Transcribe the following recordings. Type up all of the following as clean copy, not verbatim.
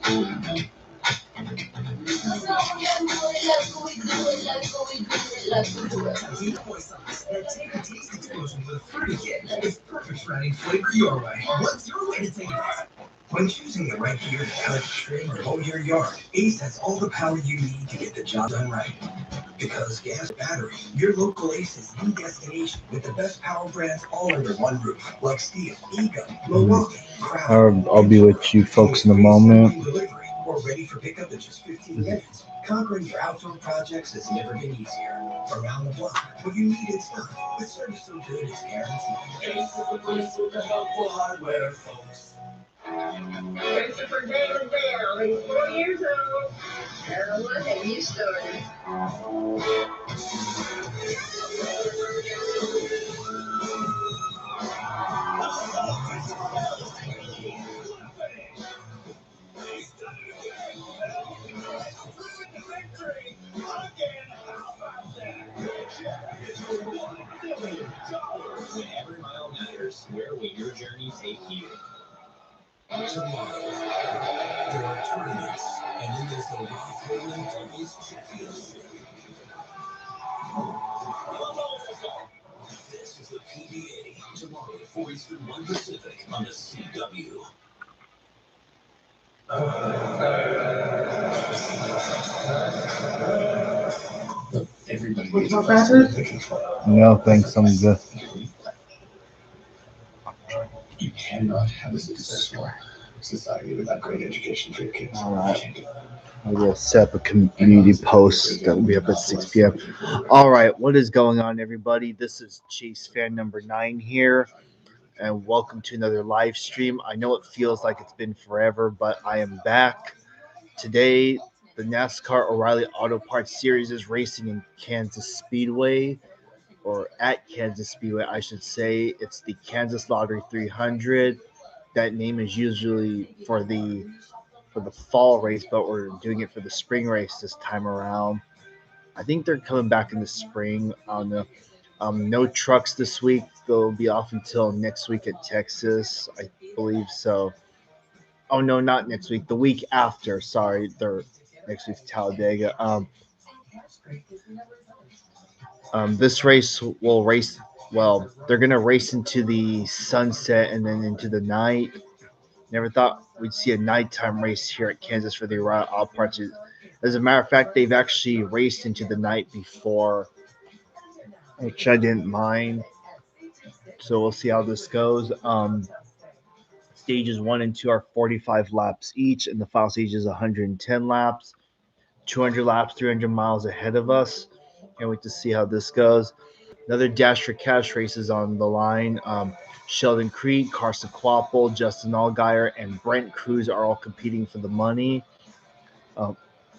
Boy sauce that take a taste explosion with a fruity kick is perfect for adding flavor your way. What's your way to take it? When choosing the right gear to cut, trim, or mow your yard, Ace has all the power you need to get the job done right. Because gas battery, your local Ace is the destination with the best power brands all under one roof, like Steel, Ego, Milwaukee, Craftsman. I'll be with you folks in a moment. Delivery or ready for pickup in just 15 minutes. Conquering your outdoor projects has never been easier. Around the block, what you need is stuff. With service so good it's guaranteed. Ace is the place with the helpful hardware, folks. Christopher David Bell, he's 4 years old. And look at you started. Every mile matters. Where will your journey take you? Tomorrow, there are tournaments, and then there's the Roth Hold'em Doubles Championship. This is the PBA tomorrow at 4 Eastern, 1 Pacific on the CW. Everybody needs a place to control. No, thanks, I'm good. You cannot have a successful society without great education for your kids. All right. I will set up a community post that will be up at 6 p.m. All right, what is going on, everybody? This is Chase fan number 9 here, and welcome to another live stream. I know it feels like it's been forever, but I am back. Today, the NASCAR O'Reilly Auto Parts Series is racing in Kansas Speedway, or at Kansas Speedway, I should say. It's the Kansas Lottery 300. That name is usually for the fall race, but we're doing it for the spring race this time around. I think they're coming back in the spring. I don't know. No trucks this week. They'll be off until next week at Texas, I believe so. Oh no, not next week. The week after. Sorry, they're next week's Talladega. This race will race. Well, they're gonna race into the sunset and then into the night. Never thought we'd see a nighttime race here at Kansas for the O'Reilly Auto Parts. As a matter of fact, they've actually raced into the night before, which I didn't mind. So we'll see how this goes. Stages 1 and 2 are 45 laps each, and the final stage is 110 laps. 200 laps, 300 miles ahead of us. Can't wait to see how this goes. Another Dash for Cash race is on the line. Sheldon Creed, Carson Kvapil, Justin Allgaier, and Brent Cruz are all competing for the money.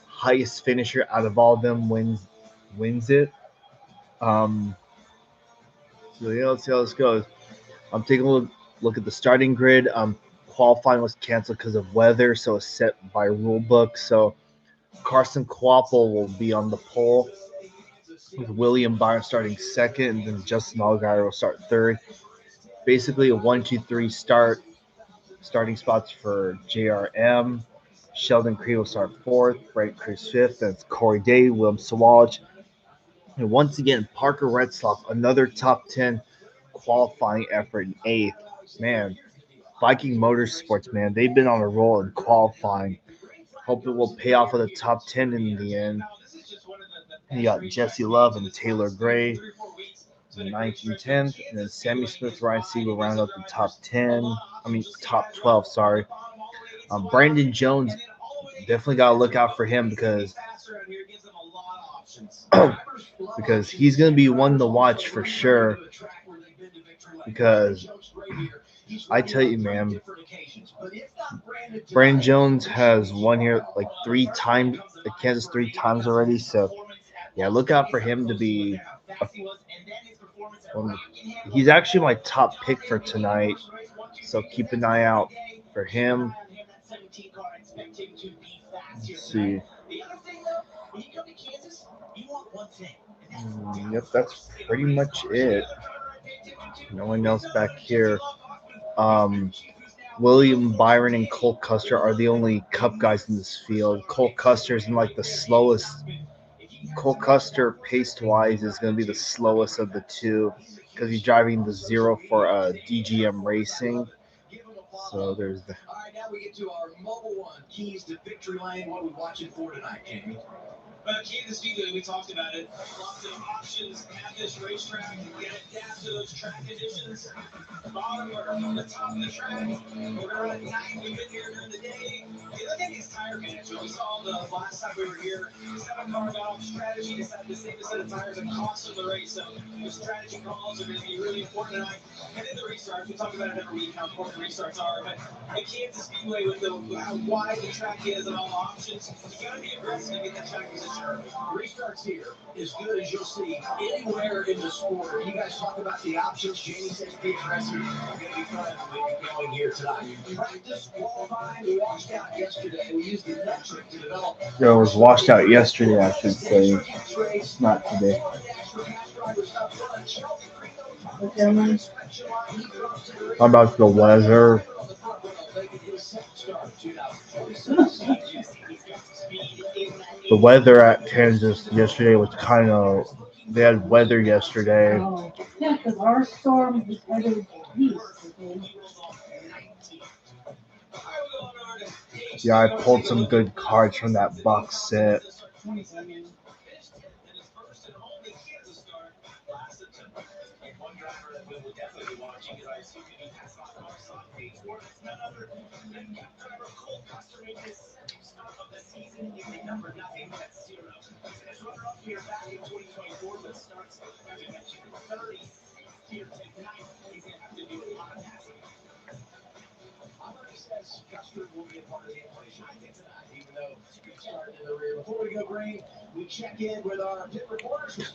Highest finisher out of all of them wins it. So yeah, let's see how this goes. I'm taking a look at the starting grid. Qualifying was canceled because of weather, so it's set by rule book. So Carson Kvapil will be on the pole, with William Byron starting second, and then Justin Allgaier will start third. Basically, a 1-2-3 starting spots for JRM. Sheldon Creed will start fourth, Brent Cruz fifth, that's Corey Day, William Sawalch. And once again, Parker Retzloff, another top 10 qualifying effort in eighth. Man, Viking Motorsports, man, they've been on a roll in qualifying. Hope it will pay off with a top 10 in the end. You got Jesse Love and Taylor Gray, 9th and 10th, and then Sammy Smith, Ryan Siegel round up the top 12, sorry. Brandon Jones, definitely got to look out for him because he's going to be one to watch for sure. Because I tell you, man, Brandon Jones has won here like 3 times at Kansas 3 times already. So, yeah, look out for him to be. He's actually my top pick for tonight. So keep an eye out for him. Let's see. Yep, that's pretty much it. No one else back here. William Byron and Cole Custer are the only Cup guys in this field. Cole Custer's in like the slowest. Cole Custer, pace-wise, is going to be the slowest of the two because he's driving the 0 for DGM Racing. So there's the. All right, now we get to our Mobile One keys to victory lane. What are we watching for tonight, Jamie? Kansas Speedway, we talked about it. Lots of options at this racetrack. You can adapt to those track conditions. Bottom or the top of the track. We're going to run at night. We've been here during the day. You look at these tire connections. We saw the last time we were here. 7-car got off strategy, decided to save a set of tires and cost of the race. So the strategy calls are going to be really important tonight. And then the restarts. We talk about it every week, how important the restarts are. But the Kansas Speedway, with how wide the track is and all the options, you got to be aggressive to get that track position. Restarts here as good as you'll see anywhere in the sport. You guys talk about the options. Jamie says be aggressive. It's going to be fun going here tonight. Practice qualifying. We washed out yesterday. We used the metric to develop. It was washed out yesterday, I should say. Not today. How about the weather? The weather at Kansas yesterday was kind of. They had weather yesterday. Oh, yeah, because our storm is headed east. Yeah, I pulled some good cards from that box set.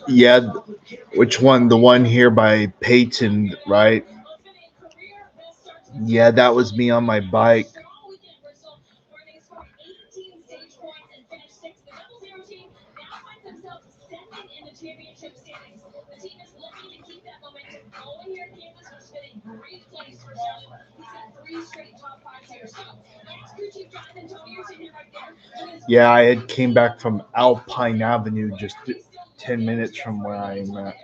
Yeah, which one? The one here by Peyton, right? Yeah, that was me on my bike. Yeah, I had came back from Alpine Avenue, just 10 minutes from where I'm at.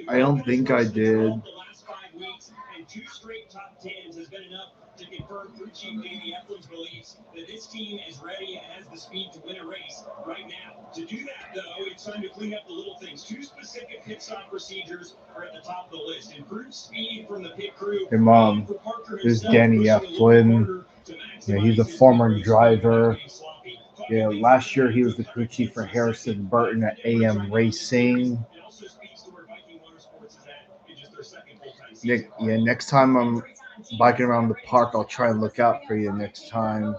I don't think I did. To confirm crew chief Davey Eflin's beliefs that this team is ready and has the speed to win a race right now. To do that, though, it's time to clean up the little things. 2 specific pit stop procedures are at the top of the list. Improved speed from the pit crew. Hey, Mom, this is Danny Eflin. Yeah, he's a former driver. Yeah, last year he was the crew chief for Harrison Burton at AM Racing. Next time I'm biking around the park, I'll try and look out for you next time.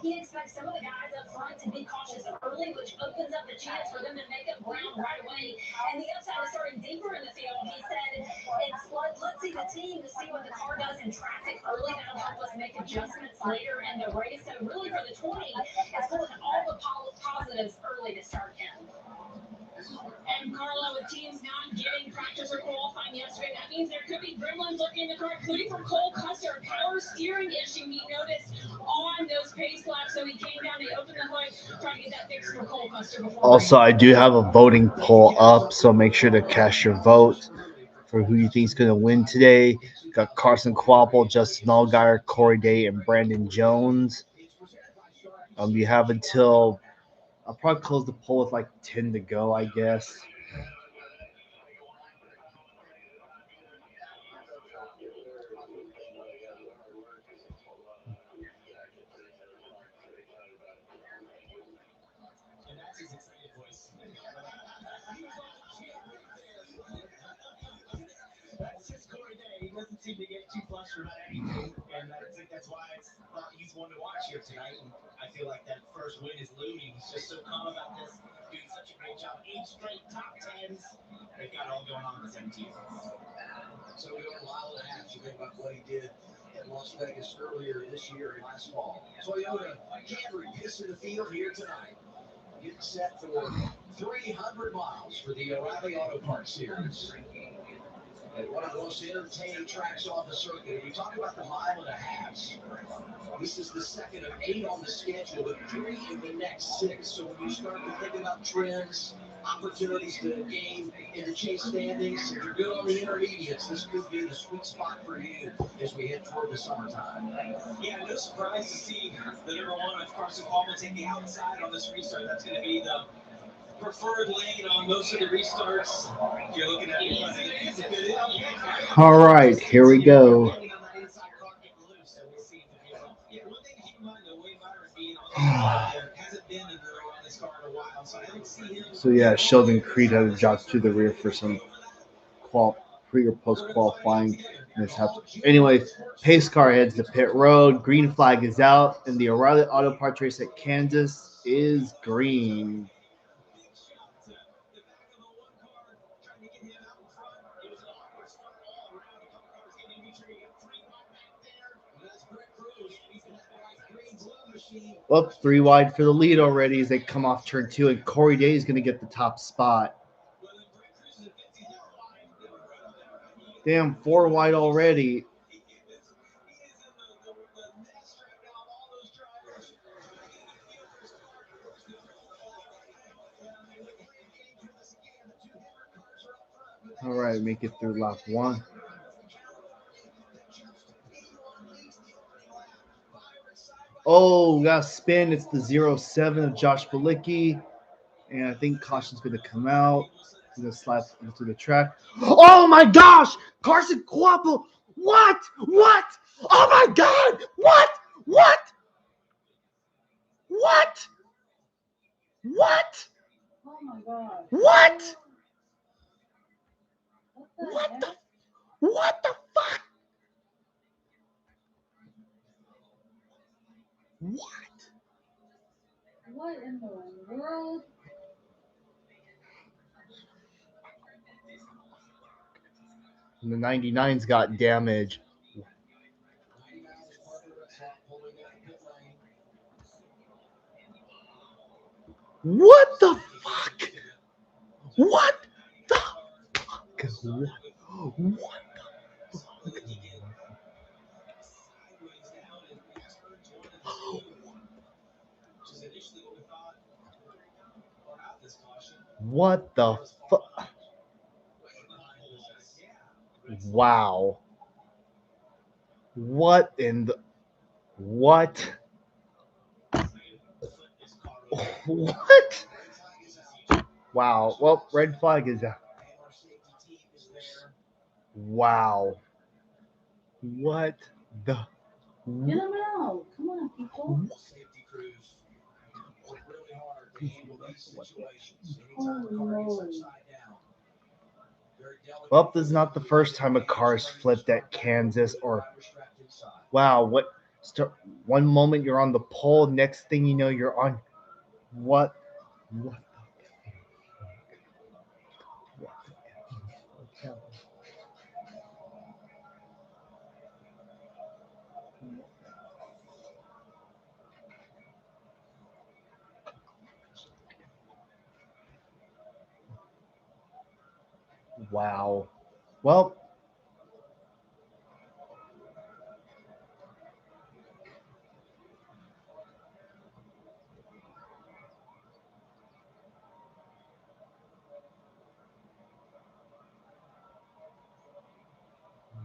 He expects some of the guys up front to be cautious early, which opens up the chance for them to make up ground right away. And the upside is starting deeper in the field. He said, let's see the team to see what the car does in traffic early. That'll help us make adjustments later in the race. So really for the 20, it's pulling all the positives early to start in. And Carla, with teams not getting practice or qualifying yesterday, that means there could be gremlins looking in the car, including from Cole Custer. Power steering issue he noticed on those pace laps, so he came down, he opened the hood, trying to get that fixed for Cole Custer. Also, I do have a voting poll up, so make sure to cast your vote for who you think is going to win today. Got Carson Kvapil, Justin Allgaier, Corey Day, and Brandon Jones. You have until I'll probably close the poll with like 10 to go, I guess. seem to get too flustered about anything, and I think that's why he's one to watch here tonight. And I feel like that first win is looming. He's just so calm about this, doing such a great job. 8 straight top tens. They've got it all going on in the 17th. So we are a mile and a half. You think about what he did at Las Vegas earlier this year and last fall. Toyota Camry pissing the field here tonight. Getting set for 300 miles for the O'Reilly Auto Parts Series. And one of the most entertaining tracks on the circuit. We talk about the mile and a half. This is the second of 8 on the schedule, with 3 in the next 6. So when you start to think about trends, opportunities to gain in the chase standings, if you're good on the intermediates, this could be the sweet spot for you as we head toward the summertime. Yeah, no surprise to see the number 1 of Carson Palmer take the outside on this restart. That's going to be the preferred lane on most of the restarts. You're looking at All right, here we go. So yeah, Sheldon Creed had to drop to the rear for some pre or post qualifying mishaps. Anyway, pace car heads to pit road. Green flag is out, and the O'Reilly Auto Parts race at Kansas is green. Well, 3 wide for the lead already as they come off turn 2, and Corey Day is going to get the top spot. Damn, 4 wide already. All right, make it through lap 1. Oh, got a spin. It's the 07 of Josh Balicki. And I think caution's going to come out. He's going to slap into the track. Oh, my gosh! Carson Quapple! What? What? Oh, my God! What? What? What? What? Oh my God. What? What the fuck? What? What in the world? And the 99's got damage. What the fuck? What the fuck? What the fuck? What the fuck? Wow. What in the... What? What? Wow. Well, red flag is out. Wow. What the... Get him out. Come on, people. Oh, no. Well, this is not the first time a car's flipped at Kansas. Or, wow, what? One moment you're on the pole, next thing you know you're on. What? What? Wow. Well,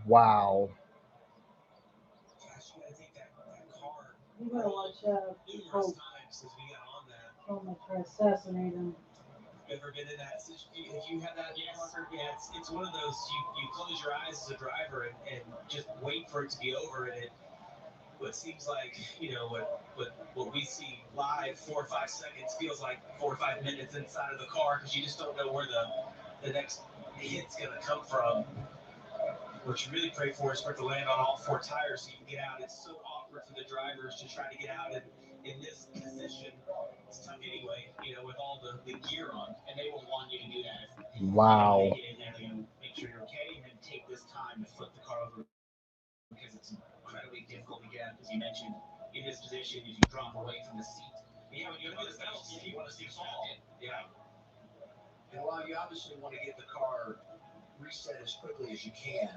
wow. You better watch out. People so much to assassinate him. Ever been in that situation? If you had that, yeah, it's one of those you close your eyes as a driver and just wait for it to be over, and what seems like, what we see live 4 or 5 seconds feels like 4 or 5 minutes inside of the car, because you just don't know where the next hit's gonna come from. What you really pray for is for it to land on all four tires so you can get out. It's so awkward for the drivers to try to get out in this position. It's tough anyway, with all the gear on. And they will want you to do that. Wow. Get in there, make sure you're okay, and then take this time to flip the car over because it's incredibly difficult to get, as you mentioned, in this position as you drop away from the seat. Yeah, when you do this belt, you want to see fall. Yeah. And while you obviously want to get the car reset as quickly as you can,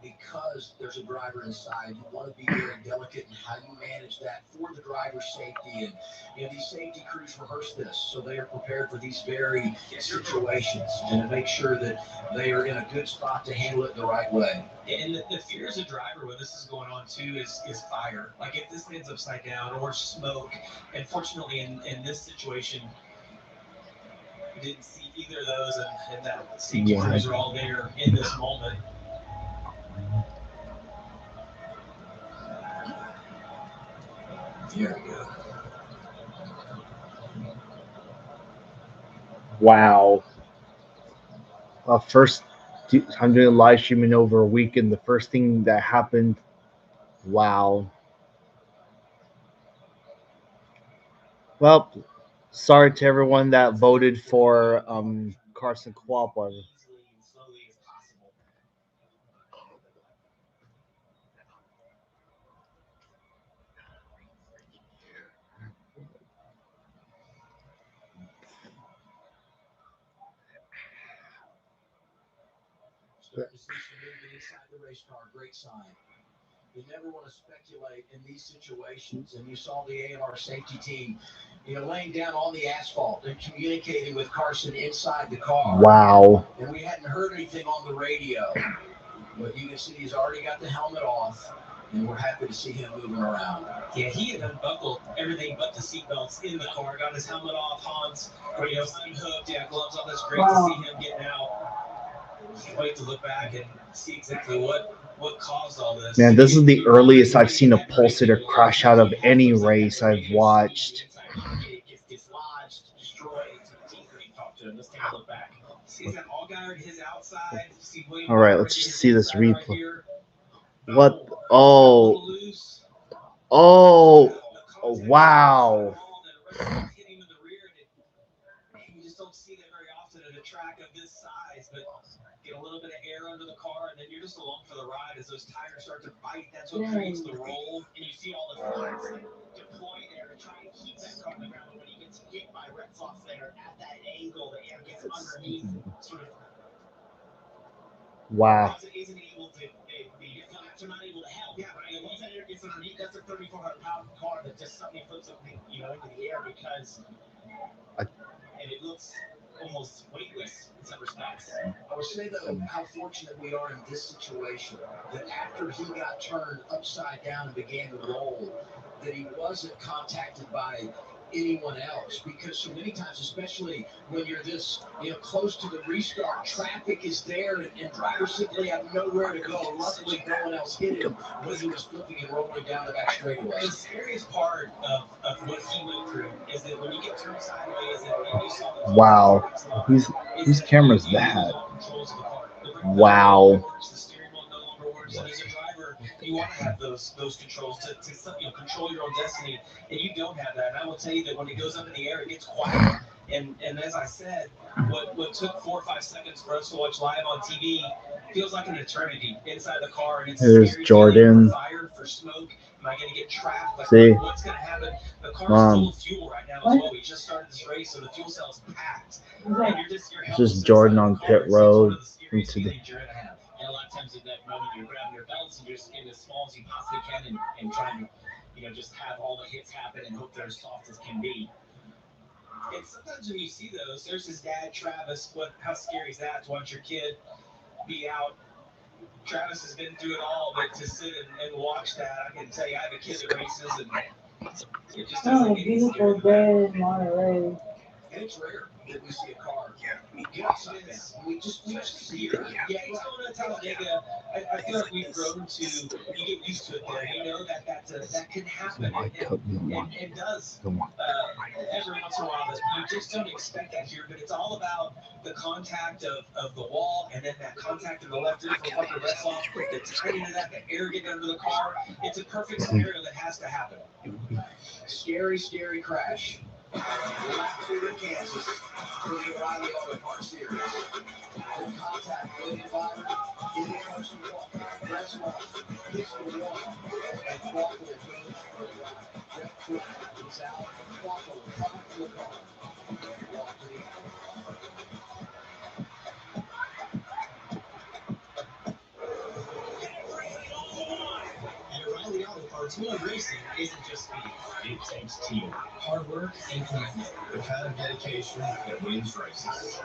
because there's a driver inside, you want to be very delicate in how you manage that for the driver's safety. And these safety crews rehearse this, so they are prepared for these very situations and to make sure that they are in a good spot to handle it the right way. And the fear as a driver when this is going on too is fire. Like if this ends upside down or smoke. And fortunately in this situation, didn't see either of those, and that safety crews are all there in this moment. There we go. Wow. First, I'm doing a live streaming over a weekend. The first thing that happened, wow. Well, sorry to everyone that voted for Carson Cooperative. Starting to see some movement inside the race car. Great sign. You never want to speculate in these situations. And you saw the A&R safety team, laying down on the asphalt and communicating with Carson inside the car. Wow. And we hadn't heard anything on the radio. But you can see he's already got the helmet off. And we're happy to see him moving around. Yeah, he had unbuckled everything but the seatbelts in the car. Got his helmet off, Hans, unhooked. Yeah, gloves on. That's great to see him getting out. Can't wait to look back and see exactly what caused all this. Man, this is the earliest I've seen a pulsator crash out of any race I've watched. All right, let's just see this replay. What? Oh, wow. You just don't see that very often at a track of this size, but get a little bit of air under the car, and then you're just along for the ride as those tires start to bite. That's what creates the roll, and you see all the flags deploy there to try and keep that car on the ground. When he gets hit by Retzloff there at that angle, the air gets underneath, sort of. Wow. Isn't able to. They're not able to help. Yeah, but once that air gets underneath, that's a 3,400-pound car that just suddenly flips up, into the air because. And it looks almost weightless in some respects. I would say, though, how fortunate we are in this situation, that after he got turned upside down and began to roll, that he wasn't contacted by anyone else, because so many times, especially when you're this close to the restart, traffic is there and drivers simply have nowhere to go. Luckily, no one else hit him when he was flipping and rolling down the back straightaway. The scariest part of what he went through is that when you get turned sideways and you saw the wow, whose camera's that? Wow. So as a driver, you want to have those controls to control your own destiny, and you don't have that. And I will tell you that when it goes up in the air, it gets quiet. And as I said, what took 4 or 5 seconds for us to watch live on TV feels like an eternity inside the car. And it's There's scary Jordan. For fire, for smoke. Am I going to get trapped? Like, see, what's going to happen? The car's full of fuel right now as well. We just started this race, so the fuel cell's packed. And this is Jordan on pit road into the. And a lot of times in that moment, you're grabbing your belts and you're just getting as small as you possibly can and trying to, just have all the hits happen and hope they're as soft as can be. And sometimes when you see those, there's his dad, Travis. How scary is that to watch your kid be out? Travis has been through it all, but to sit and watch that, I can tell you, I have a kid that races, and it just doesn't get easier. Beautiful day in Monterey. And it's rare. that we see a car get upside down. We just see it. Yeah, he's going to Talladega. I feel like we've grown to, you get used to it there. You know that can happen and does every once in a while. But you just don't expect that here. But it's all about the contact of the wall and then that contact of the left rear from Parker Retzlaff, the timing of that, the air getting under the car. It's a perfect scenario that has to happen. Scary, scary crash. Last year in Kansas for the O'Reilly Auto Parts Series. The contact with the fired in the Carson Walker. Retzlaff hits the wall. And Walker goes for a ride. Jeff Ford is out. Walker will come up to the car. Walk to the At O'Reilly Auto Parts, winning racing isn't just speed. It takes teamwork, hard work, and commitment. the kind of dedication that wins races.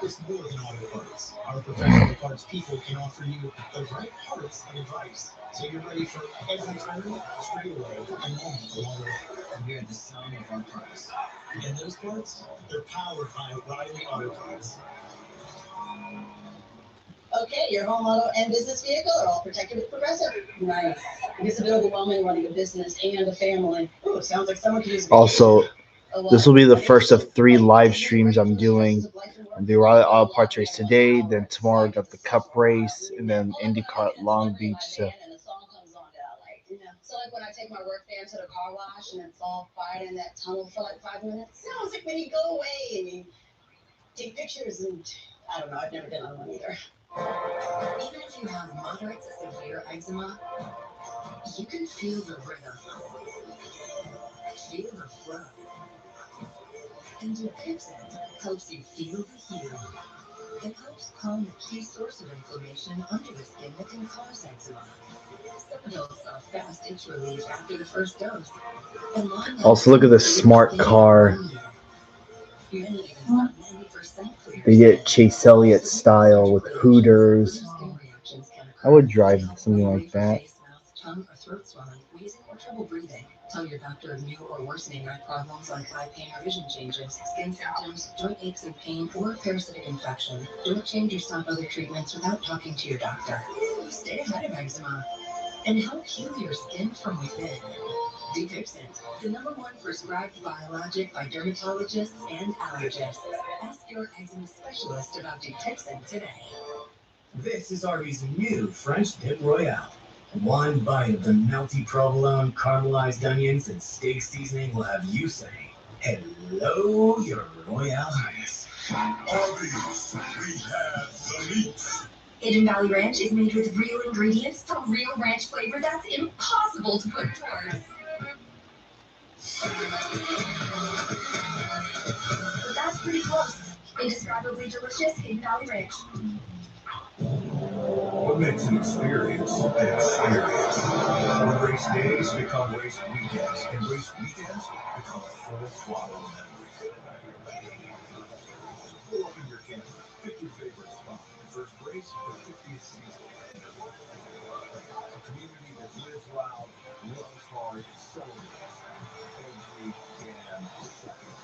It's more than auto parts. Our professional parts people can offer you the right parts and advice, so you're ready for every turn, straightaway, and moment along the way. We're the sum of our parts. And those parts, they're powered by O'Reilly Auto Parts. Okay, your home, auto, and business vehicle are all protected with Progressive. Nice. It gets a bit overwhelming running a business and a family. Ooh, sounds like someone could use. Also, this will be the first of 3 live streams I'm doing. The O'Reilly Auto Parts race today, then tomorrow I got the Cup race, and then IndyCar at Long Beach. So So like when I take my work van to the car wash and it's all quiet in that tunnel for like 5 minutes, sounds like when you go away and you take pictures and I don't know, I've never been on one either. Even if you have moderate to severe eczema, you can feel the rhythm, feel the flow. And Dupixent helps you feel the healing. It helps calm the key source of inflammation under the skin that can cause eczema. Some adults saw fast itch relief after the first dose. And Also, look at this smart car. Many even stop 90% clear. They get Chase Elliott style with Hooters. I would drive something like that. Face, mouth, tongue, or throat swelling, wheezing, or trouble breathing. Tell your doctor of new or worsening eye problems like eye pain or vision changes, skin symptoms, joint aches and pain, or parasitic infection. Don't change or stop other treatments without talking to your doctor. Stay ahead of eczema and help heal your skin from within. Dupixent, the #1 prescribed biologic by dermatologists and allergists. Ask your eczema specialist about Dupixent today. This is Arby's new French Dip Royale. One bite of the melty provolone, caramelized onions, and steak seasoning will have you say, "Hello, your Royale Highness." Arby's, we have the meat. Hidden Valley Ranch is made with real ingredients from real ranch flavor that's impossible to put into words. But that's pretty close. Indescribably delicious Hidden Valley Ranch. What makes an experience an experience? When race days become race weekends, and race weekends become full throttle memories. Pull up in your camper, pick your favorite spot. First race, the 50th season. A community that lives loud, loves hard, celebrates every damn second.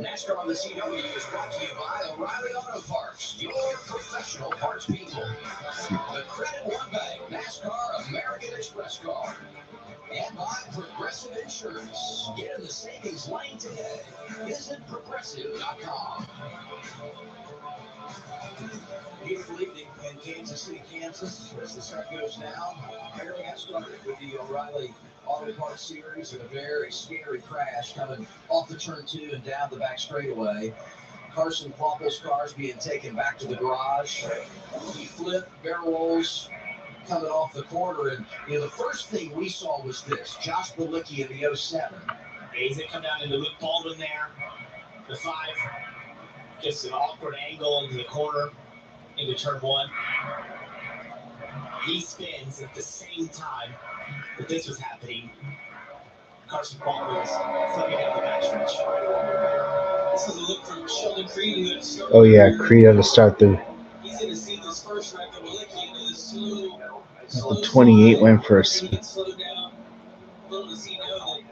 NASCAR on the CW is brought to you by O'Reilly Auto Parts, your professional parts people. The Credit One Bank NASCAR American Express card. And by Progressive Insurance. Get in the savings lane today. Visit progressive.com. Beautiful evening in Kansas City, Kansas. As the sun goes down, barely got started with the O'Reilly Auto Parts Series and a very scary crash coming off the turn 2 and down the back straightaway. Carson Quapple's car's being taken back to the garage. He flipped, barrel rolls coming off the corner, and the first thing we saw was this: Josh Bilicki in the 07. He's going to come down into Luke Baldwin there. The 5, just an awkward angle into the corner, into turn 1. He spins at the same time that this was happening. Carson Quattle's flipping down the backstretch. This is a look from Sheldon Creed, who had started. Oh yeah, Creed had to start the he's going to see this first wreck of Malicki into this slow The 28 went for a He gets slowed down. Little does he know that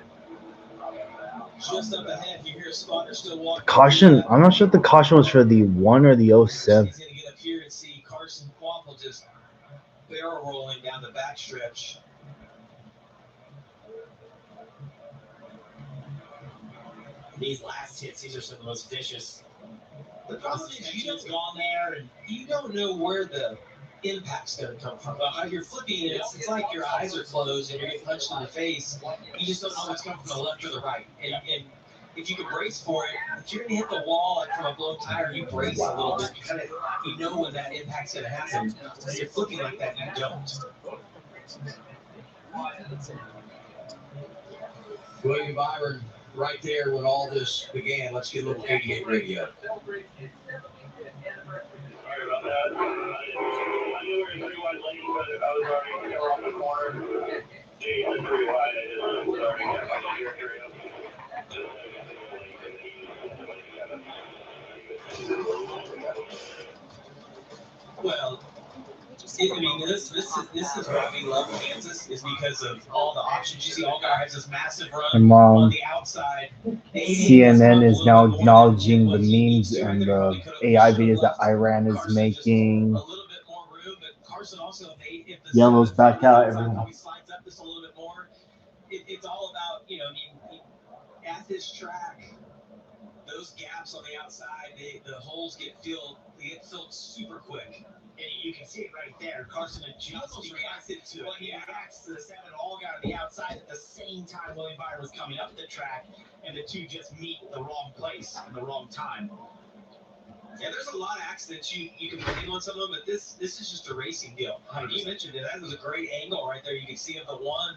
just up ahead, you hear a spotter still walking. caution. I'm not sure if the caution was for the 1 or the 07. He's going to get up here and see Carson Quapple just barrel rolling down the backstretch. These last hits, these are some of the most vicious. The problem is you don't gone there and you don't know where the impact's going to come from. How you're flipping it, it's like your eyes are closed and you're getting punched in the face. You just don't know what's coming from the left or the right. And if you can brace for it, if you're going to hit the wall like from a blown tire, you brace a little bit. You know when that impact's going to happen. When you're flipping like that, you don't. William Byron right there when all this began. Let's get a little 88 radio. Well, I mean, this is what we love Kansas is because of all the options. You see, Allgaier has this massive run on the outside. CNN is now acknowledging the memes and the AI videos that Iran is making. Yellow's back out, everyone. Slides up just a little bit more. It's all about, you know, at this track, those gaps on the outside, the holes get filled super quick. And you can see it right there. Carson almost reacted to it. Well, he reacts to the 7 Allgaier on the outside at the same time William Byron was coming up the track, and the two just meet the wrong place at the wrong time. Yeah, there's a lot of accidents you can blame on some of them, but this is just a racing deal. You mentioned it. That was a great angle right there. You can see of the 1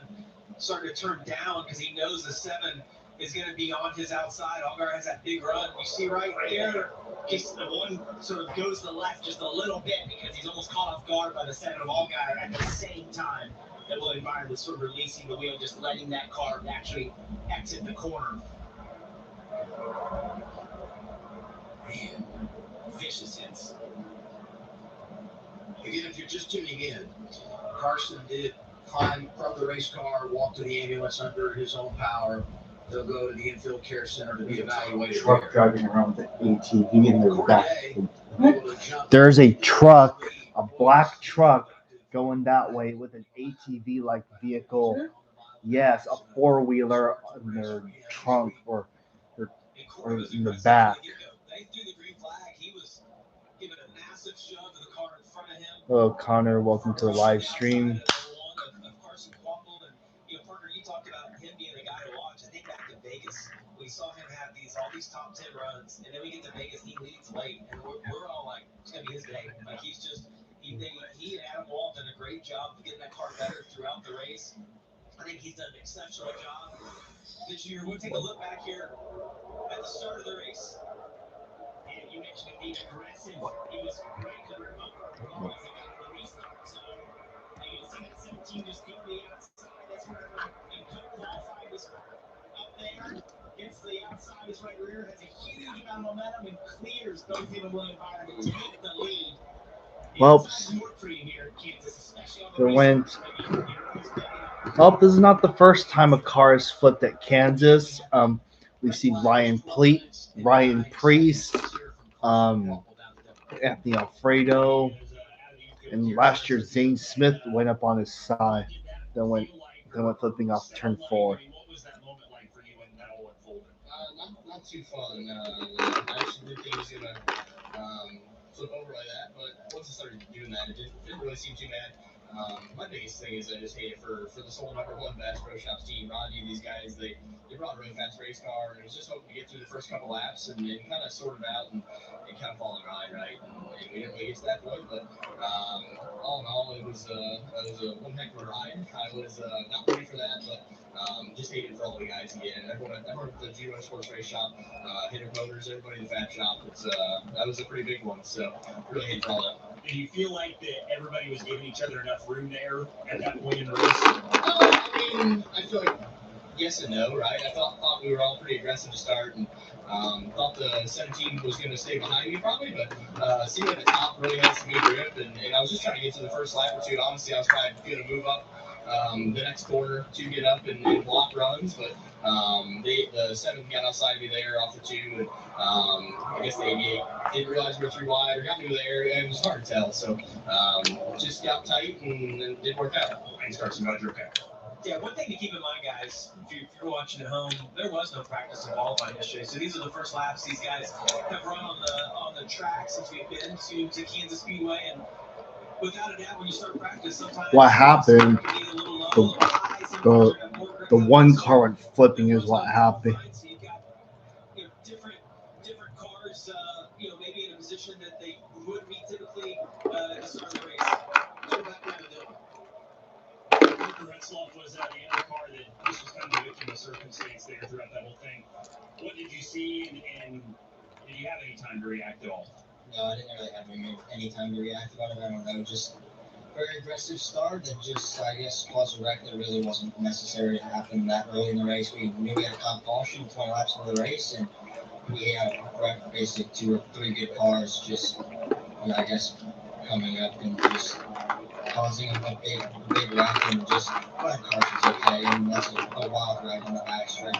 starting to turn down because he knows the 7 is going to be on his outside. Allgaier has that big run. You see right there, just the 1 sort of goes to the left just a little bit because he's almost caught off guard by the 7 of Allgaier at the same time that William Byron was sort of releasing the wheel, just letting that car actually exit the corner. Man, Vicious hits. again, if you're just tuning in, Carson did climb from the race car, walk to the ambulance under his own power. They'll go to the infield care center to be evaluated. Truck driving around with an ATV in the back. There's a truck, a black truck, going that way with an ATV-like vehicle. Yes, a 4-wheeler in their trunk or in the back. They threw the green flag. He was giving a massive shove to the car in front of him. Hello, Connor. Welcome to the live stream. Carson Quapple, and Parker, you talked about him being a guy to watch. I think back to Vegas, we saw him have all these top 10 runs, and then we get to Vegas, he leads late, and we're all like, it's gonna be his day. Like he and Adam Wall done a great job of getting that car better throughout the race. I think he's done an exceptional job this year. We'll take a look back here at the start of the race. And you mentioned him being aggressive. He was right to the bumper as he got to the restart. So you can see that 17 just go to the outside. That's where he could qualify. Was up there, gets to the outside, his right rear, has a huge amount of momentum and clears both him and William Byron to take the lead. Well, there went. Well, this is not the first time a car has flipped at Kansas. We've seen Ryan Priest, Anthony Alfredo, and last year Zane Smith went up on his side, then went flipping off turn 4. Not too fun. I actually did think he was gonna flip over like that, but once I started doing that, it didn't really seem too bad. My biggest thing is I just hate it for this whole #1 Bass Pro Shops team. Rodney, these guys, they brought a really fast race car, and it was just hoping to get through the first couple laps and kind of sort it out and kind of fall in line, right? And we didn't really get to that point, but all in all, it was a one heck of a ride. I was not ready for that, but just hated for all the guys again. Everyone at the G1 Sports Race Shop, Hitter Motors, everybody in the Fat Shop. That was a pretty big one, so really hate for all that. Do you feel like that everybody was giving each other enough room there at that point in the race? I mean, I feel like yes and no, right? I thought we were all pretty aggressive to start, and thought the 17 was going to stay behind me probably, but seeing at the top really had some good grip, and I was just trying to get to the first lap or two. Honestly, I was probably going to move up the next corner to get up and block runs, but the 7 got outside of me there off the 2, and I guess the 88 didn't realize we were 3 wide or got me there. It was hard to tell, so just got tight and it didn't work out. Thanks, Carson. Glad you're okay. Yeah, one thing to keep in mind, guys, if you're watching at home, there was no practice in qualifying yesterday. So these are the first laps these guys have run on the track since we've been to Kansas Speedway. And without a doubt, when you start practice, sometimes What happened? The one car went flipping is what happened. So you've got different cars, maybe in a position that they wouldn't be typically at the start of the race. So back down to Retzloff was the other car that this was kind of a victim of circumstance there throughout that whole thing. What did you see, and did you have any time to react at all? No, I didn't really have any time to react about it. I don't know, just very aggressive start that just, I guess, caused a wreck that really wasn't necessary to happen that early in the race. We knew we had a comp caution 20 laps into the race, and we had basically 2 or 3 good cars just, I guess, coming up and just causing a big wreck, and just glad Carson's okay, and that's a wild ride in the back stretch.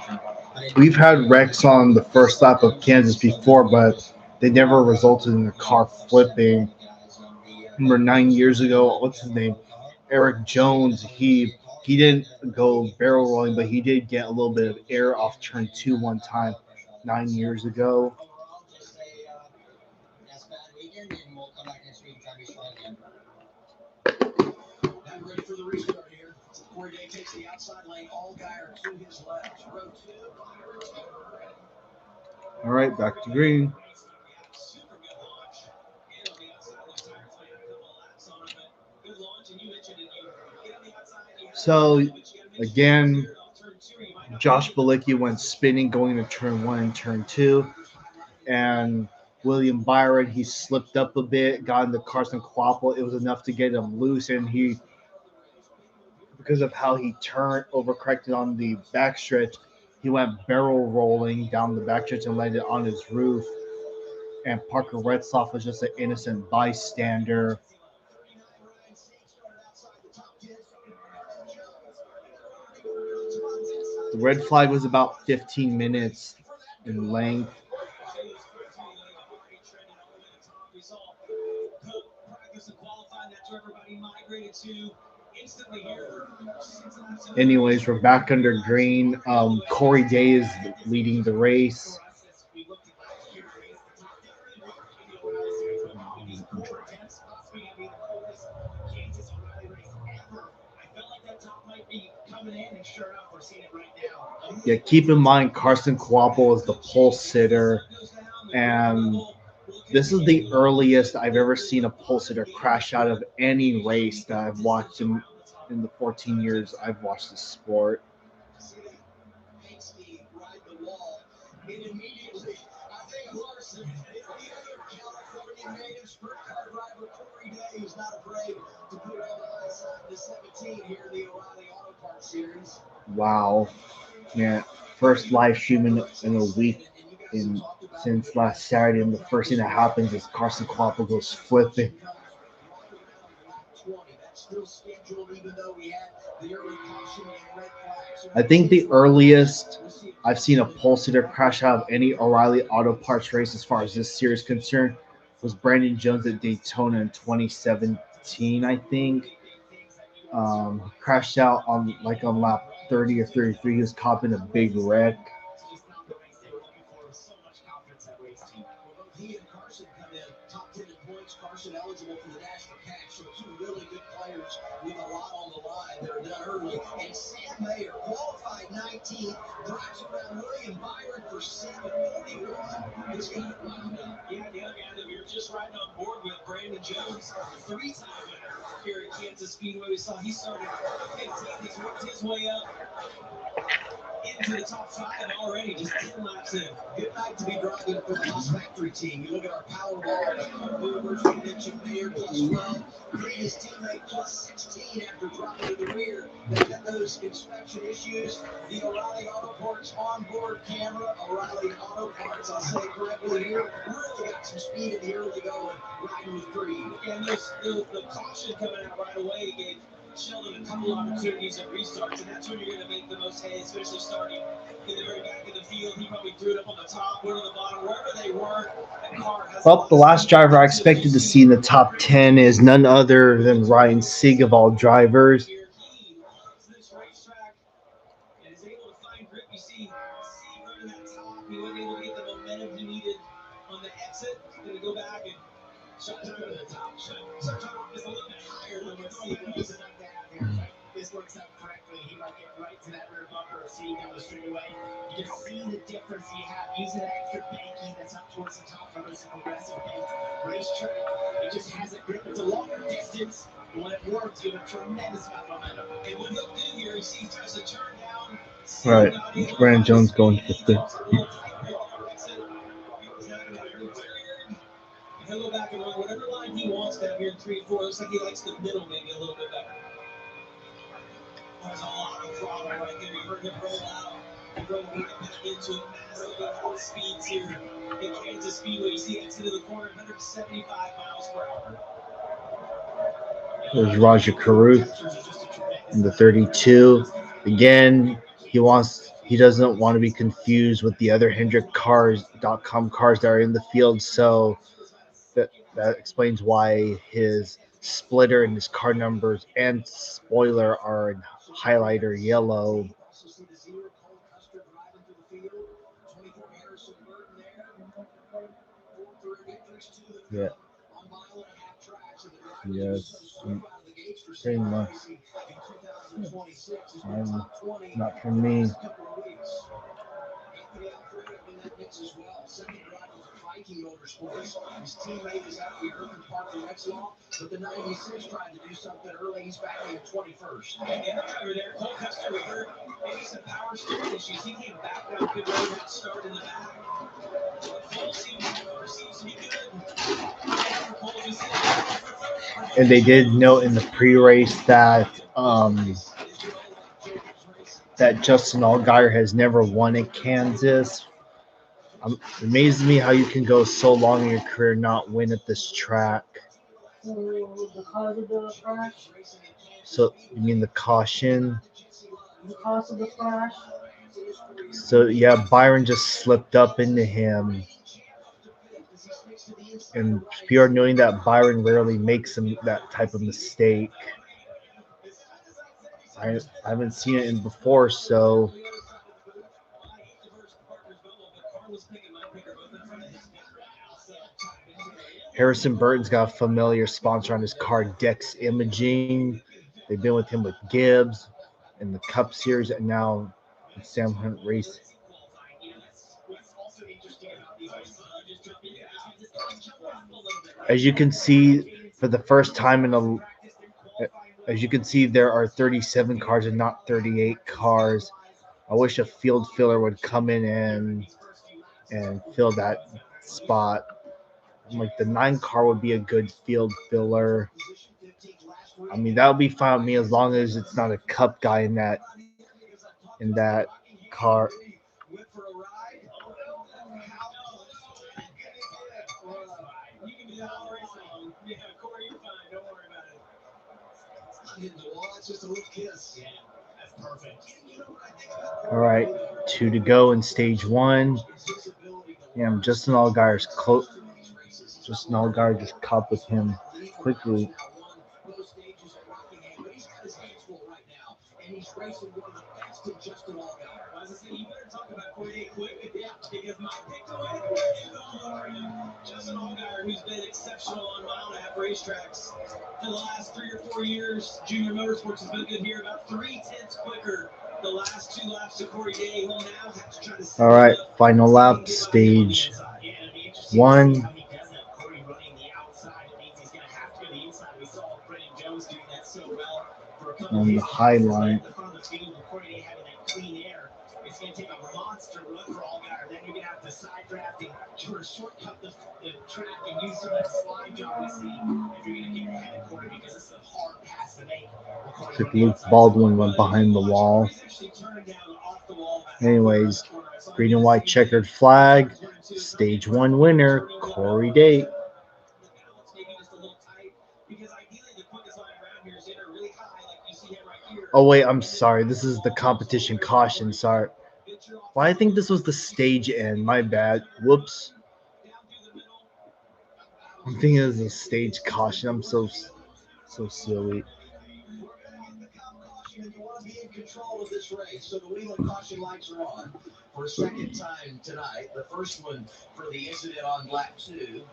We've had wrecks on the first lap of Kansas before, but they never resulted in the car flipping. Remember 9 years ago, what's his name? Eric Jones, he didn't go barrel rolling, but he did get a little bit of air off turn 2 one time 9 years ago. Now ready for the restart here. Corey Day takes the outside lane, Allgaier to his left. Row 2. All right, back to green. super good launch. And on the outside, those tires might have a couple of laps on them, but good launch. And you mentioned it, you get on the outside. So, again, Josh Bilicki went spinning going to turn 1 and turn 2. And William Byron, he slipped up a bit, got into Carson Kvapil. It was enough to get him loose, and he, because of how he turned, overcorrected on the backstretch, he went barrel rolling down the backstretch and landed on his roof. And Parker Retzloff was just an innocent bystander. The red flag was about 15 minutes in length. Anyways, we're back under green. Corey Day is leading the race. Yeah, keep in mind Carson Kvapil is the pole sitter, and this is the earliest I've ever seen a pole sitter crash out of any race that I've watched in the 14 years I've watched this sport. Wow, man! First live streaming in a week since last Saturday, and the first thing that happens is Carson Kvapil goes flipping. I think the earliest I've seen a pole sitter crash out of any O'Reilly Auto Parts race as far as this series is concerned was Brandon Jones at Daytona in 2017, I think. Crashed out on lap 30 or 33. He was caught in a big wreck. He and Carson come in top 10 in points. Carson eligible for the National Cash. So 2 really good players with a lot on the line that are done early. And Sam Mayer, qualified 19th, drives around William Byron for 741. It's got it wound up. Yeah, the other guy that we were just riding on board with, Brandon Jones, 3-time winner here at Kansas Speedway. We saw he started 15th. He's worked his way up into the top 5 already, just 10 laps in. Good night to be driving for the Haas factory team. You look at our power bar, movers, we mentioned Mayer plus 12, previous teammate plus 16 after dropping to the rear. They had those inspection issues. The O'Reilly Auto Parts onboard camera, O'Reilly Auto Parts, I'll say correctly here, really got some speed in the early going, riding with Creed. And the caution coming out right away gave Sheldon a couple opportunities at restarts, and that's when you're going to make the most hay, especially starting in the very back of the field. He probably threw it up on the top, one on the bottom, wherever they were. That car has Well, the last driver I expected to see in the top 10 is none other than Ryan Sieg of all drivers. He loves this racetrack and is able to find grip. You see running that top. He wasn't able to get the momentum he needed on the exit. He's going to go back and shut time to the top. Shut time is a little bit higher than what Sieg was. This works out correctly. He might get right to that rear bumper or seeing down the straightaway. You can see the difference you have using that extra banking that's up towards the top from this aggressive base racetrack. It just has a grip. It's a longer distance. When it works, you have a tremendous amount of momentum. And what he'll do here is he tries to turn down. Right, it's Brandon Jones going to the fifth. He'll go back and run whatever line he wants down here in 3 and 4. Looks like he likes the middle maybe a little bit better. There's a lot of throttle right there. You heard him roll out. He rolled right back into a massive amount of speeds here in Kansas Speedway. You see exit of the corner, 175 miles per hour. There's Roger Carruth in the 32. Again, he doesn't want to be confused with the other HendrickCars.com cars that are in the field, so that explains why his splitter and his car numbers and spoiler are in highlighter yellow. Yeah. Yes. Pretty much. Not for me. Motorsports. His teammate is out here in Park the Wexlaw, but the 96 tried to do something early. He's back in 21st. And the other driver there, Cole Custer, we heard maybe some power steering issues. He came back down good road, had start in the back. Cole seems to be good. And they did note in the pre-race that that Justin Allgaier has never won at Kansas. It amazes me how you can go so long in your career and not win at this track. Because of the crash? So you mean the caution? Because of the crash? So yeah, Byron just slipped up into him. And people are knowing that Byron rarely makes that type of mistake. I haven't seen it in before, so Harrison Burton's got a familiar sponsor on his car, Dex Imaging. They've been with him with Gibbs in the Cup Series and now Sam Hunt Race. As you can see, for the first time as you can see, there are 37 cars and not 38 cars. I wish a field filler would come in and fill that spot. Like the 9 car would be a good field filler. I mean, that would be fine with me as long as it's not a Cup guy in that car. All right, 2 to go in stage 1. Yeah, Justin Allgaier's close. Justin Allgaier just caught with him quickly. Justin Allgaier, who's been exceptional on mile-and-a-half racetracks for the last 3 or 4 years. Junior Motorsports has been good here, about 3/10 quicker the last 2 laps to Corey Day. He'll now have to try to. All right, final lap, stage 1. Jones doing that so well for a couple on of the his high passes line. at the front of the field before they having that clean air. It's going to take a monster run for Allgaier. Then you're going to have to side draft him to shortcut the track and use some of that slide job we see if you're going to get ahead of Corey, because this is a hard pass to make. It's like Luke Baldwin went behind the wall. Anyways, green and white checkered flag. Stage 1 winner, Corey Date. Oh, wait, I'm sorry. This is the competition caution. Sorry. Well, I think this was the stage end. My bad. Whoops. I'm thinking it was a stage caution. I'm so silly. You want to be in control of this race, so the wheel of caution lights are on for a second time tonight. The first one for the incident on lap 2.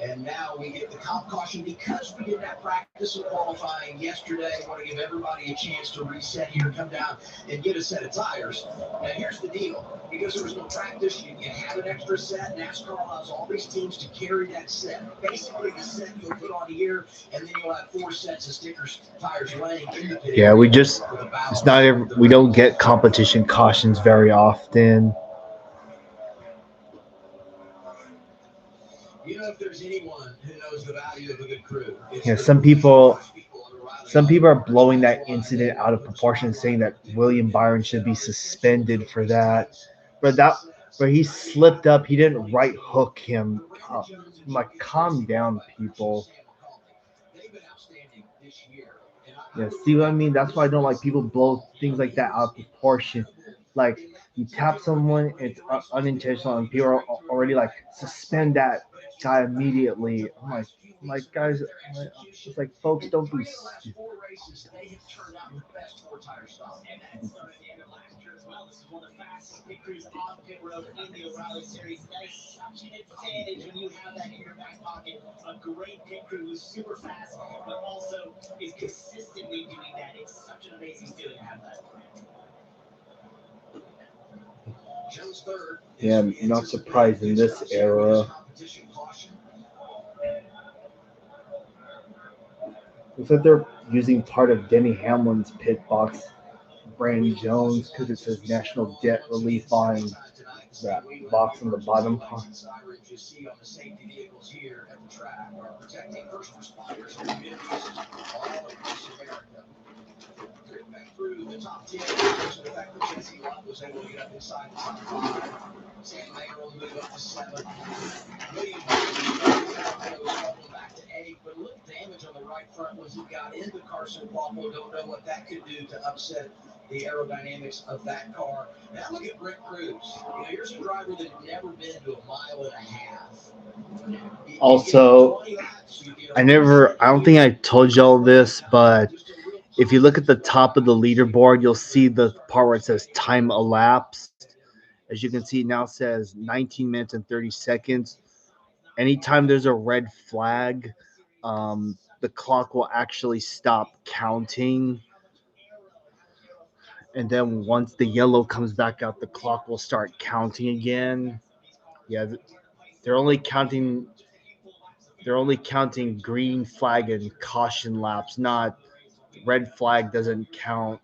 And now we get the comp caution because we did not practice and qualifying yesterday. I want to give everybody a chance to reset here, come down and get a set of tires. Now, here's the deal. Because there was no practice, you have an extra set. NASCAR allows all these teams to carry that set. Basically, the set you'll put on here, and then you'll have 4 sets of stickers, tires laying in the pit. Yeah, we don't get competition cautions very often. You know, if there's anyone who knows the value of a good crew, Yeah, some people are blowing that incident out of proportion, saying that William Byron should be suspended for that. But he slipped up. He didn't right hook him. I'm like, calm down, people. Yeah, see what I mean? That's why I don't like people blow things like that out of proportion. Like, you tap someone, it's unintentional, and people are already like, suspend that guy immediately. I'm like, guys, it's like, folks, don't be stupid. This is one of the fastest pit crews on pit road in the O'Reilly Series. That is such an advantage when you have that in your back pocket. A great pit crew who's super fast, but also is consistently doing that. It's such an amazing feeling to have that. Yeah, I'm not surprised in this era. Looks like they're using part of Denny Hamlin's pit box, Brand Jones, because it says National Debt Relief on that box on the bottom part. Through the top 10, because of the fact that Jesse Lott was able to get up inside the top 5. Sam Mayer will move up to 7. William was back to 8, but a little damage on the right front when he got into Carson Waffle. Don't know what that could do to upset the aerodynamics of that car. Now look at Brent Cruz. Here's a driver that had never been to a mile and a half. Also, I don't think I told y'all this, but if you look at the top of the leaderboard, you'll see the part where it says time elapsed. As you can see, it now says 19 minutes and 30 seconds. Anytime there's a red flag, the clock will actually stop counting. And then once the yellow comes back out, the clock will start counting again. Yeah, they're only counting green flag and caution laps, not red flag doesn't count.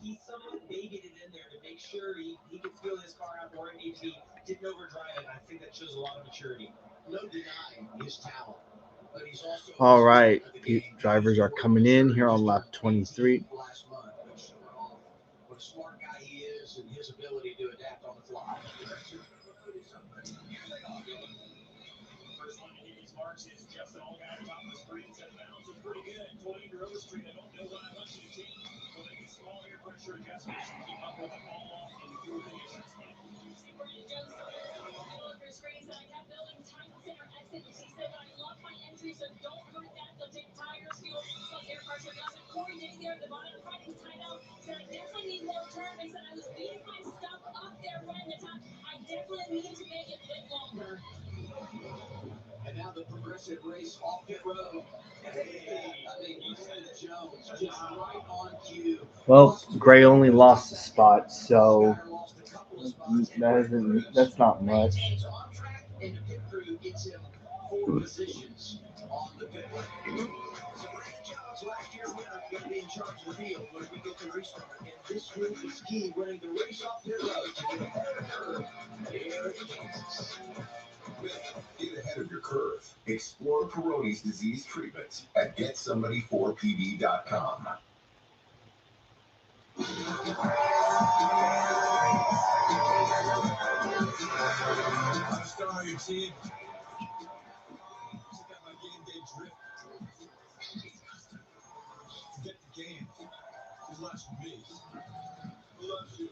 He somewhat baited it in there to make sure he could feel his car out where it needs to be. Didn't overdrive it. I think that shows a lot of maturity. No denying his talent. But he's also all right, drivers are coming in here on lap 23. What a smart guy he is and his ability to adapt on the fly. First one to hit his marks is Justin Allgaier top of the screen. Said the balance was pretty good. 20 Grove Street. I don't know what I want you to see. We'll make small air pressure adjustments to keep up with the fall off in fuel conditions. Brandon Jones all over screens, and I kept building tight center exit. He said, I love my entry, so don't hurt that. They'll take tires, fuel, plus air pressure adjustment. Corey Day there at the bottom, fighting tight out. Said, I definitely need more turn. I said, I was beating my stuff up there running the top. I definitely need to make it a bit longer. And now the progressive race off pit road. Jones just right on cue. Well, Gray only lost a spot, so that's not much. And the pit crew gets him 4 positions on in charge of the field when we get to restart. And this group is key, running the race off their road to get ahead of the curve. Here it is. Get ahead of your curve. Explore Peyronie's disease treatment at GetSomebody4PD.com. I'm starting, team. Check out my game day drip. Forget the game. Just watch me. Love you.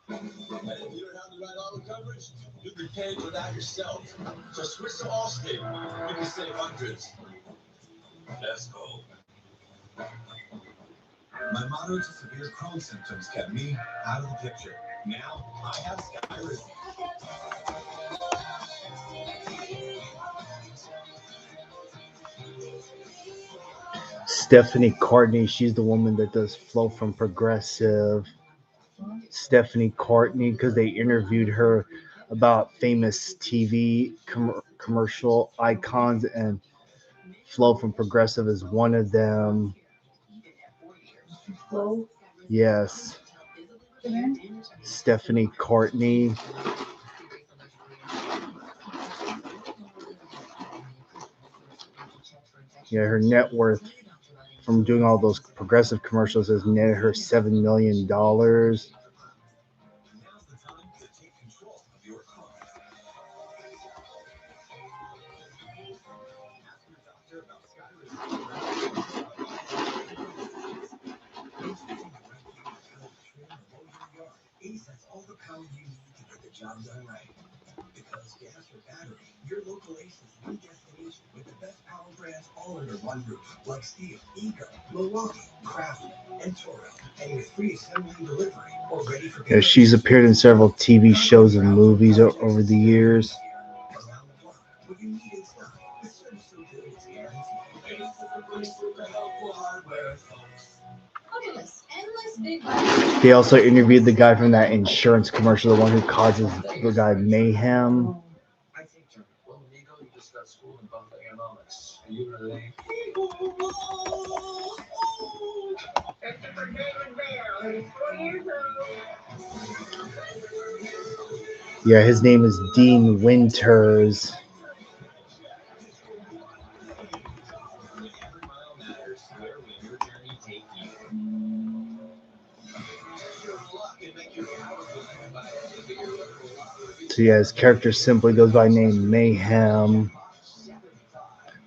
And if you don't have the right auto coverage, you'll be paying for that yourself. So switch to Allstate. You can save hundreds. Let's go. My moderate to severe Crohn's symptoms kept me out of the picture. Now I have Skyrim. Stephanie Courtney, she's the woman that does Flow from Progressive. Stephanie Courtney, because they interviewed her about famous TV commercial icons, and Flow from Progressive is one of them. Flow. Yes. Stephanie Courtney. Yeah, her net worth from doing all those progressive commercials has netted her $7 million. Now's the time to take control of your car. Ask your doctor about Skyrim. Ace has all the power you need to get the job done right. Because gas or battery, your local Ace is the destination with the best power brands all under one roof, like Steel, Eco, Milwaukee, Craftsman, and Toro. And with free assembly and delivery, or ready for Yeah, she's appeared in several TV shows and movies over the years. around the block. What you need in stock, the service so good it's guaranteed. Ace is the place for the helpful hardware, folks. Look at this endless big bike. They also interviewed the guy from that insurance commercial, the one who causes the guy mayhem. I think, Jeremy, well, Nico, you just got schooled in both economics. And you were the Christopher David Bale, who's 4 years old. Yeah, his name is Dean Winters. every mile matters. Where will your journey take you? Your luck and make your power blind by figure your local lottery. So yeah, his character simply goes by name Mayhem.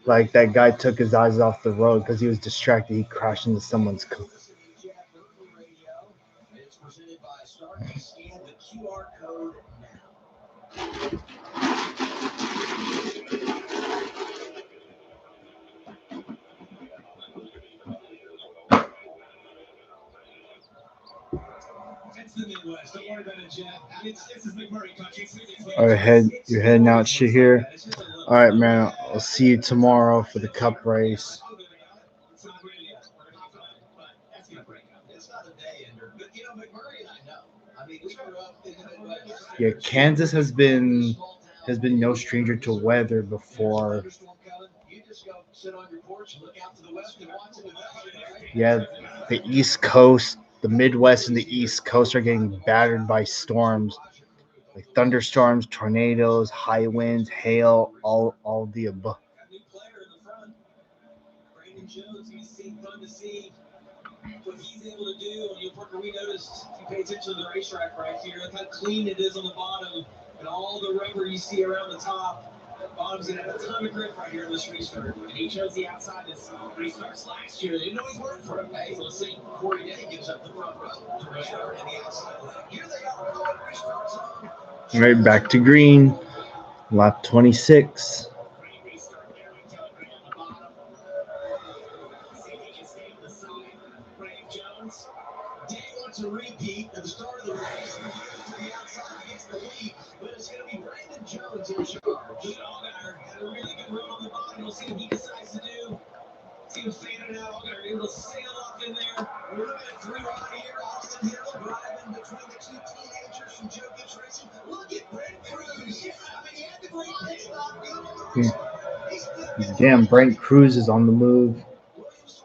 Like that guy took his eyes off the road because he was distracted. He crashed into someone's car. It's presented by Starkey. Scan the QR code now. It's the Midwest. Don't worry about it, Jeff. This is McMurray country. All right, you're heading out shit here. All right, man. I'll see you tomorrow for the Cup race. It's not ready yet. We're not fine, but that's gonna break up. It's not a day ender, but you know, McMurray and I know. I mean, we grew up in the Midwest. Yeah, Kansas has been no stranger to weather before. You just go sit on your porch and look out to the west and watch it develop, right? Yeah, the East Coast, the Midwest, and the East Coast are getting battered by storms, like thunderstorms, tornadoes, high winds, hail, all of the above. Got a new player in the front. Brandon Jones, he's fun to see what he's able to do. And Parker, we noticed, if you pay attention to the racetrack right here, look how clean it is on the bottom and all the rubber you see around the top. That bottom's gonna have a ton of grip right here in this restart. And he chose the outside as restarts last year. They didn't know he's working for him. Hey, so let's see. Corey Day gives up the front row to restart in the outside lane. Here they are going restart zone. All right, back to green, lap 26. Great restart there. We tell it right on the bottom. See if he can stay on the side. Brandon Jones. Day wants a repeat at the start of the race. To the outside gets the lead, but it's going to be Brandon Jones in charge. Good Allgaier had a really good run on the bottom. We'll see what he decides to do. See him fanning out. Allgaier able to sail up in there. We're looking at 3 right here. Austin Hill driving between the 2 teenagers from Joe Gibbs Racing. Look at Brent Cruz. Yeah, I mean, he had the great pit stop. Good on the restart. He's good. Damn, Brent Cruz is on the move. Williams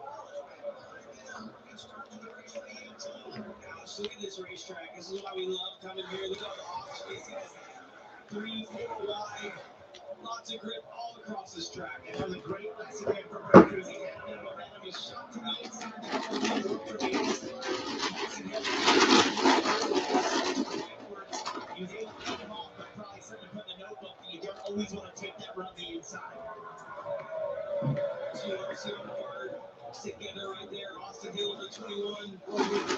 all across this track. And it was a great lesson there for Brett Cruz. He had no momentum. He shot to the inside. He was able to cut him off, but probably something put in the notebook that you don't always want to take that run the inside. So hard together right there. Austin Hill, the 21. Really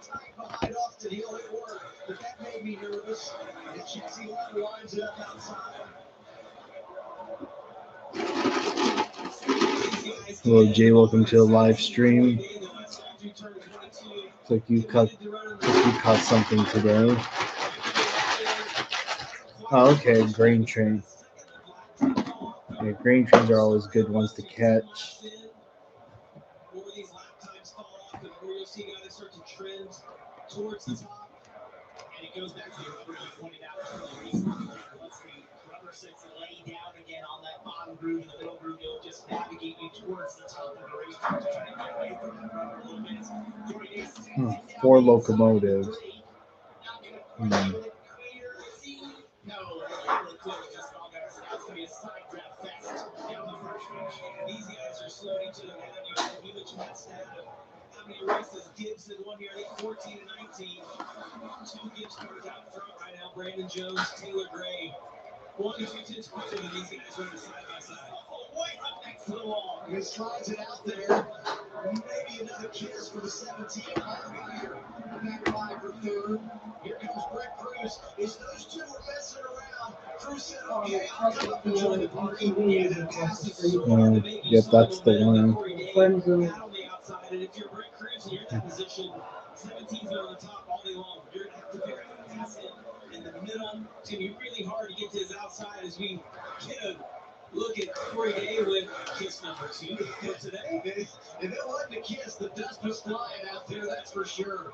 tight behind Austin Hill. It worked, but that made me nervous. And Jesse Lund lines it up outside. Hello, Jay. Welcome to the live stream. Looks like you caught something today. Oh, okay, grain train. Yeah, grain trains are always good ones to catch. These lap times fall off, and where you'll see guys start to trend towards the top. And it goes back to the rubber you pointed out earlier. Once the rubber starts to lay down again on that bottom groove and the middle groove, it'll just navigate you towards the top of the racetrack to try to get away from that rubber a little bit. 4 locomotives. No, really close. Just all guys. That's going to be a side draft fest down the front stretch. These guys are slowing each other down. You mentioned that stat of how many races Gibson won here. I think 14 and 19. 2 Gibbs cars out front right now. Brandon Jones, Taylor Gray. 1, 2, 10, 14 of these guys running side by side. Oh, way up next to the wall. He slides it out there. Maybe another kiss for the 17 here. Back 5 for 3rd. Here comes Brett Cruz. As those two are messing around, Cruz said, okay, I'll come up and join the party. And then passes Yep, that's the one. Out on the outside, and if you're Brett Cruz and you're in that position, 17's on the top all day long. You're going to have to figure out how to pass him in the middle. It's going to be really hard to get to his outside as we get a look at Corey Day with kiss number 2 for today. If it wasn't a kiss, the dust was flying out there, that's for sure.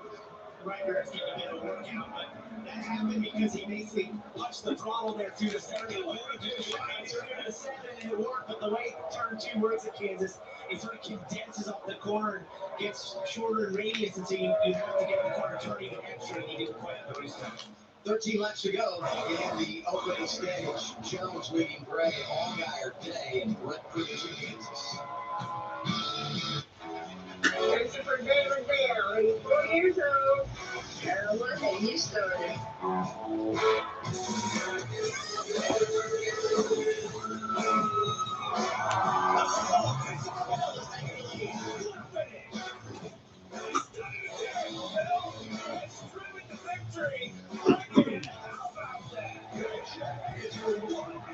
Ryder didn't get a workout, but that happened because he basically punched the throttle there through the center. He wanted to do the shines, you're going to 7 and it worked, but the way turn 2 works at Kansas, it sort of condenses off the corner and gets shorter in radius, and so you have to get the corner turning even extra, and he didn't quite have the racetrack. 13 laps to go in the opening stage. Jones leading Greg Allgaier Day and Brett Cruz in Kansas. Christopher David Bell, he's 4 years old. Monday he started.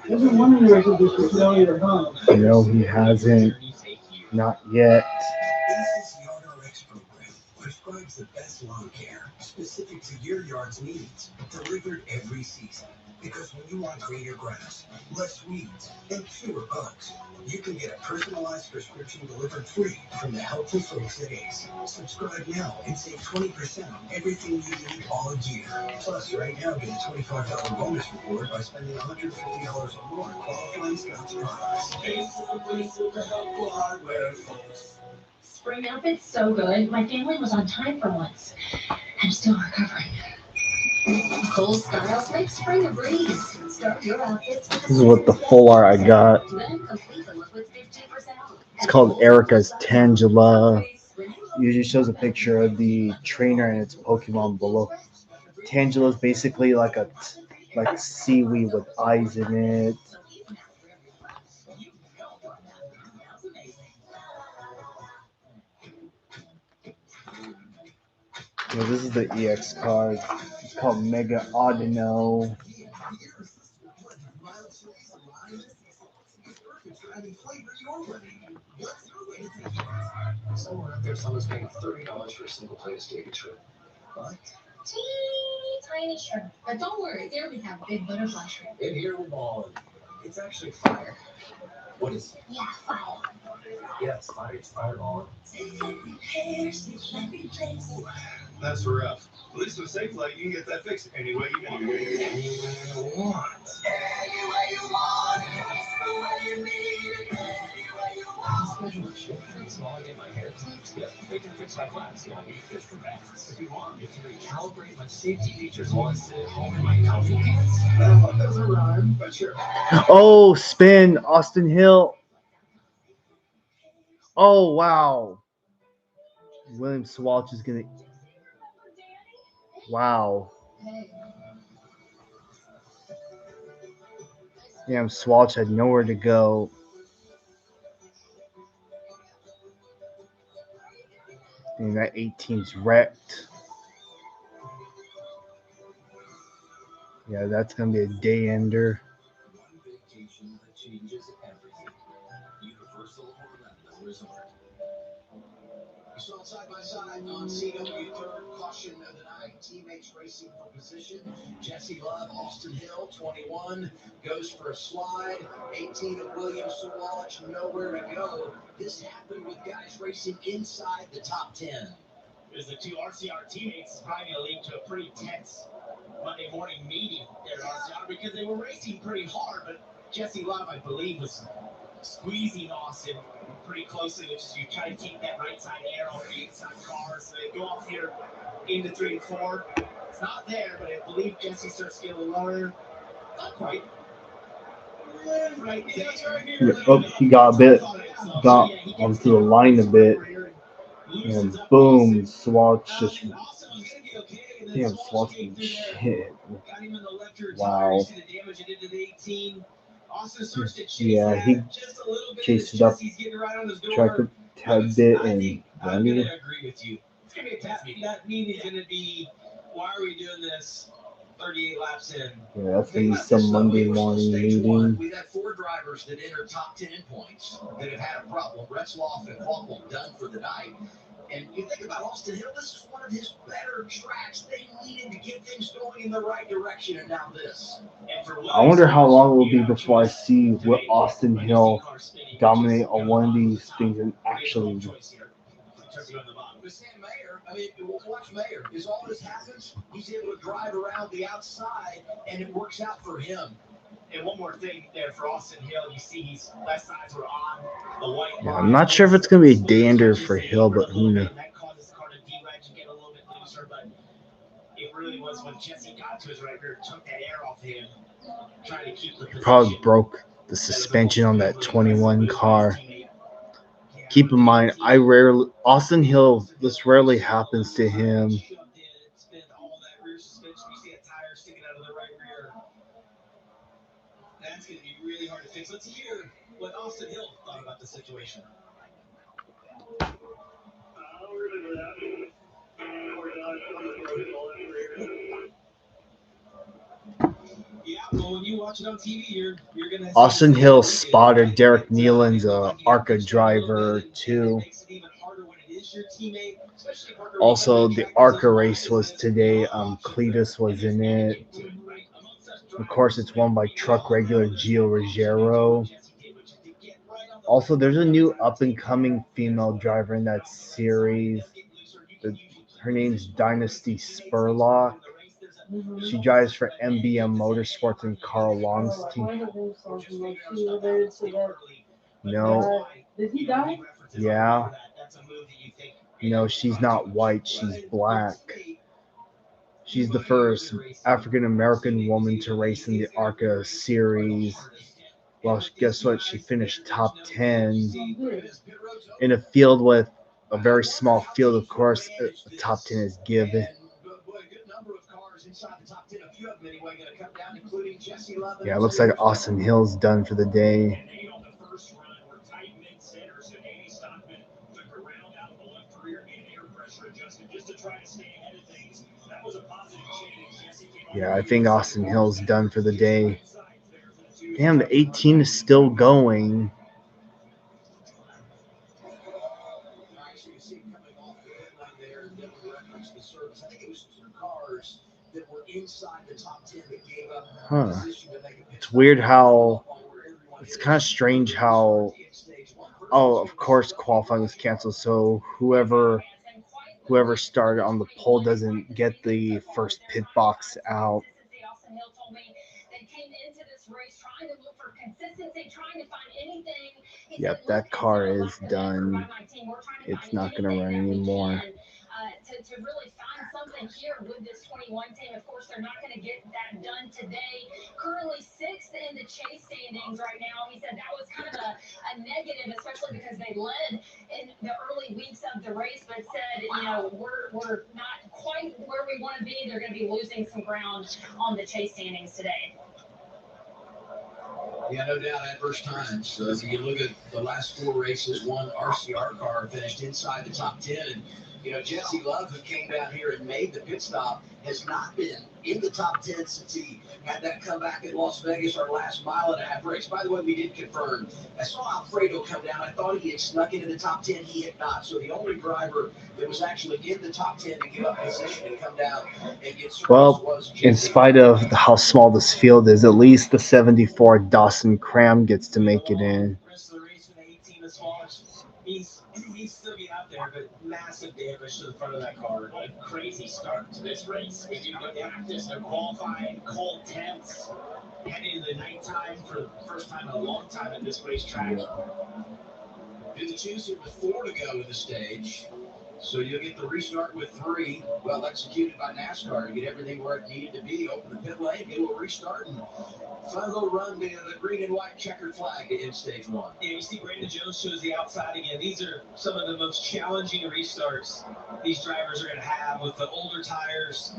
Isn't one of yours that just failure or not? No, he hasn't. Not yet. ACE's Yard RX program prescribes the best lawn care specific to your yard's needs, delivered every season. Because when you want greener grass, less weeds, and fewer bugs, you can get a personalized prescription delivered free from the helpful folks at ACE. Subscribe now and save 20% on everything you need all year. Plus, right now, get a $25 bonus reward by spending $150 or more on qualifying Scotts products. ACE, super helpful hardware, folks. Spring outfit's so good. My family was on time for once. I'm still recovering. Cool styles make spring a breeze. Start your outfits with This is what the full art I got. then complete them with 15% off. It's called Erica's Tangela. Usually shows a picture of the trainer and its Pokemon below. Tangela is basically like seaweed with eyes in it. Yeah, this is the EX card. It's called Mega Audino. Somewhere out there, someone's paying $30 for a single plate of steak and shrimp. What? Teeny tiny shrimp. But don't worry, there we have big butterfly shrimp. In here we're balling. It's actually fire. What is it? Yeah, fire. Yeah, it's fire. It's fireball. That's rough. At least with Safe Flight, you can get that fixed any way you want. Any way you want. That's the way you need it. Any way you want. Should fix while I get my hair clipped? Yep, they can fix my flat scalp. Fix for best. If you want, you can recalibrate my safety features while I sit at home in my comfy pants. That doesn't rhyme, but sure. Oh, spin, Austin Hill. Oh, wow. William Swalch is going to. Wow. Damn, Swalch had nowhere to go. And that 18's wrecked. Yeah, that's going to be a day ender. One vacation that changes everything. Universal Orlando Resort. You saw it side by side on CW third caution of the night. Teammates racing for position. Jesse Love, Austin Hill, 21, goes for a slide. 18 of William Sawallich, nowhere to go. This happened with guys racing inside the top 10. As the two RCR teammates, probably going to lead to a pretty tense Monday morning meeting there at RCR because they were racing pretty hard, but Jesse Love, I believe, was squeezing Austin pretty closely, which is you try to keep that right side air on the inside car. So they go off here into 3 and 4. It's not there, but I believe Jesse starts getting lower. Not quite. Right there. Yeah, oh, he got onto the line a bit. And boom, Swalch just. Damn, Swalch can shit. Wow. Yeah, he chased it up, tracked a tad bit, and landed it. It's going to be a test meeting. That meeting is going to be, why are we doing this 38 laps in? Yeah, that's going to be some Monday morning meeting. We've had 4 drivers that entered top 10 points that have had a problem. Retzloff and Quappel done for the night. And you think about Austin Hill, this is one of his better tracks. They needed to get things going in the right direction, and now this. I wonder how long it will be before I see what Austin Hill dominate on one of these things and actually. With Sam Mayer, I mean, watch Mayer. As all this happens, he's able to drive around the outside, and it works out for him. And one more thing there for Austin Hill, you see his left sides were on the white line. I'm not sure if it's going to be a day ender for Hill, but who knows. That causes the car to de-wedge and get a little bit looser, but it really was when Jesse got to his right rear, took that air off him, trying to keep the position. Probably broke the suspension on that 21 car. Keep in mind, Austin Hill, this rarely happens to him. It's been all that rear suspension. You see a tire sticking out of the right rear. That's going to be really hard to fix. Let's hear what Austin Hill thought about the situation. Yeah, well, when you watch it on TV, you're going to. Austin Hill spotted Derek Nealon's ARCA driver too. Also, the ARCA race was today. Cletus was in it. Of course, it's won by truck regular Gio Ruggiero. Also, there's a new up-and-coming female driver in that series. Her name's Dynasty Spurlock. She drives for MBM Motorsports and Carl Long's team. No. Did he die? Yeah. No, she's not white. She's black. She's the first African-American woman to race in the ARCA series. Well, guess what? She finished top 10 in a field with a very small field. Of course, a top 10 is given. Yeah, it looks like Austin Hill's done for the day. Yeah, I think Austin Hill's done for the day. Damn, the 18 is still going. Huh. It's weird how. It's kind of strange how. Oh, of course, qualifying was canceled, so whoever started on the pole doesn't get the first pit box out. look for consistency, trying to find anything. He Yep, said, that look, car instead of is running the effort by done. my team, we're trying to It's find not going to anything run that we anymore. can to really find something here with this 21 team. Of course, they're not going to get that done today. Currently sixth in the chase standings right now. He said that was kind of a negative, especially because they led in the early weeks of the race, but said, you know, we're not quite where we want to be. They're going to be losing some ground on the chase standings today. Yeah, no doubt, adverse times. So if you look at the last four races, one RCR car finished inside the top 10. And, you know, Jesse Love, who came down here and made the pit stop, has not been in the top 10 since he had that comeback in Las Vegas, our last mile and a half race. By the way, we did confirm. I saw Alfredo come down. I thought he had snuck into the top 10. He had not. So the only driver that was actually in the top 10 to give up position and come down and get service was Jesse. In spite of how small this field is, at least the 74 Dawson Cram gets to make it in. Rest of the race for the 18 as far as he's still be out there, but massive damage to the front of that car. A crazy start to this race. We do get practice, they're qualifying, cold temps, heading into the nighttime for the first time in a long time at this racetrack. Did the choose here with 4 to go in the stage. So you'll get the restart with 3, well executed by NASCAR to get everything where it needed to be. Open the pit lane, get a little restart, and fun little run to the green and white checkered flag to end stage 1. Yeah, you see Brandon Jones shows the outside again. These are some of the most challenging restarts these drivers are going to have with the older tires.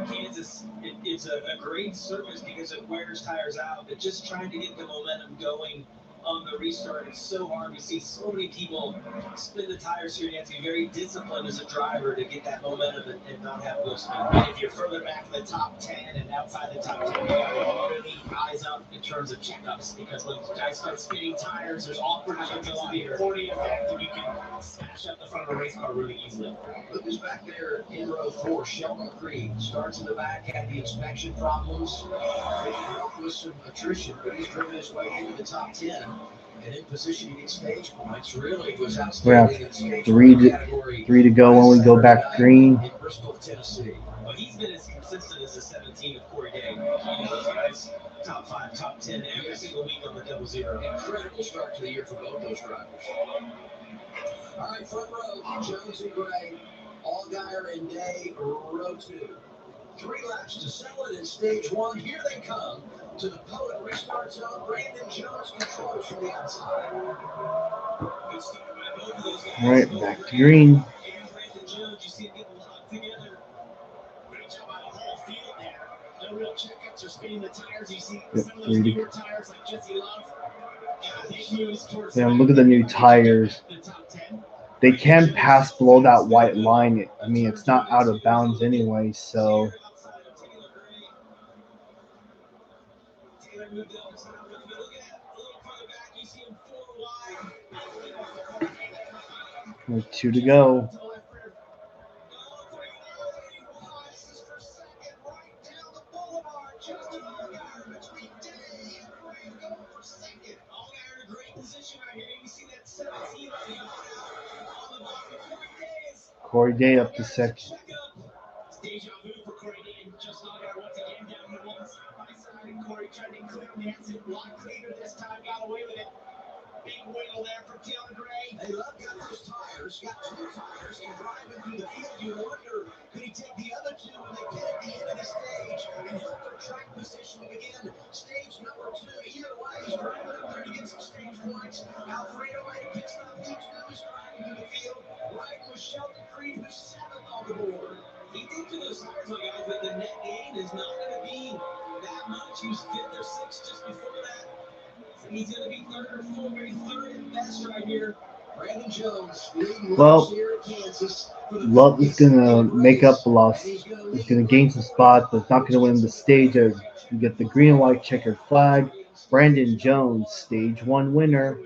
Kansas, it's a great surface because it wears tires out, but just trying to get the momentum going on the restart, it's so hard. We see so many people spin the tires here. You have to be very disciplined as a driver to get that momentum and not have low speed. And if you're further back in the top 10 and outside the top 10, you got to really eyes up in terms of checkups, because when guys start spinning tires, there's all kinds of the recording effect, and you can smash up the front of a race car really easily. Look who's back there in row 4. Sheldon Creed starts in the back, had the inspection problems, with some attrition, but he's driven his way into the top 10. And in position to get stage points, really was outstanding in stage 1 category. 3 to go when we go back green. In Bristol, Tennessee. Well, he's been as consistent as the 17 with Corey Day. You know, those guys, top 5, top 10 every single week on the 00. Incredible start to the year for both those drivers. All right, front row, Jones and Gray, Allgaier and Day, row 2. 3 laps to settle it in stage 1. Here they come to the Poet restart zone. Brandon Jones controls from the outside. Good start by both of those guys. All right, back to green. And Brandon Jones, you see him get locked together. Great job by the whole field there. No real checkups or spinning the tires. You see Yep, some of those newer tires like Jesse Love. They use towards Yeah, look at the new tires. the top 10. They can pass below that white line. I mean, it's not out of bounds anyway, so. Taylor moved up the top, but if you look at a little further back, you see him 4 wide. With 2 to go. Corey Day up to second. Deja vu for Corey Day and just knocked out once again down here one side by side. And Corey tried to clear the exit, block cleaner this time, got away with it. Big wiggle there from Taylor Gray. Hey, Love got those tires, got 2 tires, and driving through the field, you wonder, could he take the other 2 when they get at the end of the stage and help their track positioning again? Stage number 2, either way, he's driving up there to get some stage points. Alfredo made a pit stop, he too is driving through the field, riding with Sheldon Creed, who's 7th on the board. He did to those tires, though, guys, but the net gain is not going to be that much. He was 5th or 6th just before that. He's going to be 3rd or 4th, maybe 3rd at best right here. Brandon Jones leading Well, here at Kansas. Love is going to make up a loss. He's going to gain some spots, but it's not going to win the stage. As you get the green and white checkered flag. Brandon Jones, stage 1 winner.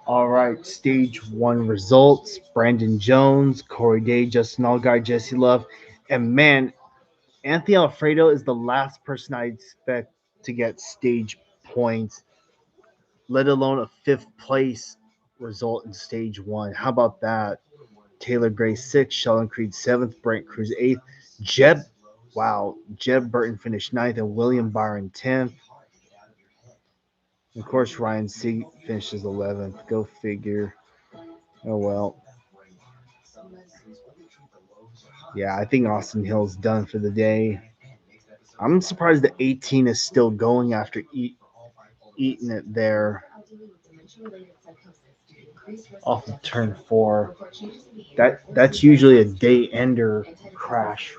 All right, stage 1 results. Brandon Jones, Corey Day, Justin Allgaier, Jesse Love. And man, Anthony Alfredo is the last person I expect to get stage points, let alone a 5th place result in stage 1. How about that? Taylor Gray 6th, Sheldon Creed 7th, Brent Cruz 8th, Jeb, wow, Jeb Burton finished 9th and William Byron 10th. Of course, Ryan Sieg finishes 11th. Go figure. Oh, well. Yeah, I think Austin Hill's done for the day. I'm surprised the 18 is still going after eating it there off of turn 4. That's usually a day ender crash.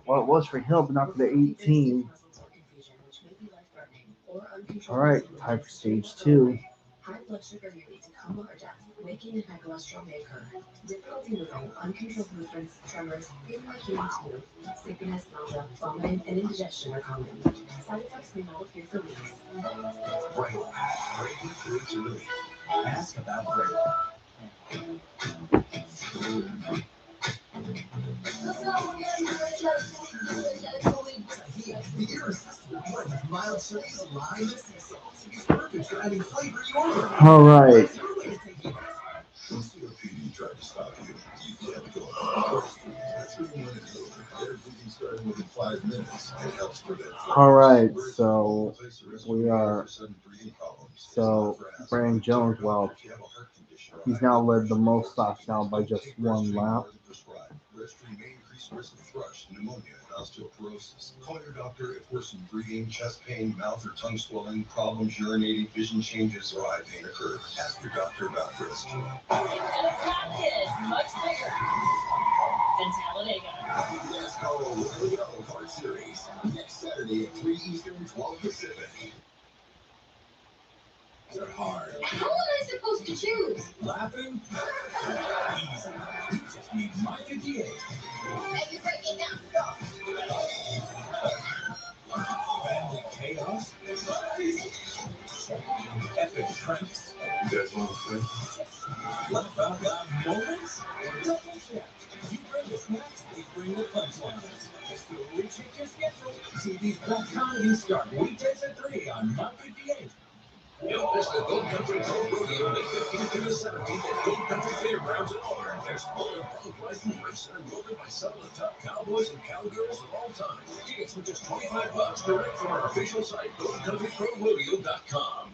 Well, it was for Hill, but not for the 18. All right, time for stage 2. High blood sugar may lead to coma or death. Waking and high cholesterol may occur. Difficulty moving, uncontrolled movements, tremors, irregular smooth, sleepiness, nausea, vomiting, and indigestion are common. Side effects may not appear for weeks. Braille. Breaking through to relief. Ask about Braille. The irresistible blend of mild chilies, lime, and sea salt is perfect for adding flavor to your order. All right. When COPD tried to stop you, you kept going. That's 3-minute movement. Everything starting within 5 minutes and helps prevent. All right, so we are. So Brandon Jones, well, he's now led the most laps now by just 1 lap. Restream may increase risk of thrush, pneumonia, and osteoporosis. Call your doctor if worsened breathing, chest pain, mouth or tongue swelling, problems urinating, vision changes, or eye pain occur. Ask your doctor about Restream. Much bigger than Talladega. NASCAR Royal Kart Series next Saturday at 3 Eastern, 12 Pacific. They're hard. How am I supposed to choose? Laughing? Easy. You just need My 58. Maybe break it down. Family chaos? Epic pranks? You guys want to swim? Laugh out loud moments? Double check. You bring the snacks, we bring the punchlines. So recheck your schedule. TV's Black Comedy start weekdays at 3 on My 58. Don't miss the Gold Country Club Rodeo May 15th through the 17th at Gold Country Fairgrounds in Auburn. Explore public license race and enrollment by some of the top cowboys and cowgirls of all time. Tickets for just $25 direct from our official site, GoldCountryProRodeo.com.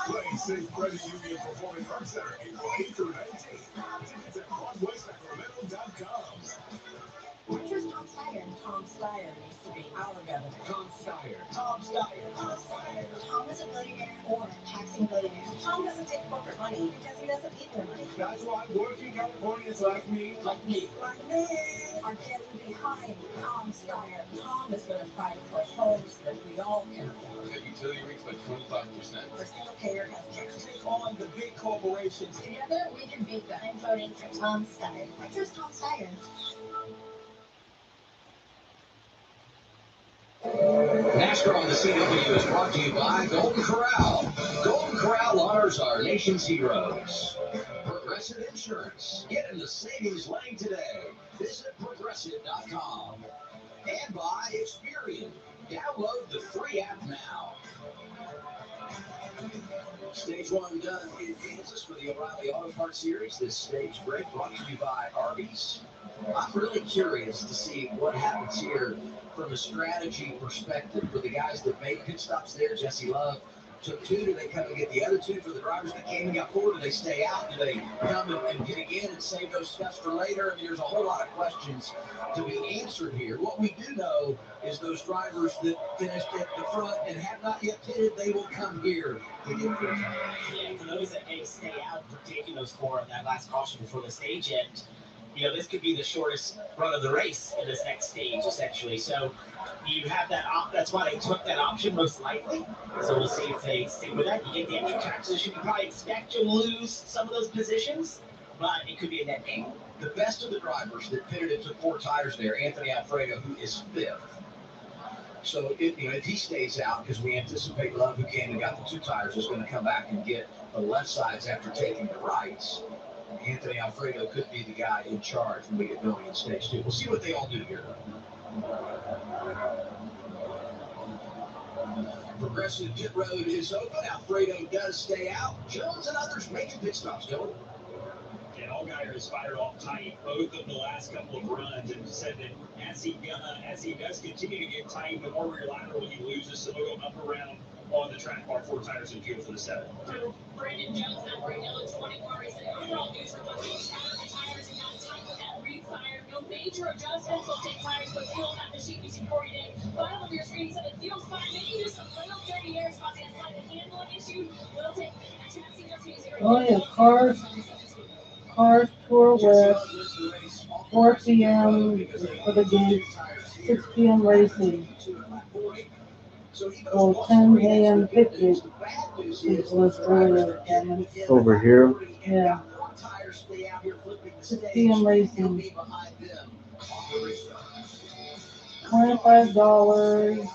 Play Safe Credit Union Performing Arts Center, April 8th through 19th. Tickets at BroadwaySacramento.com. Where's Tom Steyer? Tom Steyer needs to be our governor. Tom Steyer. Tom Steyer. Tom Steyer. Tom is a billionaire or a taxing billionaire. Tom doesn't take corporate money because he doesn't need their money. That's why working Californians like me, are getting behind Tom Steyer. Tom is going to fight for homes that we all care about. The utility rates by 25%. The single payer healthcare. take on the big corporations. Together we can beat them. I'm voting for Tom Steyer. I trust Tom Steyer. NASCAR on the CW is brought to you by Golden Corral. Golden Corral honors our nation's heroes. Progressive Insurance. Get in the savings lane today. Visit Progressive.com. And by Experian. Download the free app now. Stage 1 done in Kansas for the O'Reilly Auto Parts Series. This stage break brought to you by Arby's. I'm really curious to see what happens here from a strategy perspective for the guys that made pit stops there. Jesse Love took 2. Do they come and get the other 2 for the drivers that came and got 4? Do they stay out? Do they come and get again and save those stuff for later? I mean, there's a whole lot of questions to be answered here. What we do know is those drivers that finished at the front and have not yet pitted, they will come here to get 4 tires. Yeah, for those that may stay out for taking those 4 on that last caution before the stage end, this could be the shortest run of the race in this next stage, essentially. So you have that that's why they took that option most likely. So we'll see if they stick with that. You get the extra track position. You probably expect to lose some of those positions, but it could be a net gain. The best of the drivers that pitted and took 4 tires there, Anthony Alfredo, who is 5th. So if he stays out, because we anticipate Love, who came and got the 2 tires, is going to come back and get the left sides after taking the rights. Anthony Alfredo could be the guy in charge when we get going in stage 2. We'll see what they all do here. Progressive Pit Road is open. Alfredo does stay out. Jones and others making pit stops. Dylan. And Allgaier has fired off tight both of the last couple of runs and said that as he does continue to get tight, the more rear lateral he loses, so they'll go up around on the track bar, 4 tires and fuel for the 7. Brandon Jones, number 21, is the overall news report. He's out of the tires and got tight with that refire. No major adjustments. We'll take tires for fuel at the sheet music 40 day. Bottom of your screen said the fuel's fine. Maybe there's some little dirty air spots and like a handling issue. We'll take chassis just 0. Oh yeah, Cars Tour West, 4 p.m. for the gate, 6 p.m. racing. Well, 10 a.m. picnic was earlier, Cameron. Over here. Yeah. 6 p.m. racing. $25.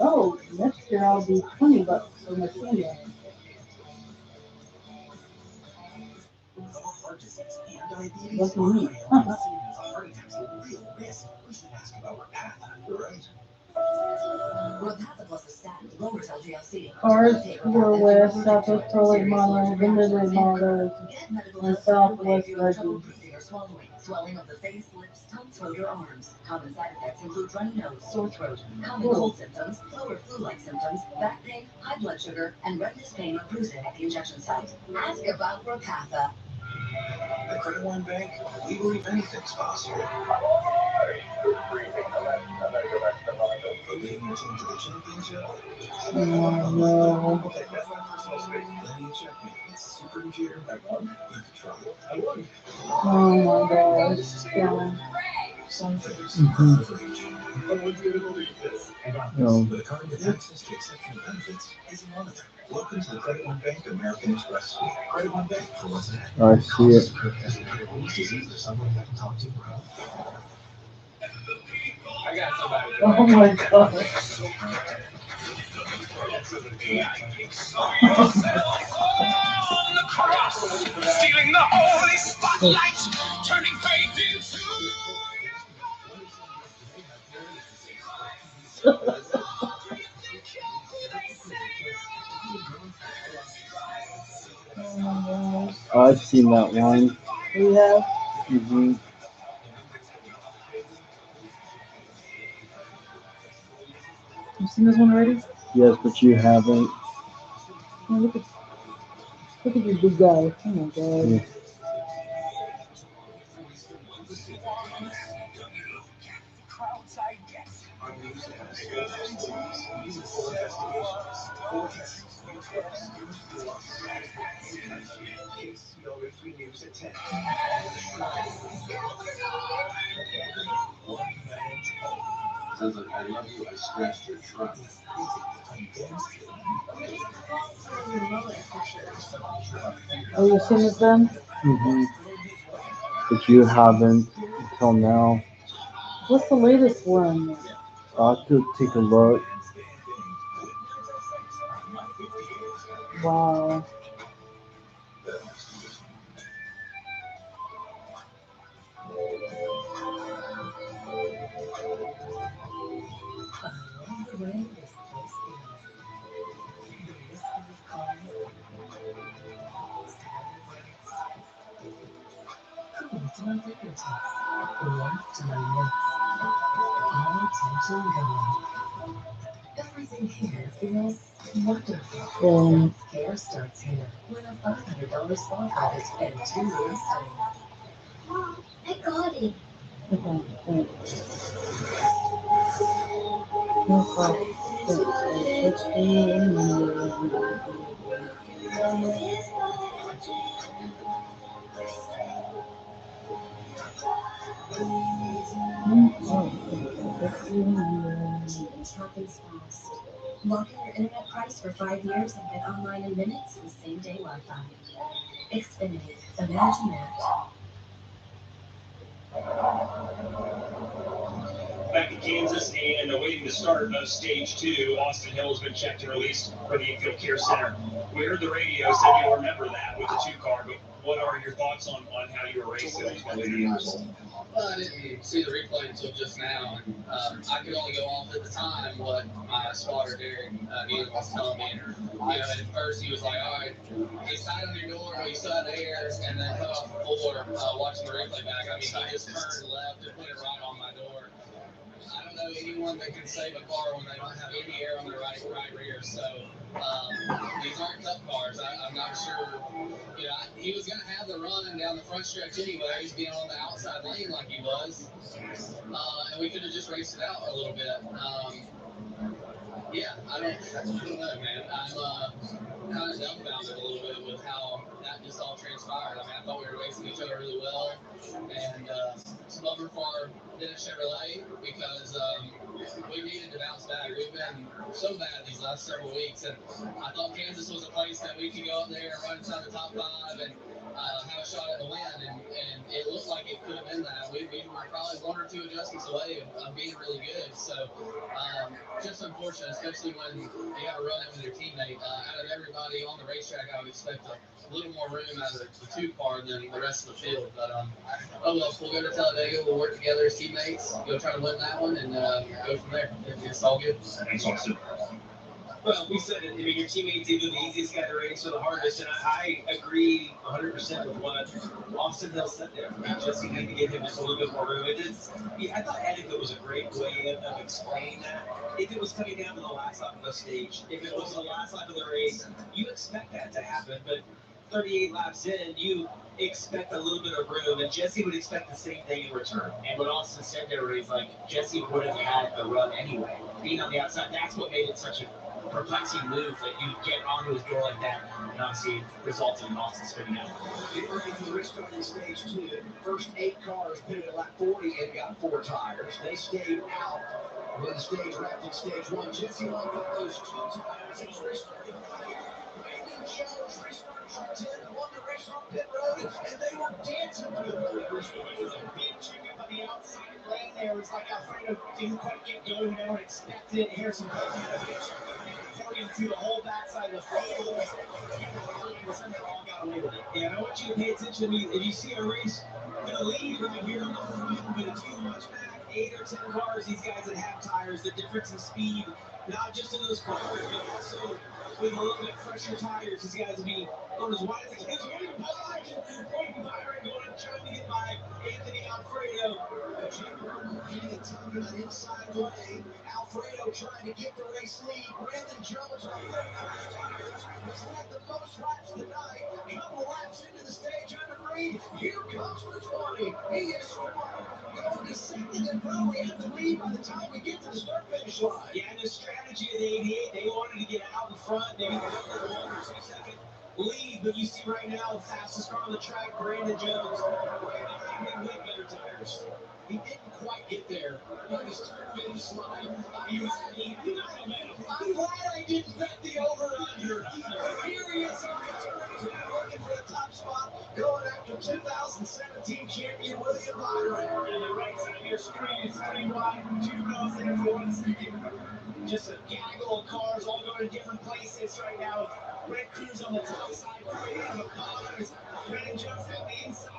Oh, next year I'll be $20 for my senior. Lucky me. Cars Tour West, Southwest Toilet Model, Limited Models, and Southwest Legend. Swelling of the face, lips, tongue, throat, or arms. Common side effects include runny nose, sore throat, common cold symptoms, flu or flu-like symptoms, back pain, high blood sugar, and redness, pain, or bruising at the injection site. Ask about Repatha. At Credit One Bank, we believe anything's possible. But leading your team to the championship? Oh no. Okay, that's my personal space. Then you check me. It's a supercomputer. You can try it. I won. Oh my gosh. Yeah. Some things Mhm. are for each. I wouldn't be able to believe this. No. But a card with access to exceptional benefits isn't one of them. Welcome to the Credit One Bank American Express Suite. Credit One Bank for what's ahead. I see it. Is there someone I can talk to? I got somebody. Oh my god. Stealing the holy spotlight, turning faith into. I've seen that one. We have. Mm-hmm. You seen this one already? Yes, but you haven't. Oh, look at this big guy. Oh my god. Yeah. News at 10. Says I love you, I scratched your trunk. Oh, you seen this then? Mm-hmm. But you haven't until now. What's the latest one? I'll have to take a look. Wow. Everything here feels wonderful. Care starts here with a $500 spa credit and 2 rooms stay. Mom, I got it. Okay. Change happens fast. Lock in your internet price for 5 years and get online in minutes with same-day Wi-Fi. Xfinity. Imagine that. Back in Kansas and awaiting the start of Stage 2, Austin Hill has been checked and released from the Infield Care Center, where the radio said you'll remember that with the 2 car, but what are your thoughts on how you were racing? Well, I didn't see the replay until just now. I could only go off at the time what my spotter Derek Neal was telling me. At first he was like, "All right, he's tight on your door, but he's still out of air," and then cut off the floor. Watching the replay back, I mean, he just turned left and put it right on my door. I don't know anyone that can save a car when they don't have any air on their right rear. So these aren't tough cars. I'm not sure. He was going to have the run down the front stretch anyways, being on the outside lane like he was, and we could have just raced it out a little bit. Yeah, I don't know, man. I'm kind of dumbfounded a little bit with how that just all transpired. I mean, I thought we were racing each other really well, and it's a bummer for our Dennis Chevrolet because we needed to bounce back. We've been so bad these last several weeks, and I thought Kansas was a place that we could go up there and run inside the top 5 and have a shot at the win, and it looked like it could have been that. We were probably 1 or 2 adjustments away of being really good. So just unfortunate, especially when you got to run it with your teammate. Out of everybody on the racetrack, I would expect a little more room out of the 2 car than the rest of the field. But oh well, we'll go to Talladega. We'll work together as teammates. Go try to win that one and go from there. It's all good. Thanks, Austin. Well, we said it. I mean, your teammates either the easiest guy to race or the hardest, and I agree 100% with what Austin Hill said there. I mean, Jesse needed to give him just a little bit more room. I thought etiquette was a great way of explaining that. If it was coming down to the last lap of the stage, if it was the last lap of the race, you expect that to happen, but 38 laps in, you expect a little bit of room, and Jesse would expect the same thing in return. And what Austin said there is like Jesse would have had the run anyway. Being on the outside, that's what made it such a perplexing move that you get onto his door like that, and obviously resulted in Austin spinning out. Get ready for the restarting stage 2. First 8 cars pitted at lap 40 and got 4 tires. They stayed out when the stage wrapped in stage 1. Jesse Long got those 2 tires. He's restarting right here. Brandon Jones restarted from 10 on the race on pit road, and they were dancing through the road. It was a big trick up on the outside lane there. It's like Alfredo didn't quite get going. They weren't expecting it. Harrison partying through the whole backside of the field. They all got away with it. Yeah, and I want you to pay attention to me. If you see a race gonna lead right here on the front, but if you watch back 8 or 10 cars, these guys that have tires, the difference in speed, not just in those cars, but also with a little bit fresher tires, these guys will be going as wide as they can. Byron going trying to get by Anthony Alfredo. Getting a tongue in the inside lane. Alfredo trying to get the race lead. Brandon Jones on 30 tires has led the most laps tonight. Couple laps into the stage under green. Here comes the 20. He is going to second and probably have to lead by the time we get to the start finish line. Yeah, and the strategy of the 88, they wanted to get out in front, maybe go for a 1 or 2 second lead, but you see right now the fastest car on the track, Brandon Jones, right behind him with better tires. He didn't quite get there on his start finish line. I'm glad I didn't bet the over-under. Here he is on the turn, looking for the top spot, going after 2017 champion William Byron. And the right side of your screen is 3 wide, 2 goes there for 1 second. Just a gaggle of cars all going to different places right now. Red Cruz on the top side, Brady on the bottom. Brandon Jones on the inside.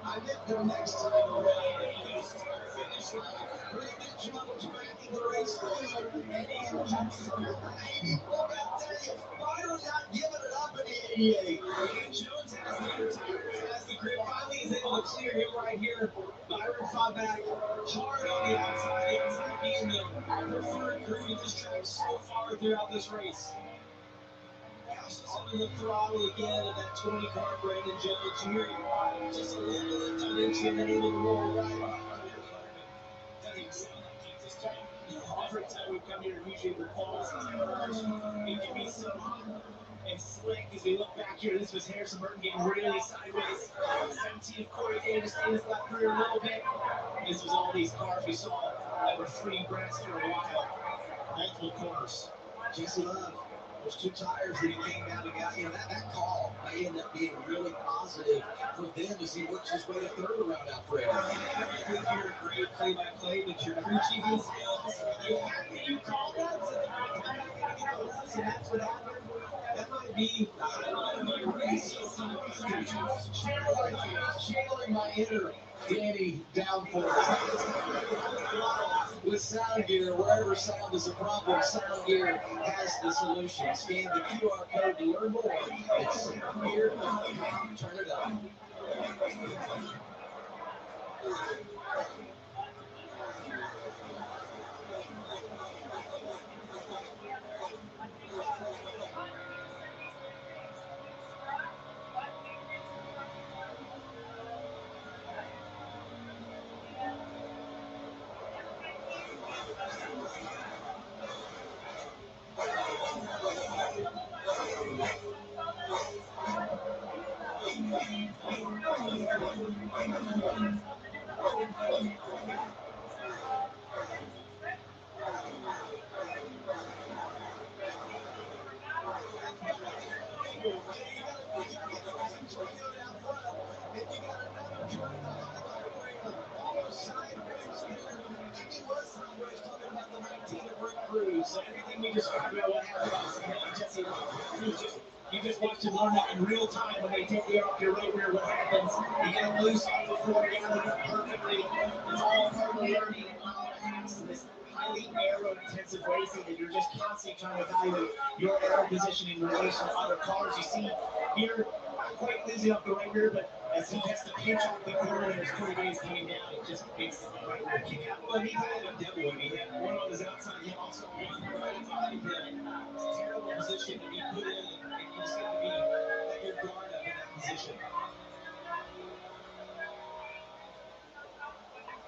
I meant the next time around. Start finish line. Brandon Jones back in the race lead, and he jumps from the 80. Look, I'll tell you, Byron not giving it up in the 88. And Jones has better tires as the grid finally is able to clear him right here. Byron fought back hard on the outside being the preferred crew with this track so far throughout this race. Cassius under the throttle again of that 20 car Brandon Jones here. Just a little bit of inch and then able to roll right. Doesn't even sound like Kansas time. Every time we come here, usually the falls it can be so hot and slick as we look back here. This was Harrison Burton getting really sideways. 17 of Corey Davis got through a little bit. This was all these cars we saw that were free breaths for a while. Multiple corners. Jesse Love, those 2 tires that he came down and got, that call may end up being really positive for them as he works his way to third around Alfredo. I think you're a great play-by-play, but your crew chiefing skills, You called that, so they're going to come back and get the left, and that's what happened. That might have me the highlight of my race. Channeling my inner Danny Downforce. With sound gear, wherever sound is a problem, sound gear has the solution. Scan the QR code to learn more. It's soundgear.com. Turn it up. Everything we described about what happened, Jesse, you just watch him learn that in real time when they take the off your right rear. What happens? You get loose off the floor, gathered up perfectly. It's all part of learning and all hacks to this highly aero-intensive racing that you're just constantly trying to evaluate your aero position in relation to other cars. You see here, not quite losing off the right rear, but as he has to pinch off the corner and there's 20 days coming down, it just makes the right rear kick out. Well, he had a devil one. He had one on his outside, he had also one right behind him. It's a terrible position to be put in, and you just got to be at your guard up in that position.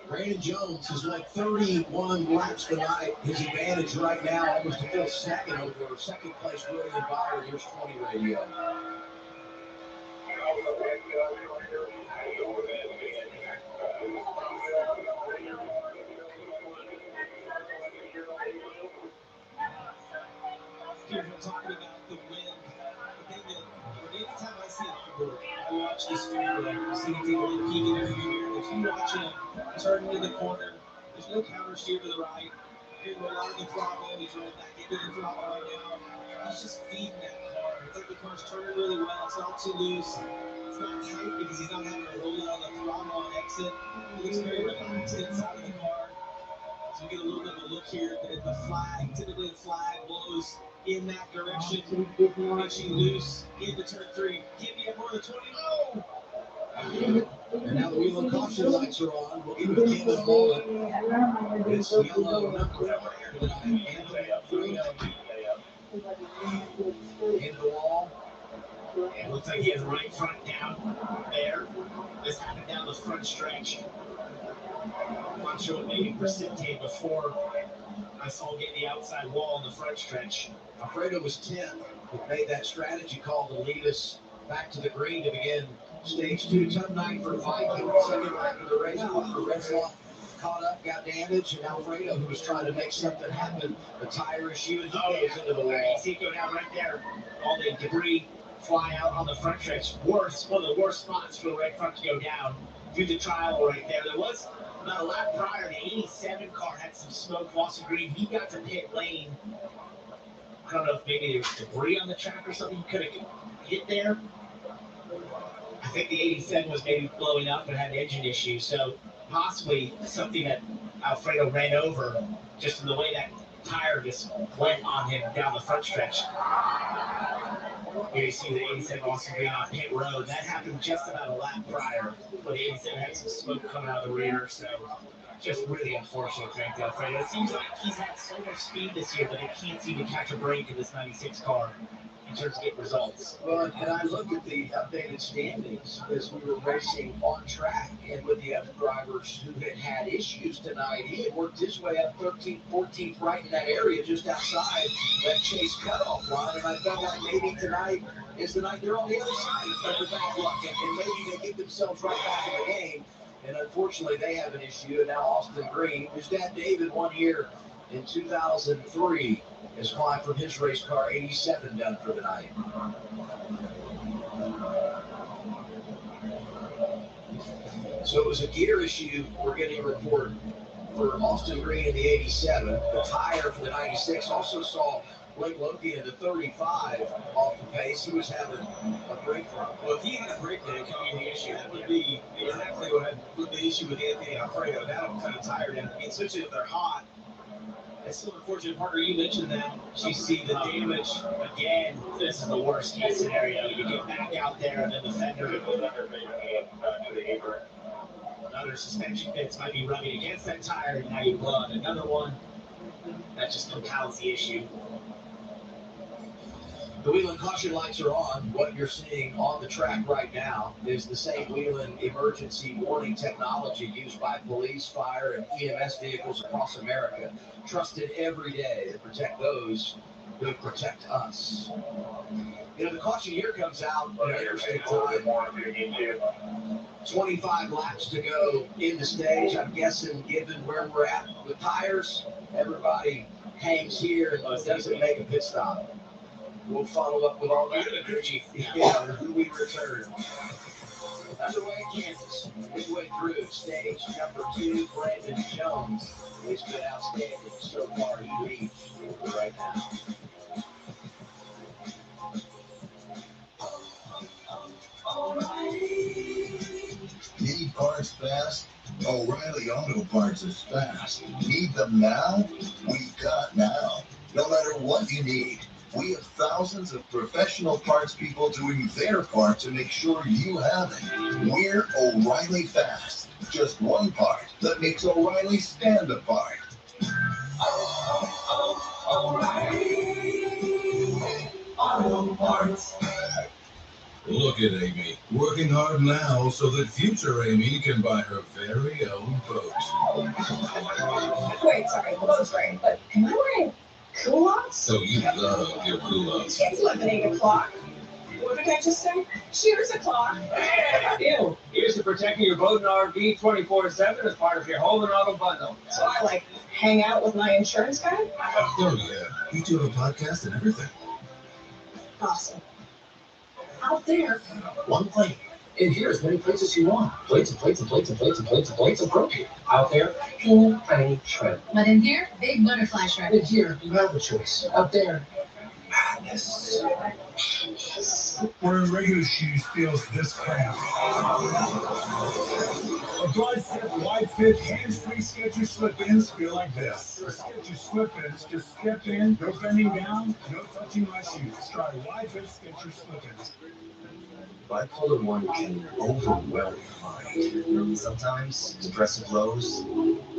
Brandon Jones has led 31 laps tonight. His advantage right now, almost a full second over second place William Byron. Here's 20 radio. Here we're talking about the wind. The thing that, anytime I see an onboard, I watch the steering wheel. You see him take a little peek in every mirror. If you watch him turn into the corner, there's no counter steer to the right. You're going to lower the throttle. He's rolling back into the throttle right now. He's just feeding that car. It's like the car's turning really well. It's not too loose. It's not tight because he's not having to roll out of the throttle on exit. He looks very relaxed inside of the car. So we get a little bit of a look here at the flag. Typically the flag blows in that direction. Makes you loose into turn 3. Give me a more than 20. Oh! And now the wheel and caution lights are on. We'll give it King's Mullet. It's yellow number into the wall. It looks like he has right front down there. This happened down the front stretch. I'm not sure what made him precipitate before I saw him get the outside wall in the front stretch. Alfredo was 10th, but made that strategy call to lead us back to the green to begin stage 2. Tough night for Viking. Second lap of the race, Retzlaff caught up, got damaged, and Alfredo, who was trying to make something happen, a tire issue, and he goes into the wall. You see it go down right there. All the debris fly out on the front stretch. Worst, one of the worst spots for the right front to go down. Do the trial right there. There was about a lap prior, the 87 car had some smoke, Lawson Green. He got to pit lane. I don't know if maybe there was debris on the track or something he could have hit there. I think the 87 was maybe blowing up and had engine issues, so possibly something that Alfredo ran over just in the way that tire just went on him down the front stretch. Here you see the 87 Lawson Green on pit road. That happened just about a lap prior, but the 87 had some smoke coming out of the rear, so just really unfortunate for Alfredo. It seems like he's had so much speed this year, but he can't seem to catch a break in this 96 car in terms of getting results. Well, and I looked at the updated standings as we were racing on track, and with the other drivers who had had issues tonight, he had worked his way up 13th, 14th, right in that area just outside that chase cutoff line, and I felt like maybe tonight is the night they're on the other side of the bad luck, and maybe they get themselves right back in the game. And unfortunately, they have an issue, and now Austin Green, his dad David, won here in 2003, is flying from his race car 87 done for the night. So it was a gear issue we're getting a report for Austin Green in the 87. The tire for the 96 also saw Blake Loki into 35 off the pace. He was having a break from. Well, if he had a break, then it could be the issue. That would be exactly what the issue with Anthony Alfredo. That'll kind of tire him, especially if they're hot. It's so unfortunate, Parker. You mentioned that. You see the damage again. This is the worst case scenario. You get back out there, and then the fender. Another suspension bits might be rubbing against that tire, and now you blood. Another one. That just compounds the issue. The Whelen caution lights are on. What you're seeing on the track right now is the same Whelen emergency warning technology used by police, fire, and EMS vehicles across America, trusted every day to protect those who protect us. You know, the caution here comes out at an interesting time. 25 laps to go in the stage. I'm guessing, given where we're at with tires, everybody hangs here and doesn't make a pit stop. We'll follow up with all that energy when we return. Underway in Kansas, midway through stage number 2, Brandon Jones has been outstanding so far. He leads right now. Need parts fast? O'Reilly Auto Parts is fast. Need them now? We got now. No matter what you need, we have thousands of professional parts people doing their part to make sure you have it. We're O'Reilly Fast. Just one part that makes O'Reilly stand apart. O'Reilly Auto Parts. Look at Amy, working hard now so that future Amy can buy her very own boat. Wait, sorry, this is great, but am I wearing culottes? Oh, you love your culottes. It's 11 o'clock. What did I just say? Cheers o'clock. Ew. Here's to protecting your boat and RV 24/7 as part of your home and auto bundle. So I hang out with my insurance guy? Oh yeah, you do a podcast and everything. Awesome. Out there, One plate. In here, as many plates as you want. Plates and plates and plates and plates and plates and plates appropriate. Out there, teeny tiny shrimp. But in here, big butterfly shrimp. In here, you have a choice. Out there, madness. Wearing regular shoes feels this cramped. A broad fit, wide fit, hands-free Skechers slip-ins feel like this. For Skechers slip-ins, just step in, no bending down, no touching my shoes. Try wide fit Skechers slip-ins. Bipolar 1 can overwhelm the mind. Sometimes depressive lows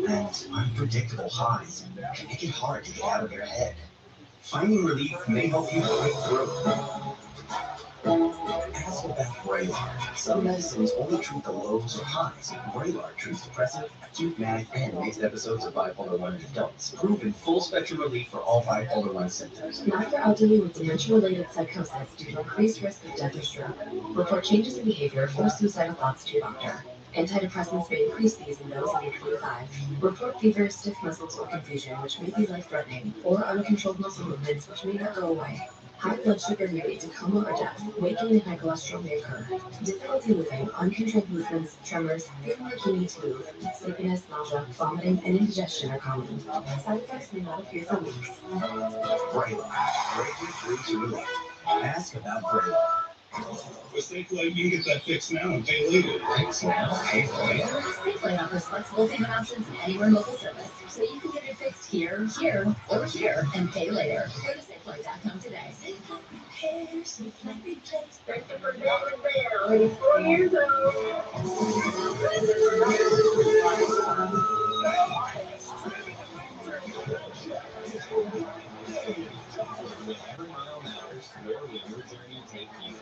and unpredictable highs can make it hard to get out of your head. Finding relief may help you break through. Ask about Vraylar. Some medicines only treat the lows or highs. Vraylar treats depressive, acute manic, and mixed episodes of bipolar 1 in adults. Proven full spectrum relief for all bipolar 1 symptoms. Not for elderly with dementia-related psychosis due to increased risk of death or stroke. Report changes in behavior or suicidal thoughts to your doctor. Antidepressants may increase these in those under 25. Report fever, stiff muscles, or confusion, which may be life-threatening, or uncontrolled muscle movements, which may not go away. High blood sugar may lead to coma or death. Weight gain and high cholesterol may occur. Difficulty moving, uncontrolled movements, tremors, feeling like you need to move, sleepiness, nausea, vomiting, and indigestion are common. Side effects may not appear for weeks. Vraylar. Breaking through to relief. Ask about Vraylar. With Safeway, you can get that fixed now and pay later. Thanks now. Hey, Safeway offers flexible payment options and anywhere mobile service, so you can get it fixed here, or here, and pay later. Go to Safeway.com today. Every mile matters. Where will your journey take you?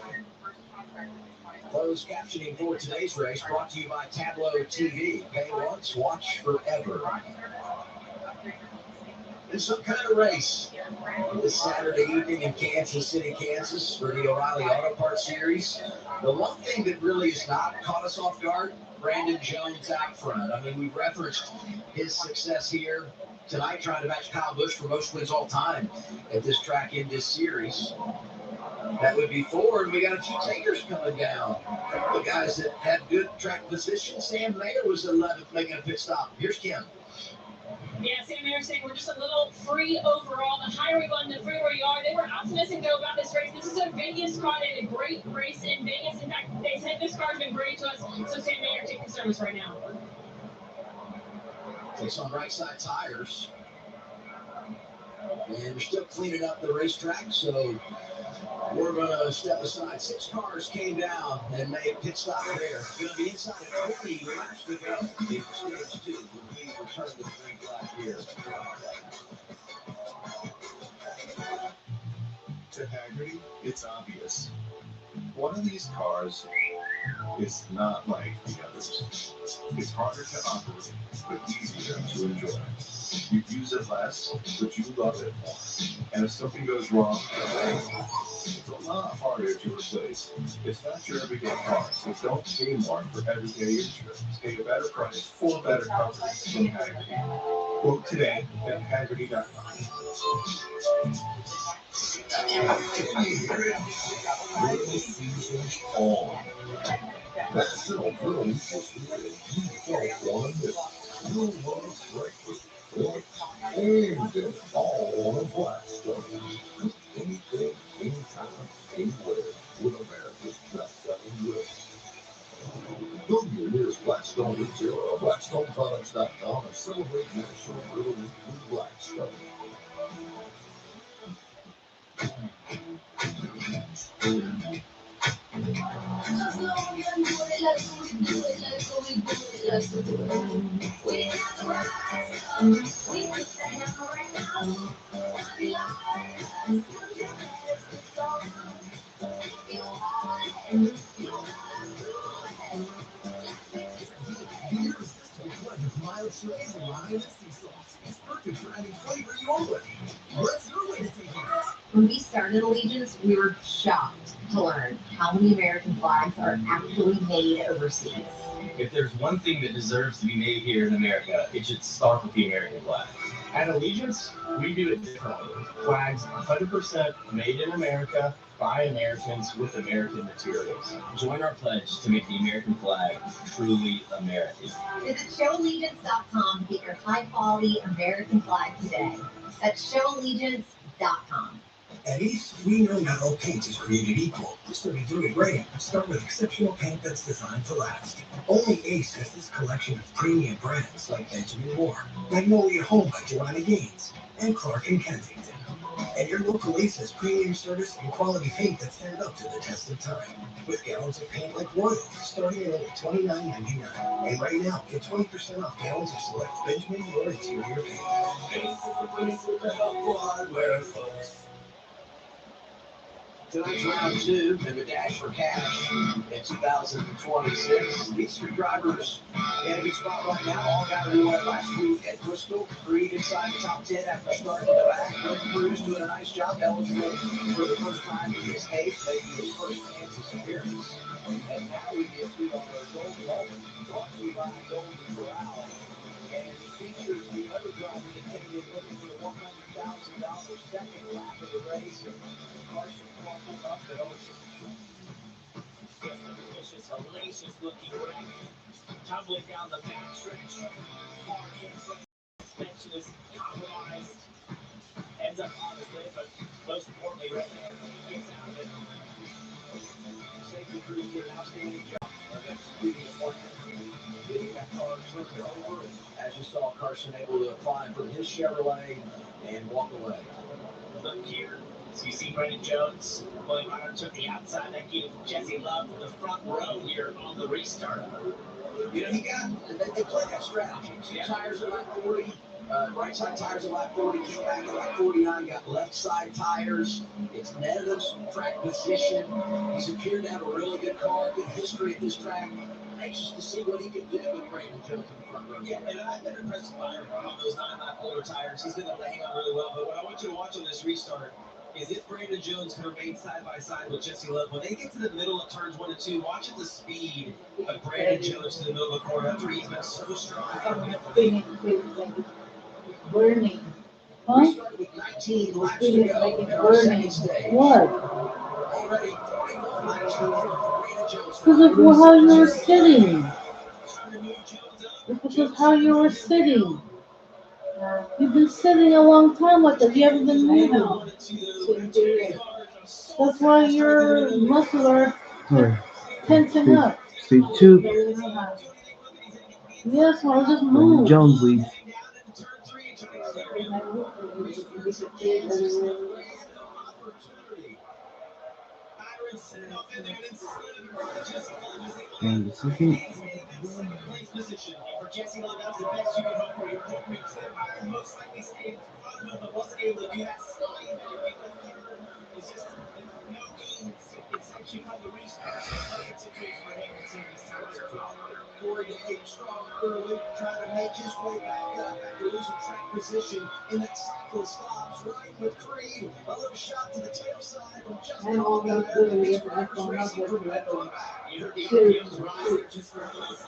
Closed captioning for today's race brought to you by Tableau TV. Pay once, watch forever. It's some kind of race this Saturday evening in Kansas City, Kansas for the O'Reilly Auto Parts Series. The one thing that really has not caught us off guard, Brandon Jones out front. I mean, we've referenced his success here tonight trying to match Kyle Busch for most wins all time at this track in this series. That would be 4, and we got a few takers coming down. A couple of guys that had good track position. Sam Mayer was 11th making a pit stop. Here's Kim. Yeah, Sam Mayer saying we're just a little free overall. The higher we go and the freer we are. They were optimistic though about this race. This is a Vegas car. They had a great race in Vegas. In fact, they said this car's been great to us. So Sam Mayer taking service right now. Takes on right side tires. And they're still cleaning up the racetrack, so we're going to step aside. 6 cars came down and made pit stop there. Going to be inside of 20 laps to go. The stage 2 will be returned to the green flag here. To Haggerty, it's obvious. One of these cars is not like the others. It's harder to operate, but easier to enjoy. You use it less, but you love it more. And if something goes wrong, it's a lot harder to replace. It's not your everyday car, so don't pay more for everyday insurance. Pay a better price for better coverage from Haggerty. Quote today at Haggerty.com. Season's on. That's so good. You don't want to miss. You love breakfast, lunch, and it's all on Black Stuff. Anything, anytime, anywhere with America's best-selling list. Go to your nearest Blackstone retailer or BlackstoneProducts.com and celebrate National Grill Week with Blackstone. Mild chilies and lime and sea sauce. It's perfect for adding flavor your way. What's your way to take it? When we started Allegiance, we were shocked to learn how many American flags are actually made overseas. If there's one thing that deserves to be made here in America, it should start with the American flag. At Allegiance, we do it differently. Flags 100% made in America by Americans with American materials. Join our pledge to make the American flag truly American. Visit showallegiance.com to get your high-quality American flag today. That's showallegiance.com. At Ace, we know not all paint is created equal. So to do it right, start with exceptional paint that's designed to last. Only Ace has this collection of premium brands like Benjamin Moore, Magnolia Home by Joanna Gaines, and Clark & Kensington. And your local Ace has premium service and quality paint that stand up to the test of time. With gallons of paint like Royal, starting at only $29.99. And right now, get 20% off gallons of select Benjamin Moore interior paint. Ace is the place with the helpful hardware, folks. Tonight's round 2 in the Dash for Cash in 2026. These 3 drivers in a good spot right now. All got a win last week at Bristol. Creed inside the top 10 after starting in the back. Rick Cruz doing a nice job, eligible for the first time in his case, making his first Kansas appearance. And now we get to our Golden Moment, brought to you by Golden Corral. And it features the other driver that came in looking for the $100,000 second lap of the race. Carson Crawford up at Ocean. Delicious, hellacious looking rain. Tumbling down the backstretch. Hard inside. Suspension is compromised. Ends up on his way, but most importantly, right there, he gets out of it. Safety crews did an outstanding job of executing the plan. Getting that car turned over, and as you saw, Carson able to apply for his Chevrolet and walk away. Look here. So you see Brandon Jones, William Hunter took the outside. That gave Jesse Love the front row here on the restart. You know, they played that strategy. Two tires at lap 40, right side tires at lap 40, came back at lap 49, got left side tires. It's netted him some track position. He's appeared to have a really good car, good history at this track. Anxious to see what he can do with Brandon Jones in the front row. Yeah, and I've been impressed by him on those 9-lap older tires. He's been able to hang on really well. But what I want you to watch on this restart is if Brandon Jones can remain side by side with Jesse Love, when they get to the middle of turns 1 and 2, watch at the speed of Brandon Jones to the middle of the corner after he's been so strong. Burning. Huh? We started with 19 laps to go in our second stage. What? Already 31 laps to go. Brandon Jones. Because of how you were sitting. Because of how you were sitting. You've been sitting a long time like that. You haven't been moving. That's why your muscles are tensing up. Stay tuned. Yes, well, just Brandon move. Jones leads. And the second. For Jesse Love, that's the best you can hope for. Your hope makes them Byron most likely stay in front of him, but wasn't able to do that. Slowly, but you're getting the third. It's just no gains. It's actually from the restart. So perfect situation for Hamilton this time as well. Corey getting strong early, trying to make his way back up after losing track position in that cycle of stops. Right with Creed, a little shot to the tail side from Justin Allgaier. These drivers racing for Red Bull back. You heard the RPMs rise there just for a moment.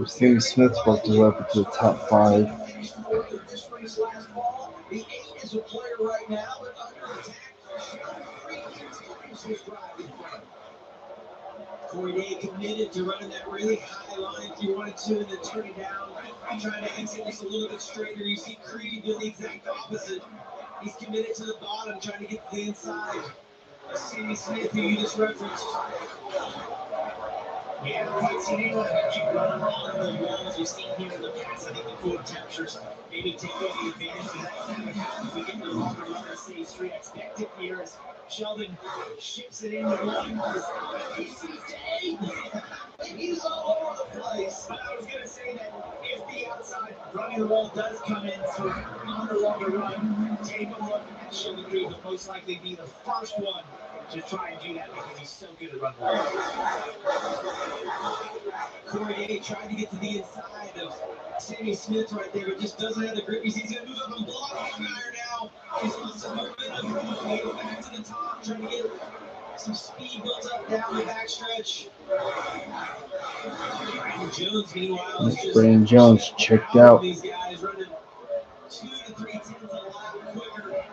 Sammy Smith worked his way up into the top 5. The 8 is a player right now, but under attack. Creed continues his drive in front. Corey Day committed to running that really high line if you wanted to, and then turn it down. Trying to exit just a little bit straighter. You see Creed doing the exact opposite. He's committed to the bottom, trying to get to the inside. Sammy Smith, who you just referenced. Yeah, we haven't seen anyone keep running on the walls we've seen here in the past. I think the cold temperatures maybe take any advantage of that. That would happen if we get the longer run and stay straight. I expect it here as Sheldon ships it into one. He's all over the place. But I was going to say that if the outside running the wall does come in on the longer run, take a look at Sheldon Creed. He'll most likely be the first one to try and do that because he's so good at running the wall. Corey Day tried to get to the inside of Sammy Smith right there, but just doesn't have the grip. He's going to move up and block Allgaier now. He's lost his momentum. He goes back to the top, trying to get some speed built up down the backstretch. Brandon Jones, meanwhile, is just Brandon Jones checked out. These guys running 2 to 3 tenths a lap quicker.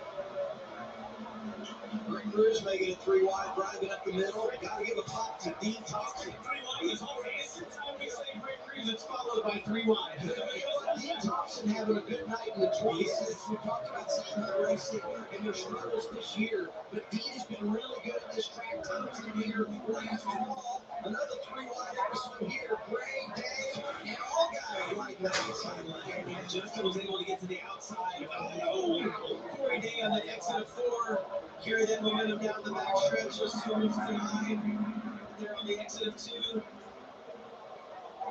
Rick Rouge making it 3 wide, driving up the middle. Got to give a pop to Dean Thompson. 3 wide is always the time we say Rick Rouge. It's followed by 3 wide. Dean Thompson having a good night in the 26. We talked about Saturday racing and their struggles this year, but Dean has been really good at this track. Thompson here last fall. Another 3 wide episode here. Gray, Day, and Allgaier right back inside lane. Yeah, Justin was able to get to the outside. Corey Day on the exit of 4. Carry that momentum down the backstretch. Just moves to 9. There on the exit of 2.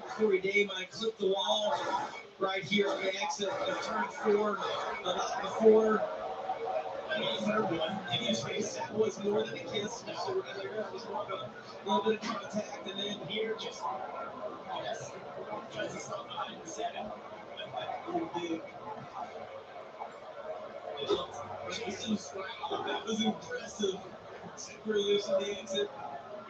Corey Day might clip the wall right here on the exit of turn 4. A lap before. And the third one in his face. That was more than a kiss. Just so earlier, that was more of a little bit of contact. And then here, just yes, because it's not behind the 7. Little dig. Jason's wow, that was impressive. Super loose on the exit.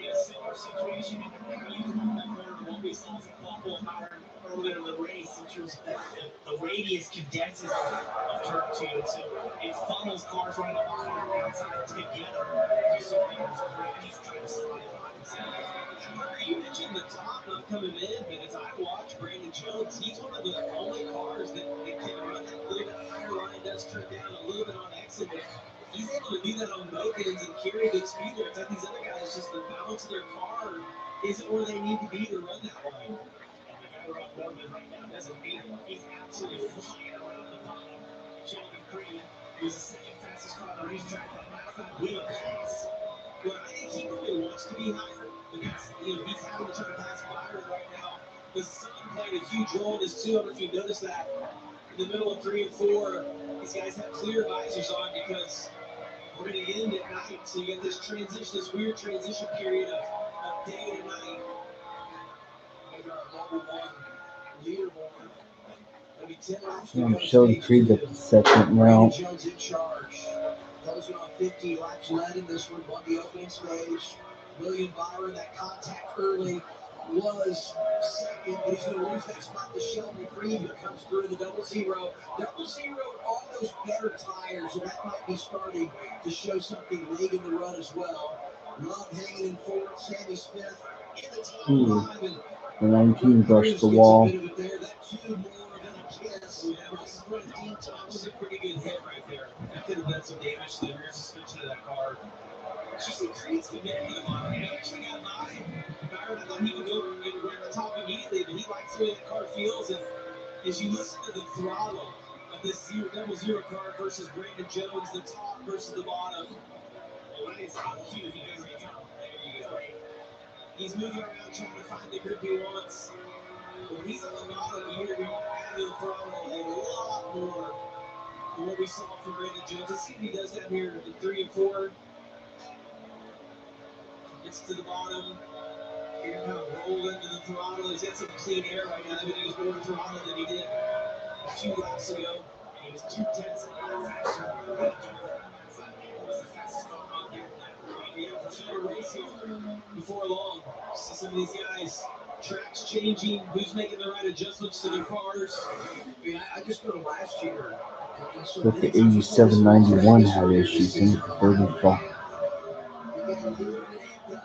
Yeah, similar situation. You can remember what we saw from Paul Byron earlier in the race in terms of the radius condenses of turn 2. And so it funnels cars running on the outside together. You saw there's Brady's trying to slide behind himself. You mentioned the top not coming in, but as I watch Brandon Jones, he's one of the only cars that can run that little bit higher line, does turn down a little bit on exit, but he's able to do that on both ends and carry good speed there. It's like these other guys, just the balance of their car isn't where they need to be to run that line. And the guy around Morgan right now doesn't beat him. He's absolutely flying around the bottom. Sheldon Creed, who's the second fastest car on the racetrack that last time with a pass. Well, I think he really wants to be higher, but that's, he's having to try to pass Byron right now. The sun played a huge role in this too. I don't know if you noticed that. In the middle of 3 and 4, these guys have clear visors on because we're going to end at night. So you get this transition, this weird transition period of day to night. Maybe our Mobil 1 leaderboard. Maybe 10 laps to go. Sheldon Creed up the second round. Jones in charge. Closing on 50 laps led in this one on the opening stage. William Byron, that contact early was second, but he's going to lose that spot to Sheldon Creed, who comes through the 0-0. 0-0 on those better tires, and that might be starting to show something late in the run as well. Love hanging in fourth. Sammy Smith in the top Ooh, five. And the 19 brushed the wall. that two more than a kiss. Yeah, Russ's run 15 times is a pretty good hit right there. That could have done some damage to the rear suspension of that car. She said Creed's committed to the bottom. He actually got by Byron. I thought he would go and run the top immediately, but he likes the way that car feels. And as you listen to the throttle of this double zero car versus Brandon Jones, the top versus the bottom. Well, when it's on cue, he goes right top. There you go. He's moving around trying to find the grip he wants. When he's on the bottom, you're going to add to the throttle a lot more than what we saw from Brandon Jones. Let's see if he does that here in 3 and 4. Gets to the bottom. Here kind of roll into the throttle. He's got some clean air right now. He was more throttle than he did a few laps ago. He was 2 tenths of a lap faster. Was the fastest car out there. We have a shorter race here before long. See some of these guys, tracks changing, who's making the right adjustments to their cars. I mean, I just go to last year. But the 8791 had issues in the third and fourth. You get a little bit of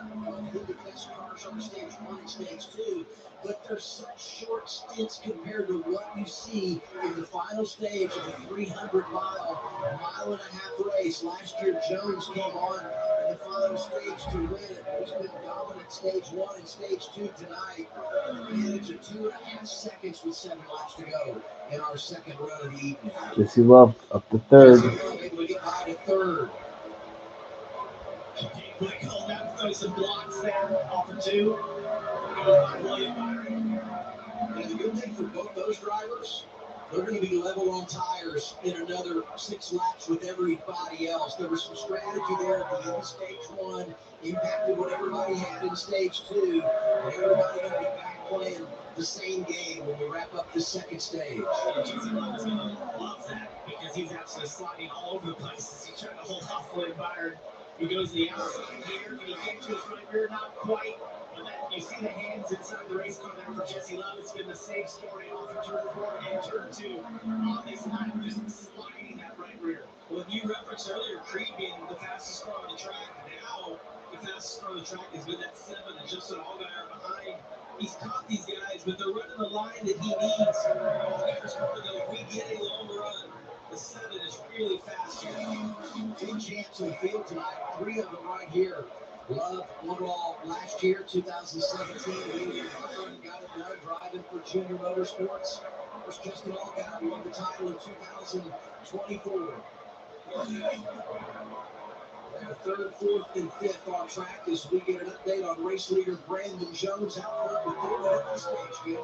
who the best cars are stage 1 and stage 2, but they're such short stints compared to what you see in the final stage of a 300-mile and a half race. Last year, Jones came on in the final stage to win it. He's been dominant stage 1 and stage 2 tonight. Advantage of 2.5 seconds with 7 laps to go in our second run of the evening. Jesse Love up to third. Jesse Love able to get by to third. Quick call back, throw some blocks there, off of 2. Goes by William Byron. And the good thing for both those drivers, they're going to be level on tires in another 6 laps with everybody else. There was some strategy there at the end of stage 1, impacted what everybody had in stage 2, and everybody going to be back playing the same game when we wrap up the second stage. Jesse Love's going to love that because he's actually sliding all over the place as he's trying to hold off William Byron. He goes to the outside here. Can he get to his right rear? Not quite. But then you see the hands inside the race car there for Jesse Love. It's been the same story off of turn 4 and turn 2. On this time, just sliding that right rear. Well, you referenced earlier Creed being the fastest car on the track. Now, the fastest car on the track has been that 7 that Justin Allgaier behind. He's caught these guys, but they're running the line that he needs. Allgaier's car, though, if we get a long run, the 7 is really fast here. 10 champs in the field tonight, 3 of them right here. Love won all last year, 2017. William Byron got it done driving for Junior Motorsports. Of course, Justin Allgaier won the title in 2024. They're third, fourth, and fifth on track as we get an update on race leader Brandon Jones out front with third at the stage, Jim.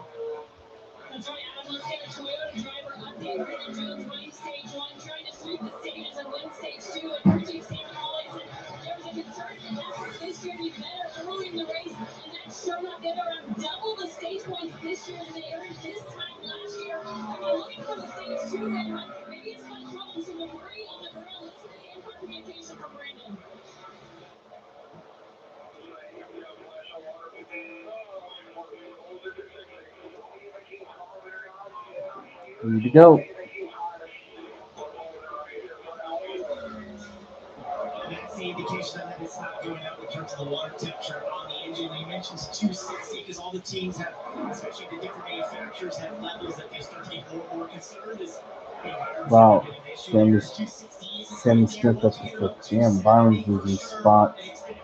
That's right, Adam. Let's get a Toyota driver update. Brandon Jones running stage 1, trying to sweep the stages and win stage 2. And crew chief Stephen Hawley said there was a concern that NASCAR this year be better early in the race, and that's shown up. They've around double the stage points this year than they earned this time last year. And they're looking for the stage 2 win, but maybe it's going to trouble some debris on the ground. Listen to the in-car communication from Brandon. Ready to go. That's the indication that it's not going up in terms of the water temperature on the engine. He mentions 260 because all the teams have, especially the different manufacturers, have levels that they start to get more and more concerned. Wow. Sammy Smith up to fifth. Damn, Byron's losing spots. The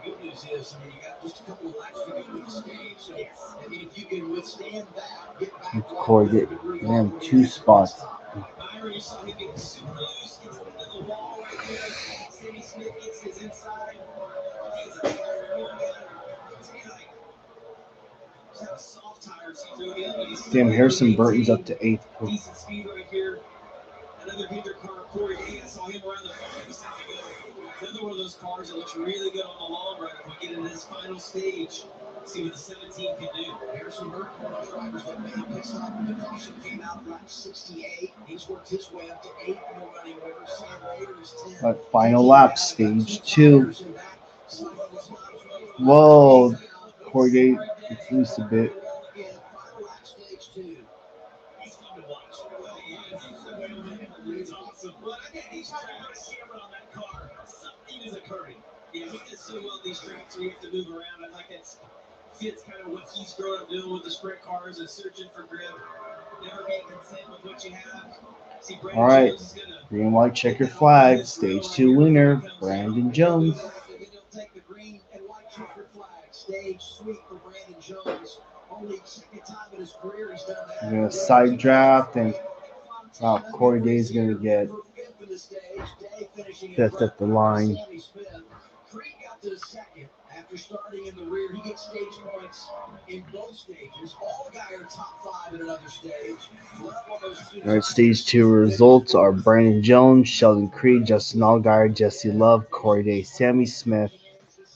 good news is, I mean, you got just a couple of laps to go to the stage, so I mean, if you can withstand that, get back to Corey get damn 2 spots. Byron, you saw him get super loose, gets into the wall right here. Sammy Smith gets his inside. He's a tire going down. Looks tight. He's got a soft tire, seems to be able to. Damn, Harrison Burton's up to 8th. Decent speed right here. Another bigger car, Corey Hay. I saw him around the front a second ago. Another one of those cars that looks really good on the long run if we get into this final stage. See what the 17 can do. Harrison Burton, one of those drivers that made a pit stop when the caution came out lap 68. He's worked his way up to 8th in the running order. Sam Raider is 10th. That final lap, stage 2. Whoa, Corey gets loose a bit. He's fun to watch. He's awesome. awesome. But again, each time you put a camera on that car, something is occurring. Yeah, he does so well these tracks where you have to move around. I like that fits kind of what he's growing up doing with the sprint cars and searching for grip. Never being content with what you have. See, Brandon All right, Jones is gonna green, white, checker flag. Stage 2 winner, Brandon Jones. Take the green and white checkered flag. Stage sweep for Brandon Jones. Only second time in his career he's done that. We're gonna side draft, and Corey Day is gonna get fifth at the line. Creed got to second after starting in the rear. He gets stage points in both stages. All guy are top 5 in another stage. All right, stage 2 results are Brandon Jones, Sheldon Creed, Justin Allgaier, Jesse Love, Corey Day, Sammy Smith,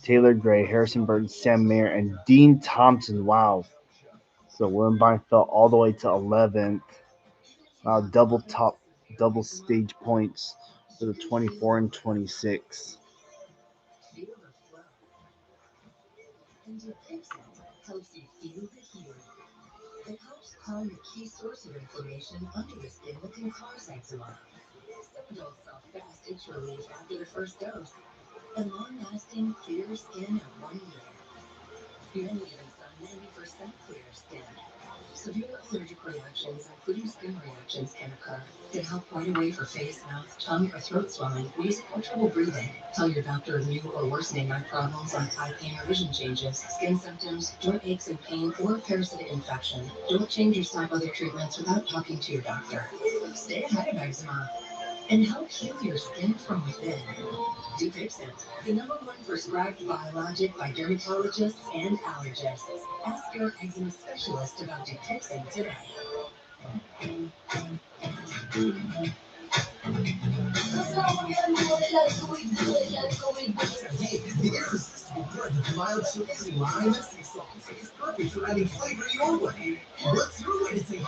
Taylor Gray, Harrison Burton, Sam Mayer, and Dean Thompson. Wow. So William Byron fell all the way to 11th. Wow, double stage points for the 24 and 26. And your pixel helps you feel the heat. It helps calm the key source of inflammation under the skin that can cause eczema. Some adults saw fast itch relief after the first dose, and long-lasting clear skin in 1 year. Many even saw 90% clear skin. Severe allergic reactions, including skin reactions, can occur. Get help right away for face, mouth, tongue, or throat swelling, wheezing, or trouble breathing. Tell your doctor of new or worsening eye problems like eye pain or vision changes, skin symptoms, joint aches and pain, or parasitic infection. Don't change or stop other treatments without talking to your doctor. Stay ahead of eczema and help heal your skin from within. Dupixent, the #1 prescribed biologic by dermatologists and allergists. Ask your eczema specialist about Dupixent today. Hey, the irresistible blend of mild sweetness and lime is perfect for adding flavor your way. What's your way to taking it?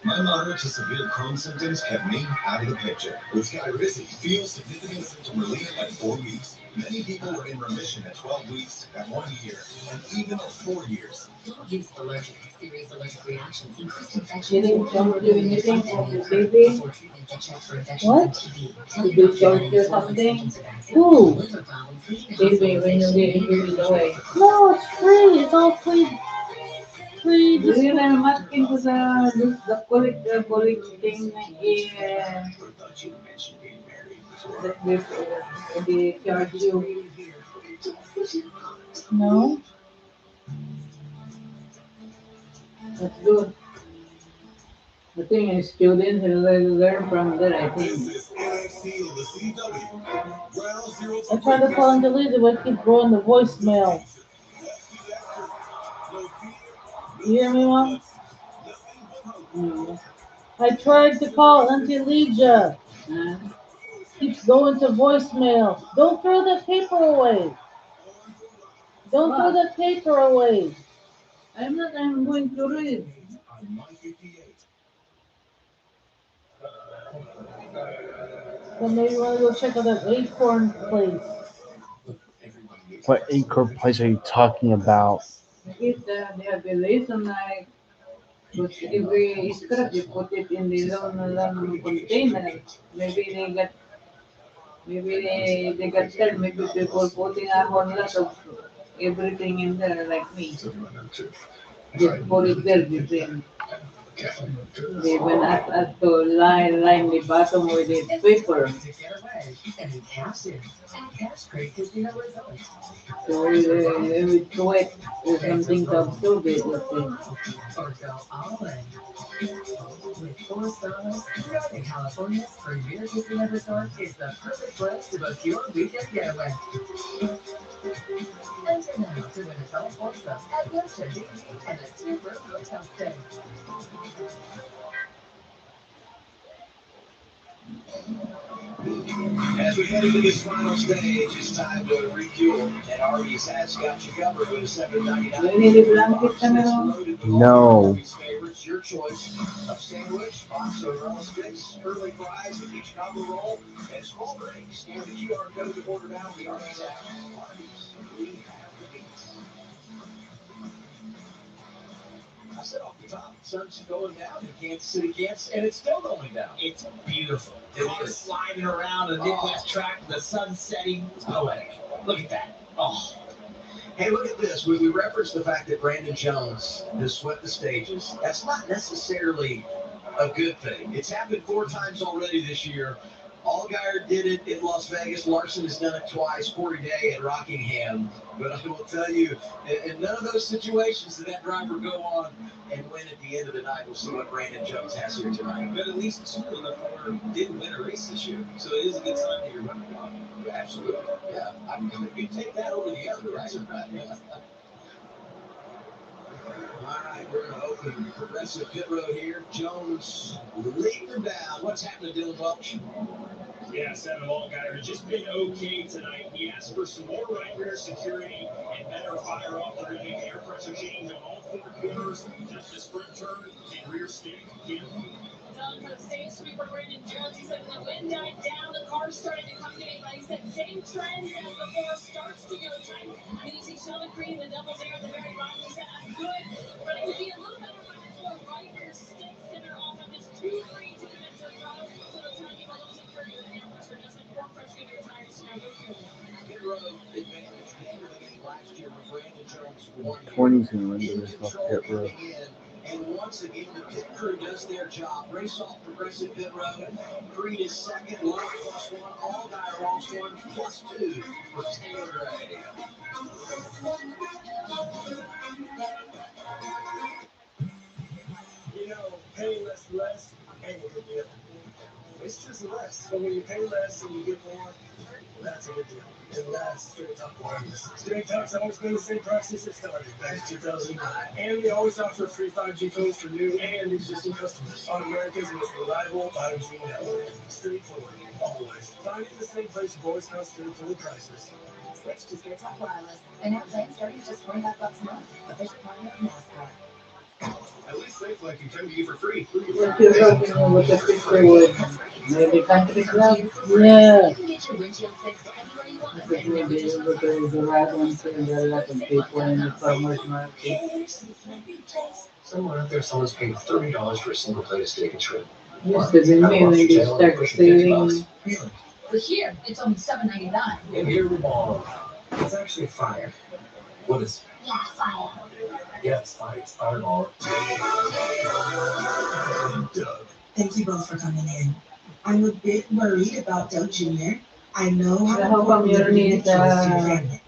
My moderate to severe Crohn's symptoms kept me out of the picture. With Skyrizi, feel significant symptom relief at 4 weeks. Many people were in remission at 12 weeks, at 1 year, and even at 4 years. Don't use allergic, serious allergic reactions, increased infections, Didn't John do anything for the baby? before treatment to check for infections What? and TB. Tell Did your you doctor go about through any something? symptoms of eczema, Who? liver problems, leaving Baby, when you get hospitalization, it away. No, it's free. It's all free. Do you know much into the colic thing? That they charge you? No, that's good. The thing is, students learn from that, I think. I tried to call and delete it, but I keep going to voicemail. You hear me, Mom? Mm. I tried to call Auntie Legia. Keeps going to voicemail. Don't throw the paper away. Don't throw the paper away. I'm not. I'm going to read. So maybe you want to go check out that acorn place. What acorn place are you talking about? They have a lesson like, but every scrap you put it in the long container. Maybe they got scared. Maybe people putting a whole lot of everything in there like me. Just put it there between. They went up to line the bottom with the paper. So we throw it or something to absorb it. Let's say. With 4 stars, Northern California's premier casino resort is the perfect place to book your weekend getaway. Enter now to win a golf foursome at Webster BG and a 2-room hotel stay. As we head into this final stage, it's time to refuel. And Arby's has got you covered with a $7.99 No. favorites, your choice of sandwich, box of roll sticks, curly fries with each combo roll, and small drinks. Scan the QR code to order now. The Arby's app. Arby's, we have the beats. I said off the top, sun's going down in Kansas City, Kansas, and it's still going down. It's beautiful. It Cars is. sliding around the Midwest track, the sun setting. It's poetic. Look at that. Oh, Hey, look at this. We referenced the fact that Brandon Jones has swept the stages. That's not necessarily a good thing. It's happened 4 times already this year. Allgaier did it in Las Vegas. Larson has done it twice. Corey Day at Rockingham. But I will tell you, in none of those situations did that driver go on and win at the end of the night. We'll see what Brandon Jones has here tonight. but at least 2 of the 4 didn't win a race this year, so it is a good sign that you're running well. Absolutely. Yeah. I mean, you take that over the other, right? All right, we're going to open progressive pit road here. Jones leading them down. What's happening, Dylan Welch? Yeah, Seven Allgaier has just been okay tonight. He asked for some more right rear security and better fire off. They're going to make air pressure change on all 4 corners. Just a sprint turn and rear stick. Don for the stage sweeper Brandon Jones. He said when the wind died down, the car started to come together. He said same trend as before, starts to go tight. Then you see Sheldon Creed in the double there at the very bottom. He said I'm good, but it could be a little better if I had more right rear stick center off of this 2-3 to get into the throttle. So the timing a little security with air pressure doesn't work pressure your tires to go through. Pit road advantage better than any last year with Brandon Jones won. 20's going to run to this off pit road. And once again, the pit crew does their job. Race off progressive pit road. Creed is second, Love +1, Allgaier lost 1, +2 for Taylor Gray. You know, pay less ain't a good deal. It's just less. But when you pay less and you get more, that's a good deal. And that's Straight Talk Wireless. Straight Talk's always been the same price since it started, back in 2009. And we always offer free 5G phones for new and existing customers on America's most reliable 5G network. Straightforward, always. Find it in the same place you've always found straightforward prices. Switch to Straight Talk Wireless. And now plan starting at just $25 a month. Official partner of NASCAR. At least Safeway can come to you for free. What you're talking with the picture with maybe country club? Yeah. You can get your windshield fixed anywhere you want. Because maybe you go to the right one and there are a lot of people in the farmer's market. Someone out there someone's paying $30 for a single plate of steak and shrimp. Used to be me when you start saving. But here, it's only $7.99. And here we ball. It's actually fire. What is it? Yeah, fire. Yeah, it's fire. It's fireball. Doug. Thank you both for coming in. I'm a bit worried about Doug Jr. I know how How come you don't need family.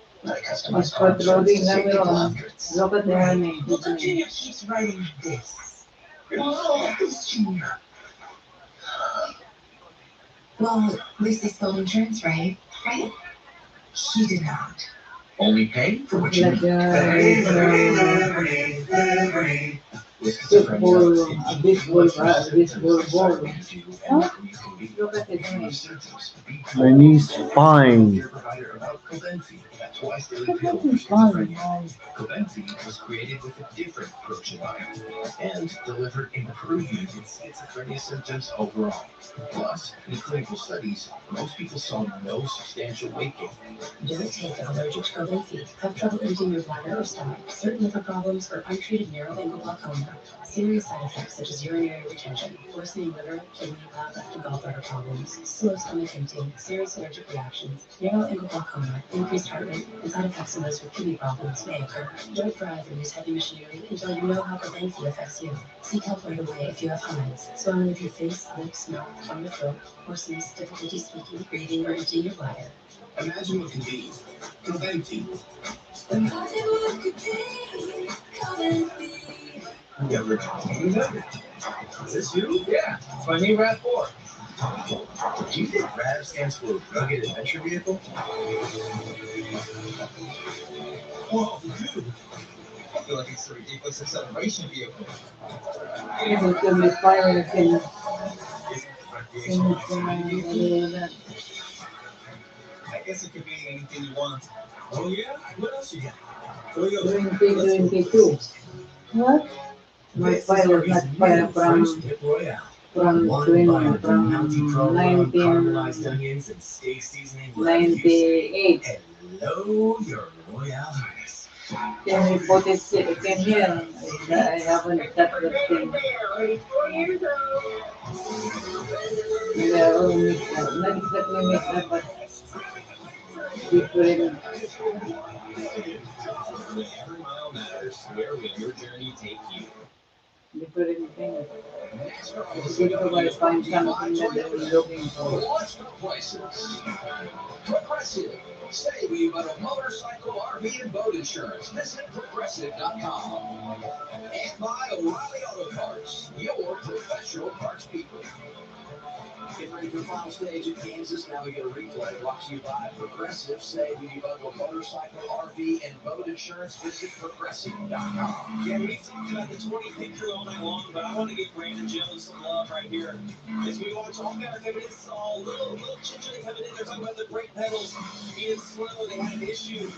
mas patrolling lang yun? Look at the name. Well, Doug Jr. keeps writing this. Oh, this Jr. Well, at least they spelled insurance right. Right? He did not. Only pay for what you Like need. baseball, a baseball ball. Huh? Look at the name. My knee's fine. Cobenfy was created with a different approach in mind and delivered improvement in schizophrenia symptoms overall. Plus, in clinical studies, most people saw no substantial weight gain. Do it take an allergic to Cobenfy? Have trouble emptying your bladder or stomach? Certain liver problems or untreated narrow ankle glaucoma? Serious side effects such as urinary retention, worsening liver, kidney, bile duct, and gallbladder problems, slow stomach emptying, serious allergic reactions, narrow ankle glaucoma, increased heart rate, and side effects in those with kidney problems may occur. Don't drive or use heavy machinery until you know how Cobenfy affects you. Seek help right away if you have hives, swelling of your face, lips, mouth, from your throat, hoarseness, difficulty speaking, breathing, or emptying your bladder. Imagine what can be. Cobenfy. You ever dreamed of it? Is this you? Yeah, it's my new RAV4. Do you think RAV stands for Rugged Adventure Vehicle? Whoa, dude. I feel like it's a ridiculous acceleration vehicle. Able to misfire again. I guess it could be anything you want. Oh yeah? What else you got? 2022. What? My file was not file from 1998. Hello, your Royale Highness. Can we put it again here? I haven't got the thing. Maybe I will mix that. Not exactly mix that, but different. Every mile matters. Where will your journey take you? Different things. NASCAR It's good to find something that you're looking for. Let's go places. Progressive. Save you on a motorcycle, RV, and boat insurance. Visit progressive.com. And by O'Reilly Auto Parts, your professional parts people. Get ready for the final stage at Kansas. Now we get a replay brought to you by Progressive. Save when you bundle motorcycle, RV, and boat insurance. Visit progressive.com. Yeah, we've talked about the 20 crew all night long, but I want to give Brandon Jones some love right here. As we watch all guys coming in, saw a little chitty coming in. They're talking about the brake pedals being slow. They had an issue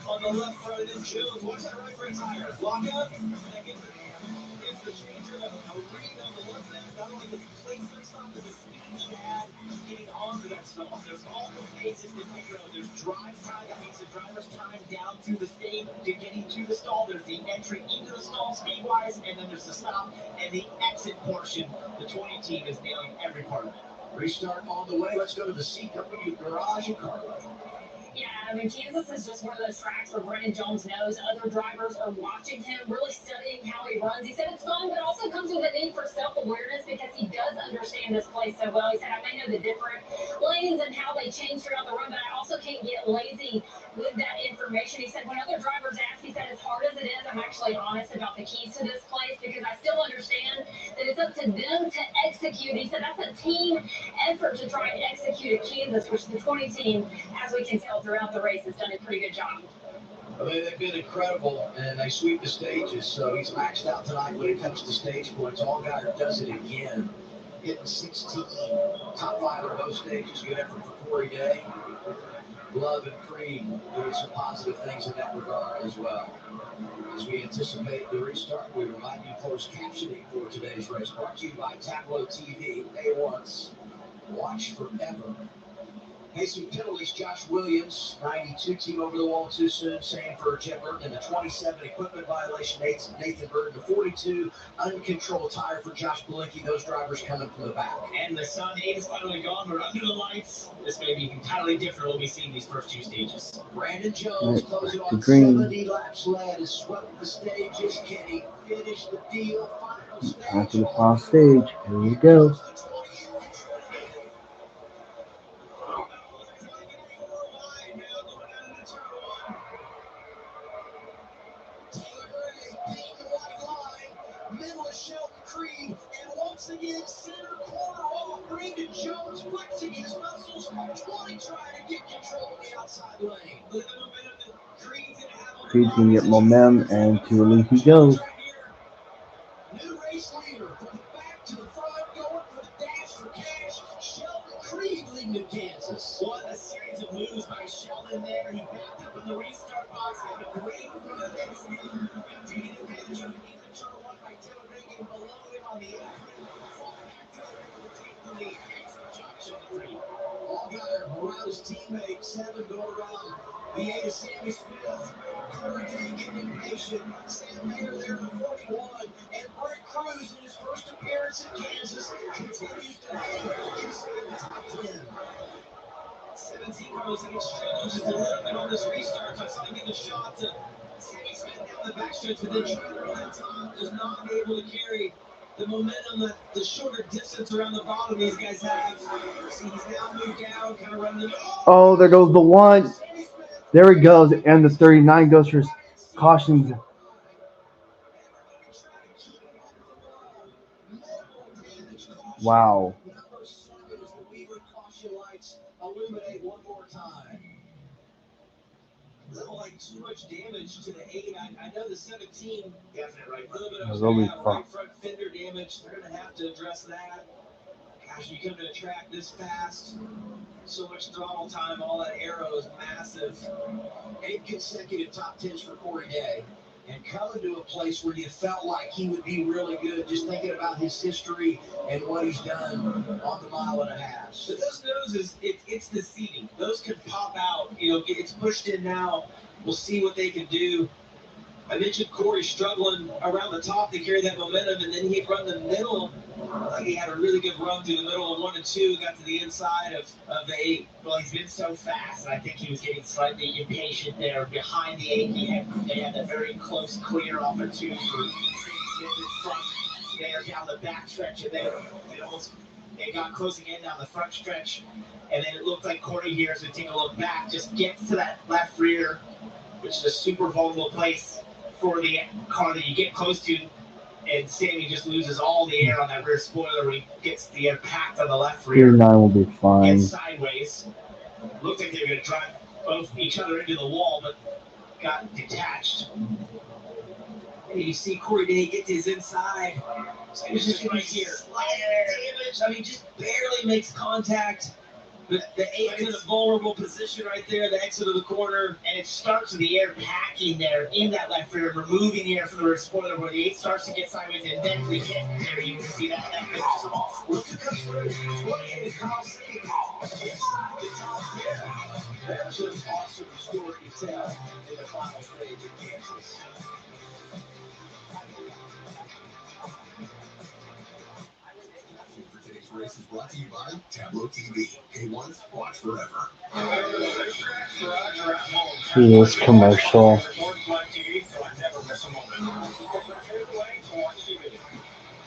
on the left front of them. Jones, watch that right front tire. Lock up. That gives the changer a read on the left side. Not only the placement stop, but the speed he had getting onto that stall. There's all the phases that we know. There's drive time, that means the driver's time down to the stage, to getting to the stall. There's the entry into the stall speed-wise, and then there's the stop and the exit portion. The 20 team is nailing every part of it. Restart on the way. Let's go to the CW Garage in Carlo. Yeah, I mean, Kansas is just one of those tracks where Brandon Jones knows other drivers are watching him, really studying how he runs. He said it's fun, but also comes with a need for self-awareness because he does understand this place so well. He said, I may know the different lanes and how they change throughout the run, but I also can't get lazy with that information. He said, when other drivers ask, he said, as hard as it is, I'm actually honest about the keys to this place because I still understand that it's up to them to execute. He said, that's a team effort to try and execute at Kansas, which the 20 team, as we can tell throughout the race, has done a pretty good job. Well, they've been incredible, and they sweep the stages, so he's maxed out tonight when it comes to stage points. Allgaier does it again, hitting 16, top 5 of those stages. Good effort for Corey Day. Love and Creed doing some positive things in that regard as well. As we anticipate the restart, we remind you closed captioning for today's race brought to you by Tableau TV. Pay once, watch forever. Hey, some penalties. Josh Williams, 92, team over the wall too soon. Same for Jim Burton. And the 27, equipment violation, Nathan Burton. The 42, uncontrolled tire for Josh Bielicki. Those drivers coming from the back. And the sun is finally gone. We're under the lights. This may be entirely different what we see in these first two stages. Brandon Jones closing on green. 70 laps led. Has swept the stages. Can he finish the deal? Final stage. After the final stage, here we go. Creed, and once again, center corner off. Brandon Jones flexing his muscles. 20 trying to get control of the outside lane. Look at the momentum that Creed's going to have. Creed's going to get momentum, and to release he goes. New race leader from the back to the front, going for the dash for cash. Sheldon Creed leading to Kansas. What a series of moves by Sheldon there. He backed up in the restart box, had a great run next time. Taking advantage of the turn one by Taylor Reagan below him on the apron. Fall back to the able to take the lead. Excellent job, Sheldon Creed. Allgaier around his teammate, 7 going around. The 8 is Sammy Smith. Corey Day getting impatient. Sam Mayer there to 41. And Brett Cruz in his first appearance in Kansas continues to hang inside the top 10. 17 Carlos struggling just a little bit on this restart. So I give a shot to Sammy Smith down the backstretch, but then trying to run that top is not able to carry the momentum that the shorter distance around the bottom these guys have. See, he's now moved down, kind of running. Oh, there goes the 1. There it goes, and the 39 goes for cautions. Wow. Number 7 is the Weaver caution lights illuminate one more time. Little like too much damage to the 8. I know the 17 definite right front. A That's little only bit of right front fender damage. They're going to have to address that. Gosh, you come to a track this fast, so much throttle time, all that aero is massive. 8 consecutive top 10s for Corey Day. And coming to a place where you felt like he would be really good, just thinking about his history and what he's done on the mile and a half. But those noses, it's the seating. Those can pop out. You know, it's pushed in now. We'll see what they can do. I mentioned Corey struggling around the top to carry that momentum, and then he'd run the middle. He had a really good run through the middle of 1 and 2, got to the inside of the 8. Well, he's been so fast, and I think he was getting slightly impatient there behind the 8. They had a very close clear off of 2 for front there down the back stretch, and they got closing in down the front stretch, and then it looked like Corey here, as we take a look back, just gets to that left rear, which is a super vulnerable place for the car that you get close to, and Sammy just loses all the air on that rear spoiler when he gets the impact on the left rear. Gear 9 will be fine. Gets sideways. Looked like they were going to drive both each other into the wall, but got detached. And you see Corey Day get to his inside. So he's just right here. Slight damage. I mean, just barely makes contact. But the 8's in a vulnerable position right there, the exit of the corner. And it starts with the air packing there in that left rear, removing the air from the rear spoiler where the 8 starts to get sideways, and then we hit there. You can see that finishes them off. Look to come through. 28 is Kyle City. There's an awesome story to tell in the final stage of Kansas. Today's race is brought to you by Tableau TV. K1, watch forever. See this commercial.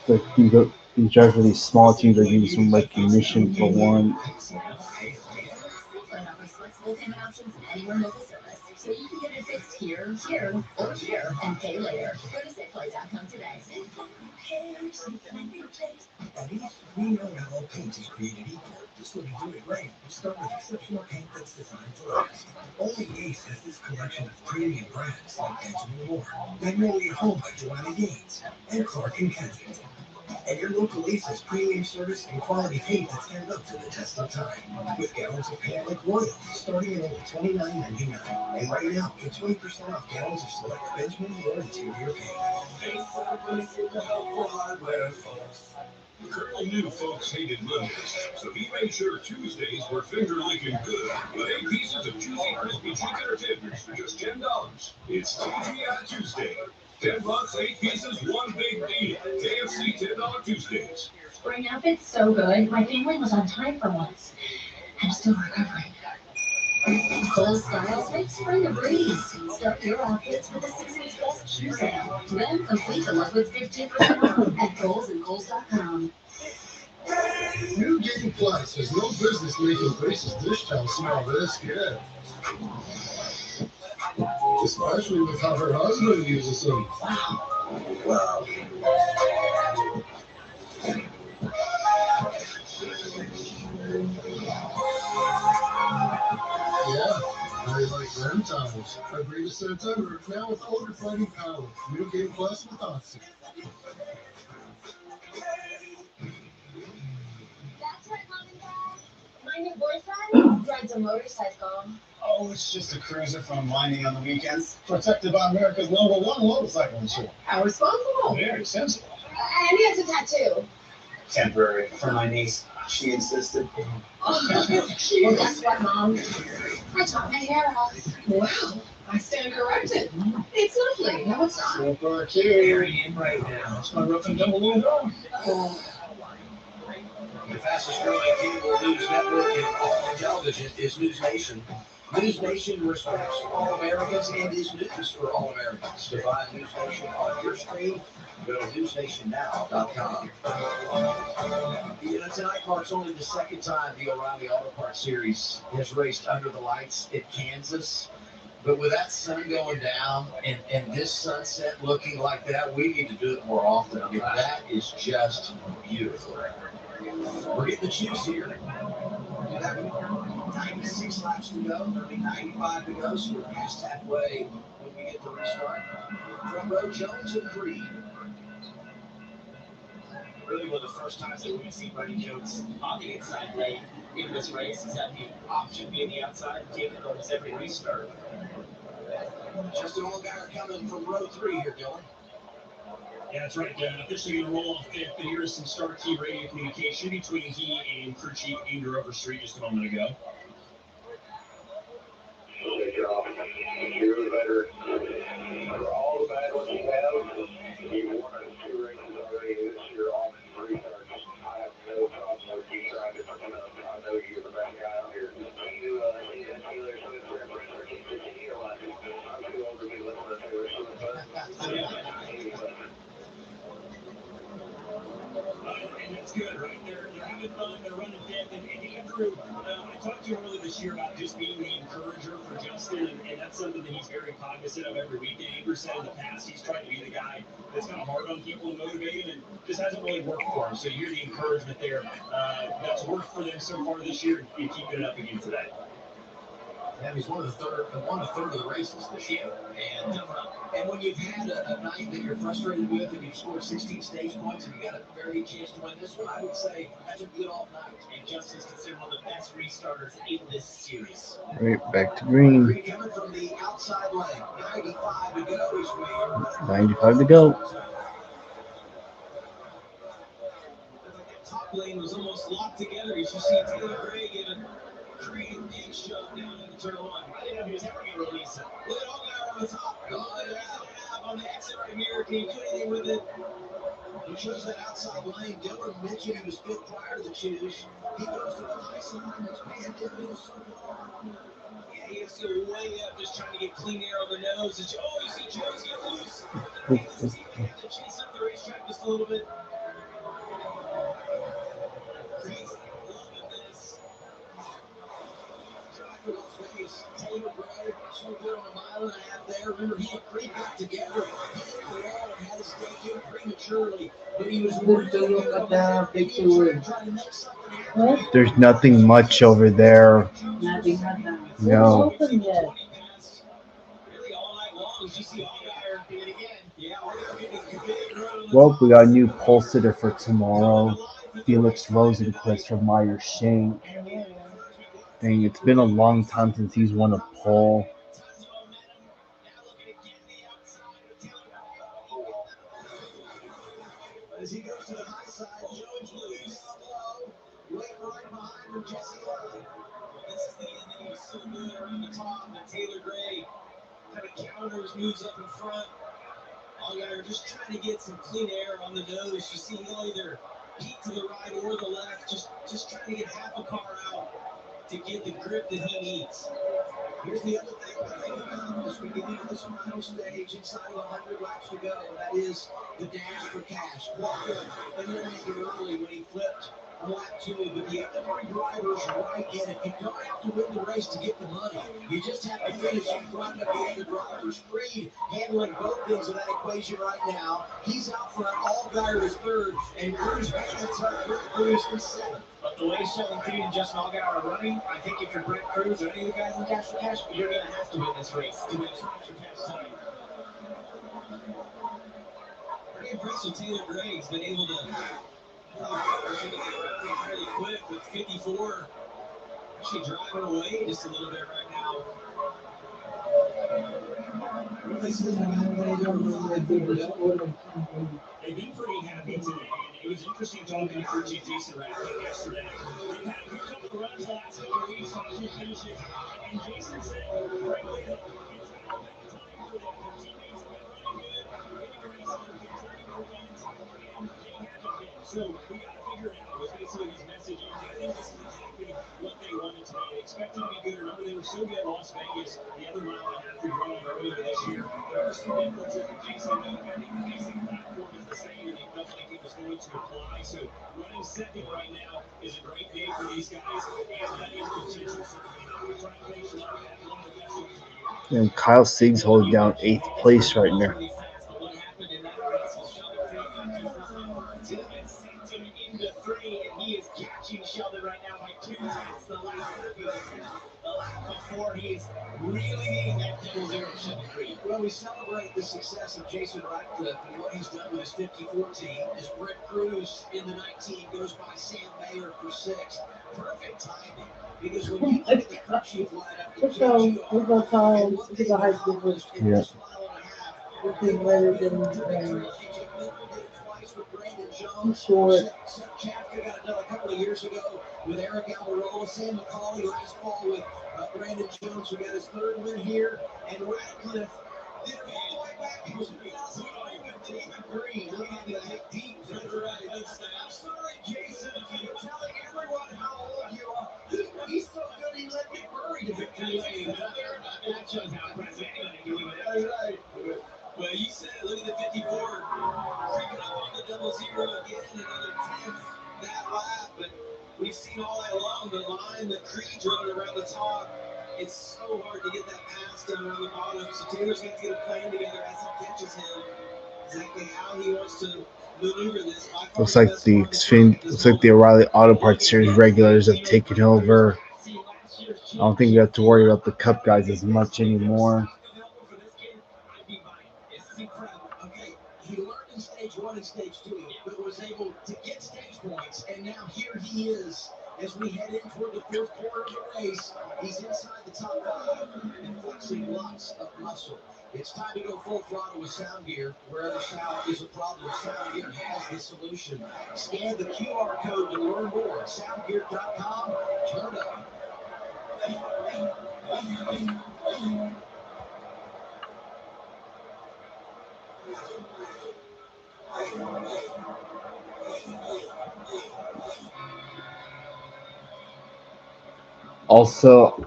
Like these drive for these small teams are getting some recognition for one. Flexible payment options anywhere mobile service, so you can get it fixed here, or here, and pay later. Go to safeplay.com today. At Ace, we know not all paint is created equal. Just when you do it right, you start with exceptional paint that's designed to last. Only Ace has this collection of premium brands like Edge & Moore, Magnolia Home by Joanna Gaines, and Clark & Kensington. And your local Ace has premium service and quality paint that stands up to the test of time. With gallons of paint like Royal, starting at only $29.99. And right now, get 20% off gallons of select Benjamin or interior paint. Hardware, folks. Colonel knew folks hated Mondays, so he made sure Tuesdays were finger-licking good. With 8 pieces of juicy crispy chicken or tenders for just $10. It's TGI Tuesday. $10, 8 pieces, one big deal. KFC $10 Tuesdays. Spring outfit's so good. My family was on time for once. I'm still recovering. Cole's Styles makes spring a breeze. Start your outfits with the season's best shoe sale. Then complete the look with 15% off at Kohl's and Kohl's.com. New Game Plus has no business making Grace's dish towel smell this good. Especially with how her husband uses them. Wow. Yeah, I like them towels. Our greatest sense ever, now with odor fighting power. New Game Plus with Oxy. That's right, Mom and Dad. My new boyfriend rides a motorcycle. Oh, it's just a cruiser from Winding on the weekends. Protected by America's #1 motorcycle insurance. How responsible. Very sensible. And he has a tattoo. Temporary for my niece. She insisted. Well, guess what, Mom? I taught my hair off. Wow, I stand corrected. It's lovely. No, it's not. Super cute. In right now. It's my rough and tumble little dog. The fastest growing cable news network in all of television is News Nation. News Nation respects all Americans and is news for all Americans. To find News Nation on your screen, go to newsnationnow.com. Tonight marks only the second time the O'Reilly Auto Parts Series has raced under the lights in Kansas. But with that sun going down and this sunset looking like that, we need to do it more often. I mean, that is just beautiful. We're getting the juice here. 96 laps to go, 95 to go, so we're past halfway when we get the restart. Front row, Jones and Creed. Really one of the first times that we've seen Buddy Jones on the inside lane in this race. He's had the option to be in the outside, taking almost every restart. Justin Allgaier coming from row 3 here, Dylan. Yeah, that's right. Officially going to roll off fifth. Here is some start key radio communication between he and crew chief Andrew Overstreet just a moment ago. That's good, right? They're having fun. They're running fifth. And Andrew, I talked to you earlier this year about just being the encourager for Justin, and that's something that he's very cognizant of every week. And Andrew said in the past he's tried to be the guy that's kind of hard on people and motivate them, and just hasn't really worked for him. So you're the encouragement there. That's worked for them so far this year, and keeping it up again today. Yeah, he's won a third of the races this year. And when you've had a night that you're frustrated with and you've scored 16 stage points and you got a very good chance to win this one, I would say that's a good off night. And Justin's considered one of the best restarters in this series. Right, back to green. Green coming from the outside lane. 95 to go. He's waiting. 95 to go. That top lane was almost locked together. You should see Taylor Gray get a creative big shove down into turn one. I didn't know he was ever going to release it. Look at all guy on the top. Oh, yeah. On the exit right here. Can you do anything with it? He chose that outside lane. Dylan mentioned he was fifth prior to the choose. He goes to the high side and it's panned into so far. Yeah, he has to go way up, just trying to get clean air on the nose. Oh, you see Jones get loose. Let's see if he has to chase up the racetrack just a little bit. Crazy. Loving this. Drive for Las Vegas. Taylor Gray, so good on a mile and a half there. Remember, he and Creed got together, hit the wall, and had to stay tuned prematurely. But he was really good on that. He was trying to make something happen. There's nothing much over there. Nothing happened. No. Open yet. Really all night long. You see Allgaier doing it again. Yeah, Allgaier getting a big run on the Well, we got a new pole sitter for tomorrow. Felix Rosenquist from Meyer Shank. Dang, it's been a long time since he's won a pole. As he goes to the high side, Jones loose, slow, waiting right behind him, Jesse Love. This is the end that he was so good around the top, but Taylor Gray kind of counters, moves up in front. Allgaier just trying to get some clean air on the nose. You see he'll either peek to the right or the left, just trying to get half a car out to get the grip that he needs. Here's the other thing to think about as we get into this final stage inside of 100 laps to go, and that is the dash for cash. Walker eliminated early when he flipped on lap 2, but the other three drivers right in it. You don't have to win the race to get the money. You just have to finish in front of the other drivers. Creed handling both ends of that equation right now. He's out front. Allgaier is third, and Cruz Vance up. Cruz is seventh. But the way Sheldon Creed and Justin Allgaier are running, I think if you're Brent Cruz or any of the guys in Dash for Cash, you're going to have to win this race to win Dash for Cash tonight. Pretty impressive. Taylor Gray's been able to fairly quick with 54. Actually driving away just a little bit right now. They've been pretty happy today, and it was interesting talking to Chief Jason Ratcliffe yesterday. They've had a couple of runs the last couple of weeks on a few finishes, and Jason said, frankly, that it's now been a time for them. Their teammates have been running good, winning races, returning to wins, and they haven't been. So we got to figure it out, was basically his message, and I think this is exactly what they wanted today. They expected to be good. Remember, they were so good at Las Vegas, the other mile and a half we drove earlier this year. There are some differences, and Jason knew that the basic platform is the same, and they felt like it was going to apply. So running second right now is a great day for these guys, and that is potential. So we try and finish one of the best ones of the year. And Kyle Sieg's holding down 8th place right now. What happened in that race was Sheldon Creed got to front two and sent him into three, and he is catching Sheldon right now by 2 tenths. The last lap he was 10th. The lap before, he is really needing that double zero of Sheldon Creed. Well, we celebrate the success of Jason Ratcliffe and what he's done with his 54 team as Brett Cruz in the 19 goes by Sam Mayer for 6th. Perfect timing, because when you look at the cut sheet lineup, Look at the high school first. Yeah. Which is better than short. Chapka got it done a couple of years ago with Eric Almirola. Sam McCauley last fall with Brandon Jones, who got his third win here. And Ratcliffe did it all the way back. He was 2005 with David Green. Look at that deep. I'm sorry, Jason, if you're telling everyone how old you are. He's so good he let me bury the victory lane. That shows how impressive anyone can do it. That's right. Well, you said, look at the 54. Creeping up on the double zero again, another 10th. flat, but we've seen all that along the line, the creed running around the top. It's so hard to get that pass down around the bottom. So Taylor's got to get a plan together as he catches him. Exactly how he wants to maneuver this. Looks like the O'Reilly Auto Parts Series regulars have taken over. I don't think we have to worry about the Cup guys as much anymore. Okay, he learned in stage 1 and stage 2, but was able to get stage points, and now here he is. As we head in toward the fourth quarter of the race, he's inside the top 5 and flexing lots of muscle. It's time to go full throttle with Sound Gear. Wherever sound is a problem, Sound Gear has the solution. Scan the QR code to learn more. Soundgear.com. Turn up. Also,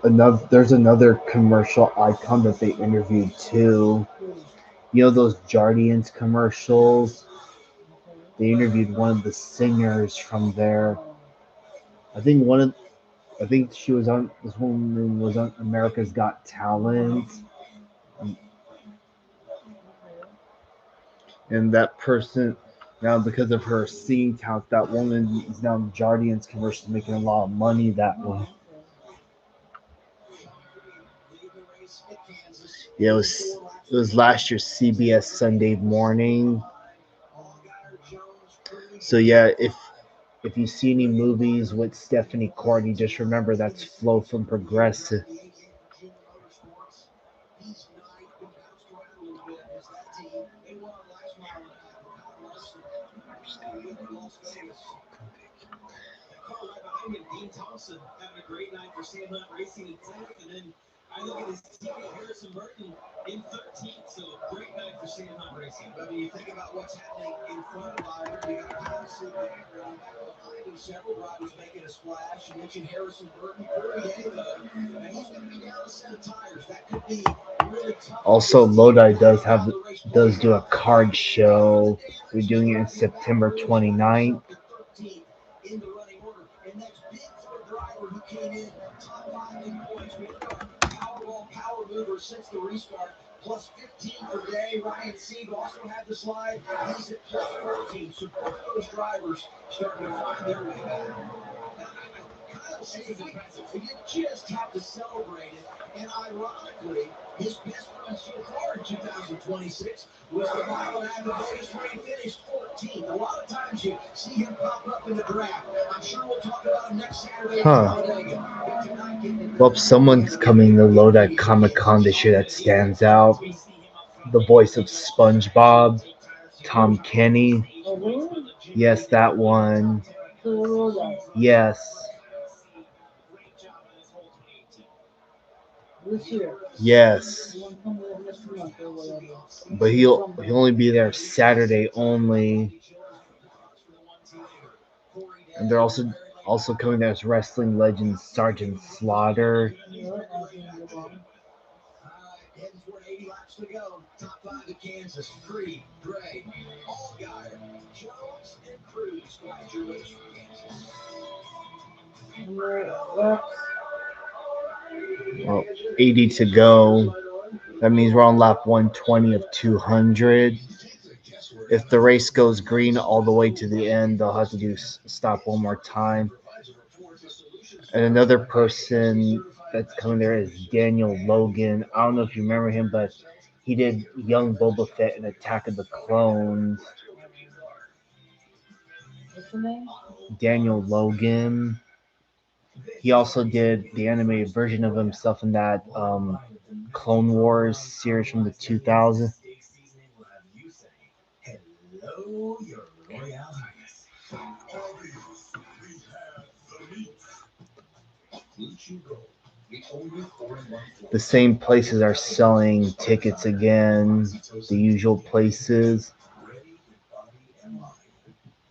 there's another commercial icon that they interviewed too. You know those Jardians commercials? They interviewed one of the singers from there. I think she was on. This woman was on America's Got Talent, and that person now, because of her singing talent, that woman is now in Jardians commercials, making a lot of money that way. Yeah, it was last year's CBS Sunday Morning. So yeah, if you see any movies with Stephanie Courtney, just remember that's Flo from Progressive. Dean Thompson having a great night for Sam Hunt Racing in 10th, and then I look at his teammate Harrison Burton in 13th. So great night for Sam Hunt Racing. But when you think about what's happening in front of Ryder, you got Thompson there, and back behind him, several drivers making a splash. You mentioned Harrison Burton, Poirier, though. Now he's going to be down a set of tires. That could be really tough. Also, Lodi does do a card show. We're doing it in September 29th. In the running order, and that's big for a driver who came in top 5 in points. One of our Powerball power movers since the restart, plus 15 per day. Ryan Sieg also had the slide. He's at plus 14. So both those drivers starting to find their way back. Kyle Sieg, you just have to celebrate it. And ironically, his best run so far in 2026 was the mile and a half of Vegas where he finished 14th. A lot of times you see him pop up in the draft. I'm sure we'll talk about him next Saturday. Well, someone's coming to Lodi Comic Con this year that stands out. The voice of SpongeBob, Tom Kenny. Oh, really? Yes, that one. Yes. This year. Yes. But he'll only be there Saturday only. And they're also coming there as wrestling legend Sergeant Slaughter. Heading toward 80 laps to go. Top 5 at Kansas. Creed, Gray, Allgaier, Jones, and Cruz. Glad you're with us from Kansas. Well, 80 to go. That means we're on lap 120 of 200. If the race goes green all the way to the end, they'll have to do stop one more time. And another person that's coming there is Daniel Logan. I don't know if you remember him, but he did young Boba Fett in Attack of the Clones. What's the name? Daniel Logan. He also did the animated version of himself in that Clone Wars series from the 2000s. Hello, your Royal Highness. Arby's, we have the meat. Blue Chew Gold, the only 4-in-1 The same places are selling tickets again, the usual places. ready in body and mind.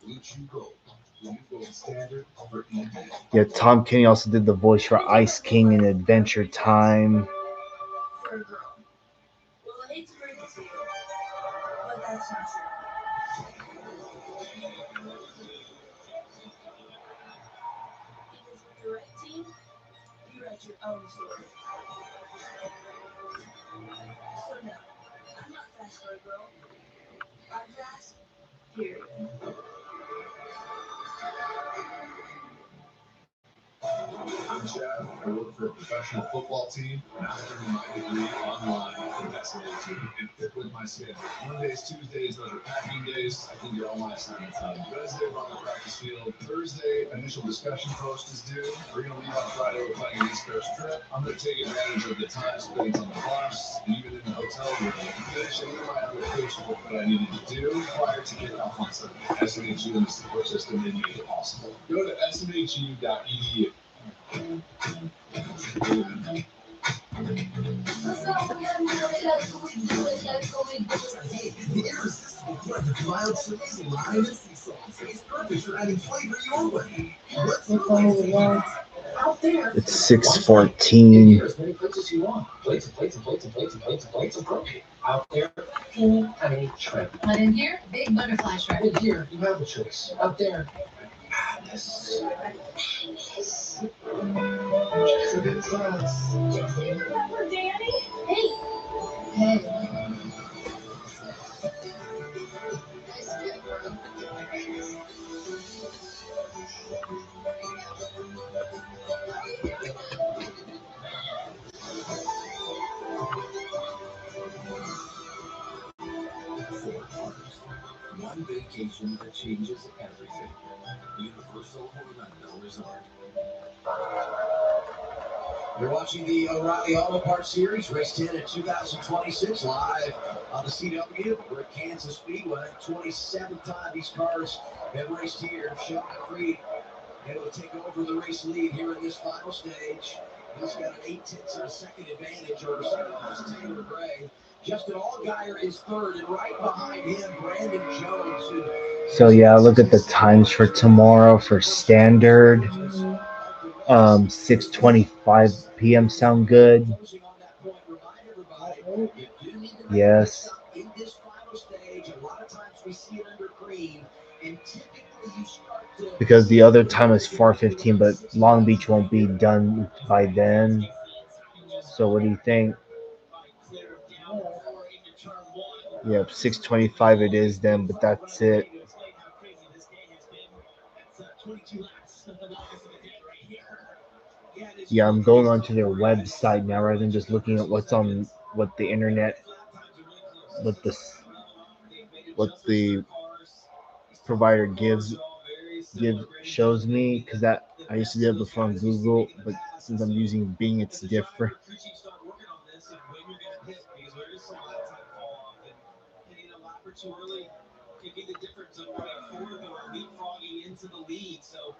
Blue Chew Gold, Blue Gold standard for each. Yeah, Tom Kenny also did the voice for Ice King in Adventure Time. Well, I hate to break it to you, but that's not true. write your own story. So no, I'm not fast for a girl. I'm fast, period. I'm Chad. I work for a professional football team, and I'm earning my degree online from SAT and fit with my schedule. Mondays, Tuesdays, those are packing days. I can get all my assignments done. Wednesday, we're on the practice field. Thursday, initial discussion post is due. We're going to leave on Friday. We're planning an East Coast trip. I'm going to take advantage of the time spent on the bus and even in the hotel room, finishing my application with what I needed to do prior to kickoff on Sunday. SMHU and the support system, they made it possible. Go to smhu.edu. Hey, the irresistible blend of mild chilies, lime, and sea salt tastes perfect for adding flavor your way. What's your way to take it? Out there. It's 6:14. As many places you want. Plates and plates and plates and plates and plates and plates and croquet. Out there, honey shrimp. But in here, big butterfly shrimp. In here, you have a choice. Out there, madness. It's a good class. Did you remember Danny? Hey. Hey. Ford Cars. One vacation that changes everything. Universal Orlando Resort. You're watching the O'Reilly Auto Parts Series, race 10 at 2026, live on the CW. We're at Kansas Speedway. 27th time these cars have raced here. Sheldon Creed able to take over the race lead here in this final stage. He's got an 8/10 of a second advantage over St. Taylor Gray. Justin Allgaier is third, and right behind him, Brandon Jones. So yeah, look at the times for tomorrow for standard. 6:25 p.m. sound good? Yes. In this final stage, a lot of times we see it under green, and typically you start to... Because the other time is 4:15, but Long Beach won't be done by then. So what do you think? Yep, 6:25 it is then, but that's it. Yeah, I'm going onto their website now rather than just looking at what's on what the internet, what the provider shows me, because that I used to do it before on Google, but since I'm using Bing, it's different. Too early could be the difference of going fourth or leapfrogging into the lead. So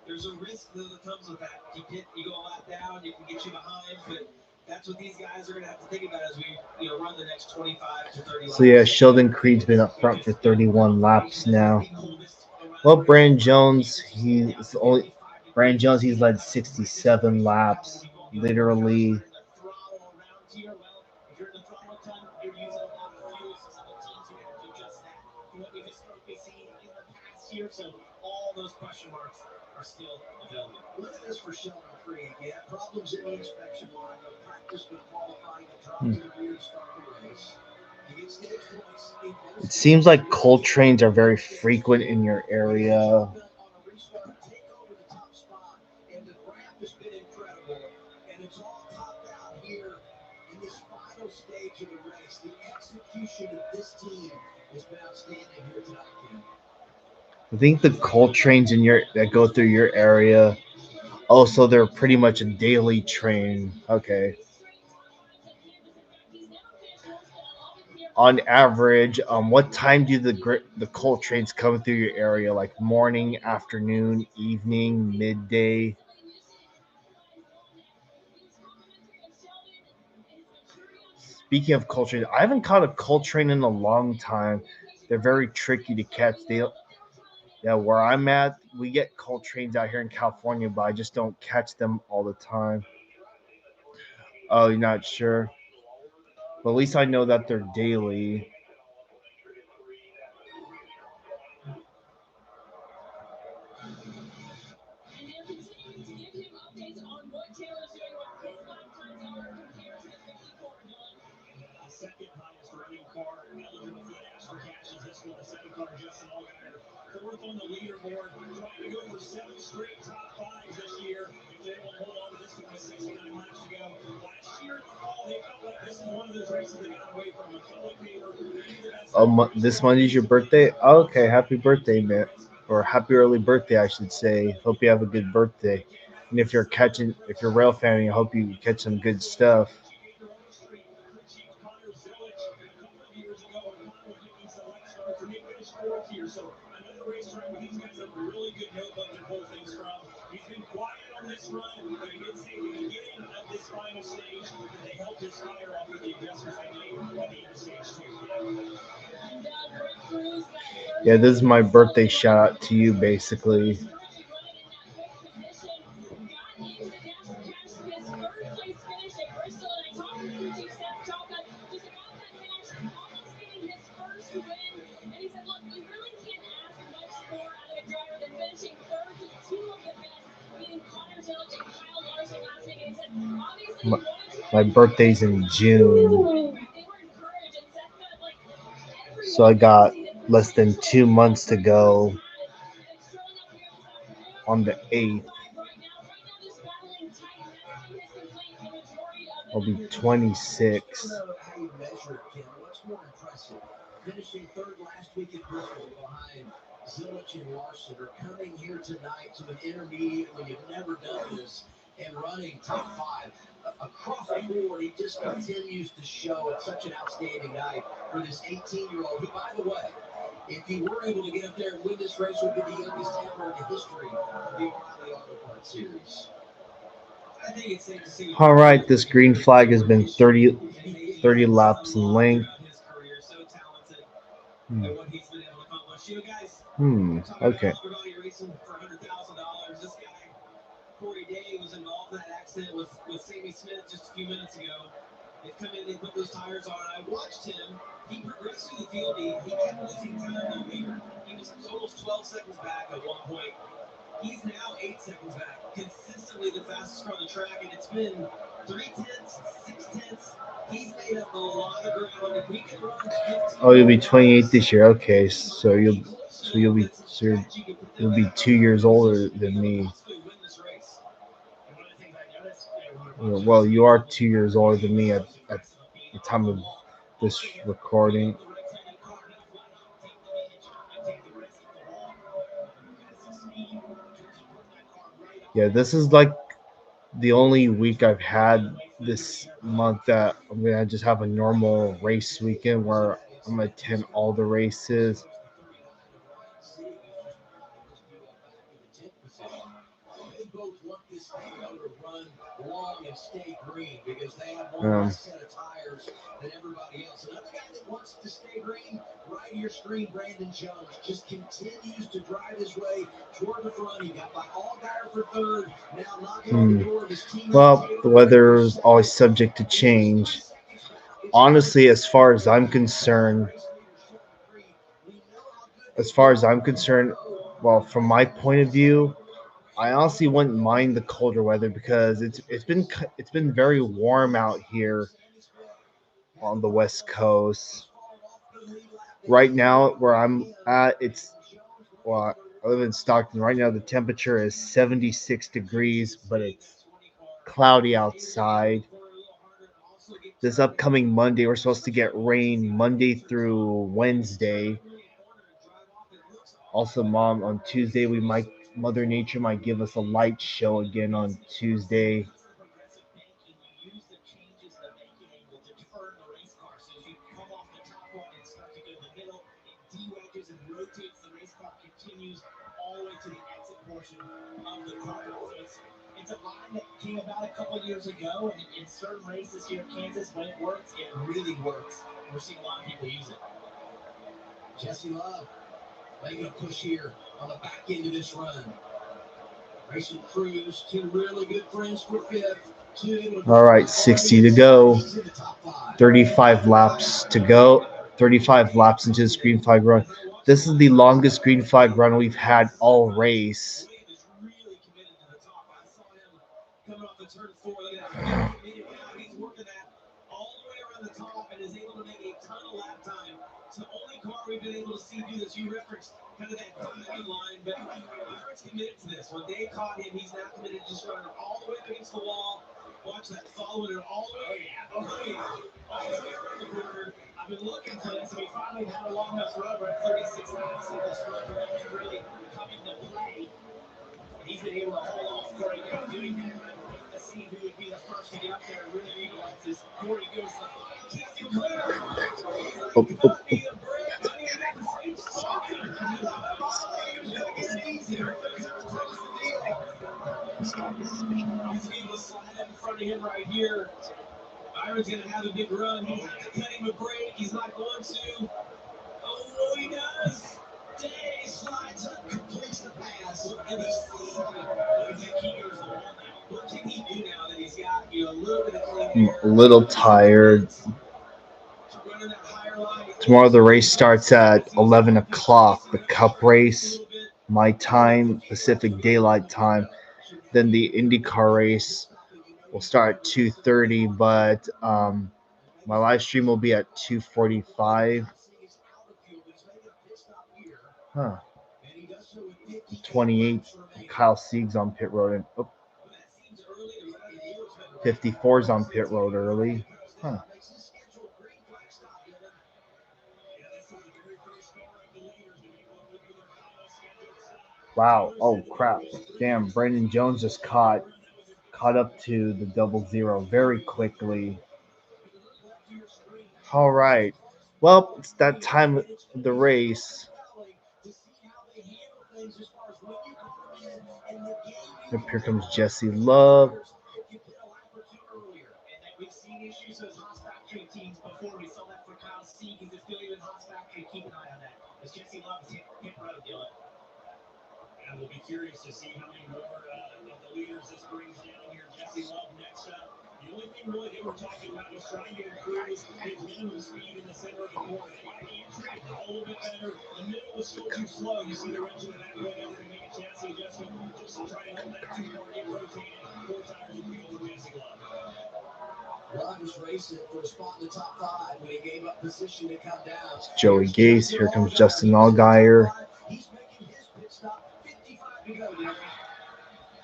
there's a risk that comes with that. You go a lap down, you can get you behind, but that's what these guys are going to have to think about as we run the next 25 to 30 laps. So yeah, Sheldon Creed's been up front for 31 laps now. Well, Brandon Jones, he's led 67 laps, literally. So all those question marks are still available. Look at this for Sheldon Creed. He had problems in the inspection line, no practice with qualifying, and dropped to the rear to start the race. He gets stage points in both. It seems like coal trains are very frequent in your area. On a restart, take over the top spot, and the graph has been incredible, and it's all topped out here in this final stage of the race. The execution of this team has been outstanding here tonight, Ken. I think the coal trains that go through your area, so they're pretty much a daily train. Okay. On average, what time do the coal trains come through your area? Like morning, afternoon, evening, midday? Speaking of coal trains, I haven't caught a coal train in a long time. They're very tricky to catch. Where I'm at, we get coal trains out here in California, but I just don't catch them all the time. Oh, you're not sure? But at least I know that they're daily. with the second car, Justin Allgaier, fourth on the leaderboard, trying to go for 7 straight top fives this year. If they will hold on to this one with 69 laps to go. Last year in the fall, they felt like this is one of those races they got away from. A public paper, maybe the best. This Monday's your birthday? Okay, happy birthday, man. Or happy early birthday, I should say. Hope you have a good birthday. And if you're a rail fan, I hope you catch some good stuff. So another racetrack where these guys have a really good notebook to pull things from. He's been quiet on this run, but he did say at the beginning of this final stage that they helped his tire off with the adjustments they made at the end of stage 2. Yeah, this is my birthday shout out to you, basically. My birthday's in June, so I got less than 2 months to go on the 8th. I'll be 26. How you measure it, Kim? What's more impressive? Finishing third last week at Bristol behind Zilich and Larson, are coming here tonight to an intermediate when you've never done this and running top five. Across the board, he just continues to show it's such an outstanding night for this 18-year-old who, by the way, if he were able to get up there and win this race, would be the youngest ever in the history of the O'Reilly Auto Parts Series. I think it's safe to say. All right, this green flag has been 30 laps in length. His career, so talented at what he's been able to accomplish. You know, guys, Okay. talking about racing for $100,000. This guy, Corey Day, was involved in that accident with Sammy Smith just a few minutes ago. They come in, they put those tires on. I watched him. He progressed through the field. He kept losing time in the leader. He was almost 12 seconds back at one point. He's now 8 seconds back, consistently the fastest car on the track, and it's been 3/10, 6/10. He's made up a lot of ground. If we can run 15, Oh, you'll be 28 this year. Okay, so you'll be 2 years older than me. Well, you are 2 years older than me at the time of this recording. Yeah, this is like the only week I've had this month that I'm gonna just have a normal race weekend where I'm gonna attend all the races. They both want this thing to run long and stay green because they have one less set of tires than everybody else. Another guy that wants to stay green, right here screen, Brandon Jones just continues to drive his way toward the front. He got by Allgaier for third, now knocking on the door of his team. Well, the weather is always subject to change. Honestly, well, from my point of view, I honestly wouldn't mind the colder weather because it's been very warm out here on the West Coast. Right now, where I'm at, I live in Stockton. Right now, the temperature is 76 degrees, but it's cloudy outside. This upcoming Monday, we're supposed to get rain Monday through Wednesday. Also, Mom, on Tuesday, Mother Nature might give us a light show again on Tuesday. All the way to the exit portion of the car. So it's a line that came about a couple years ago, and in certain races here in Kansas, when it works, it really works. And we're seeing a lot of people use it. Jesse Love making a push here on the back end of this run. Racing Cruz, two really good friends for fifth. All right, 60 to go. 35 laps to go. 35 laps into this green flag run. This is the longest green flag run we've had all race. on the top and is able to make a ton of lap time. It's the only car we've been able to see do this. You referenced kind of that timing line, but Byron's committed to this. When they caught him, he's now committed to just running all the way up against the wall. Watch that, following it all the way. Oh, yeah. All the way around the corner. I've been looking for this, and we finally had a long enough run. We're at 36 laps in this run. We're really coming to play. And he's been able to hold off Corey Gill doing that. I'm waiting to see who would be the first to get up there and really equalize this. Corey Gill's like, can't be clear. He's like, cut me a break. I need that break. He's going to get it easier. He's able to slide up in front of him right here. Byron's going to have a big run. He'll have to cut him a break. He's not going to. Oh, he does. Day slides up, completes the pass, and he's what can he do now that he's got a little bit of clean air? I'm a little tired. Tomorrow the race starts at 11 o'clock. The Cup race, my time, Pacific Daylight Time. Then the IndyCar race will start at 2:30, but my live stream will be at 2:45. 28, Kyle Sieg's on pit road, and 54's on pit road early. Wow. Oh crap. Damn, Brandon Jones just caught up to the 00 very quickly. All right. Well, it's that time of the race. Here comes Jesse Love. We've seen issues with Haas factory teams before. We saw that for Kyle Sieg. He's affiliated with Haas factory. Keep an eye on that. As Jesse Love is hit road, Dylan. And we'll be curious to see how many more of the leaders this brings down here. Jesse Love next up. The only thing really they were talking about was trying to improve his minimum speed in the center of the corner. They might be entering a little bit better. The middle was still too slow. You see the wrench in that way over to make a chassis adjustment just to try to help that two-car get rotated. 4 tires of wheel for Jesse Love. Love is racing for a spot in the top 5 when he gave up position to come down. It's Joey Gase. Here comes Justin Allgaier. He's making his pit stop. 55 to go, Derek.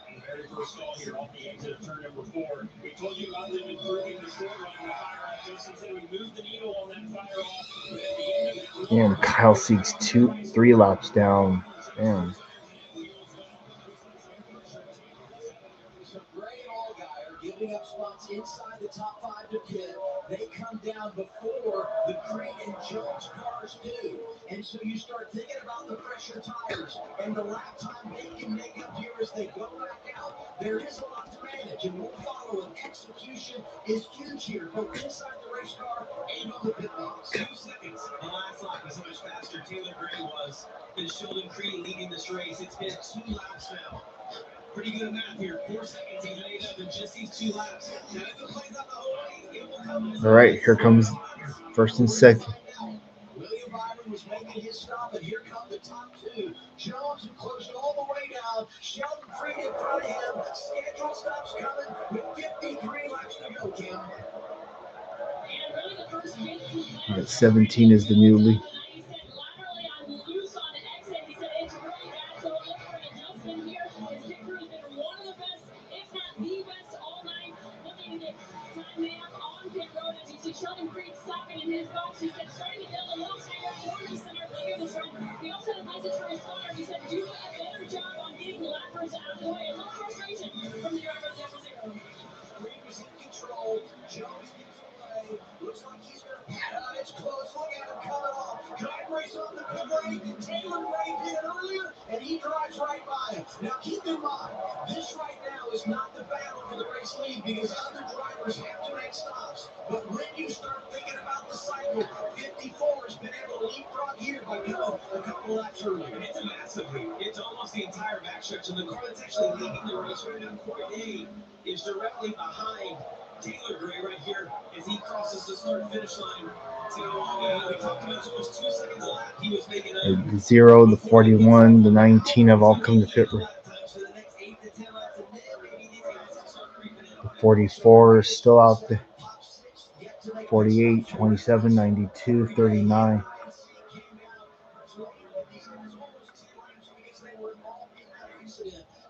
The very first stall here off the exit of turn number 4. We told you about them improving the short run and the fire off. Justin said we moved the needle on that fire off. But at the end of that And Kyle Sieg's 3 laps down. Damn. So Gray and Allgaier giving up spots inside the top 5 to pit. They come down before the Crane and Jones cars do. And so you start thinking about the pressure tires and the lap time they can make up here as they go back out. There is a lot to manage, and we'll follow it. Execution is huge here, both inside the race car and on the pit box. 2 seconds. The last lap is how much faster Taylor Gray was than Sheldon Creed leading this race. It's been 2 laps now. Pretty good math here. 4 seconds he's made up in just these 2 laps. Now if it plays out the whole way, it will come. All right, here comes first and second. William Byron was making his stop, and here come the top 2. Jones, who closed all the way down. Sheldon Creed in front of him. Schedule stops coming with 53 laps to go, Kim. At 17 is the newly. Sheldon Creed stopping in his box. He said, trying to build a little tighter toward the center later this run. He also had a message for his car. He said, do a better job on getting the lappers out of the way. A little frustration from the driver of 0-0. Creed was in control. Jones gets away. Looks like he's going to pat on. It's close. Look at him coming off. Drag race on the pit lane. Taylor Gray did earlier, and he drives right by him. Now keep in mind, this right now is not the battle for the race lead because other drivers have to make stops. But when you start thinking about the cycle, 54 has been able to leapfrog here by going a couple laps earlier. It's a massive lead. It's almost the entire backstretch, and the car that's actually leading the race right now, Corey Day, is directly behind Taylor Gray right here as he crosses the start-finish line. We talked about almost 2 seconds a lap. He was making The 0, the 41, the 19 have all come to pit road. The 44 is still out there. Yet to make 48, 27, 92, 39.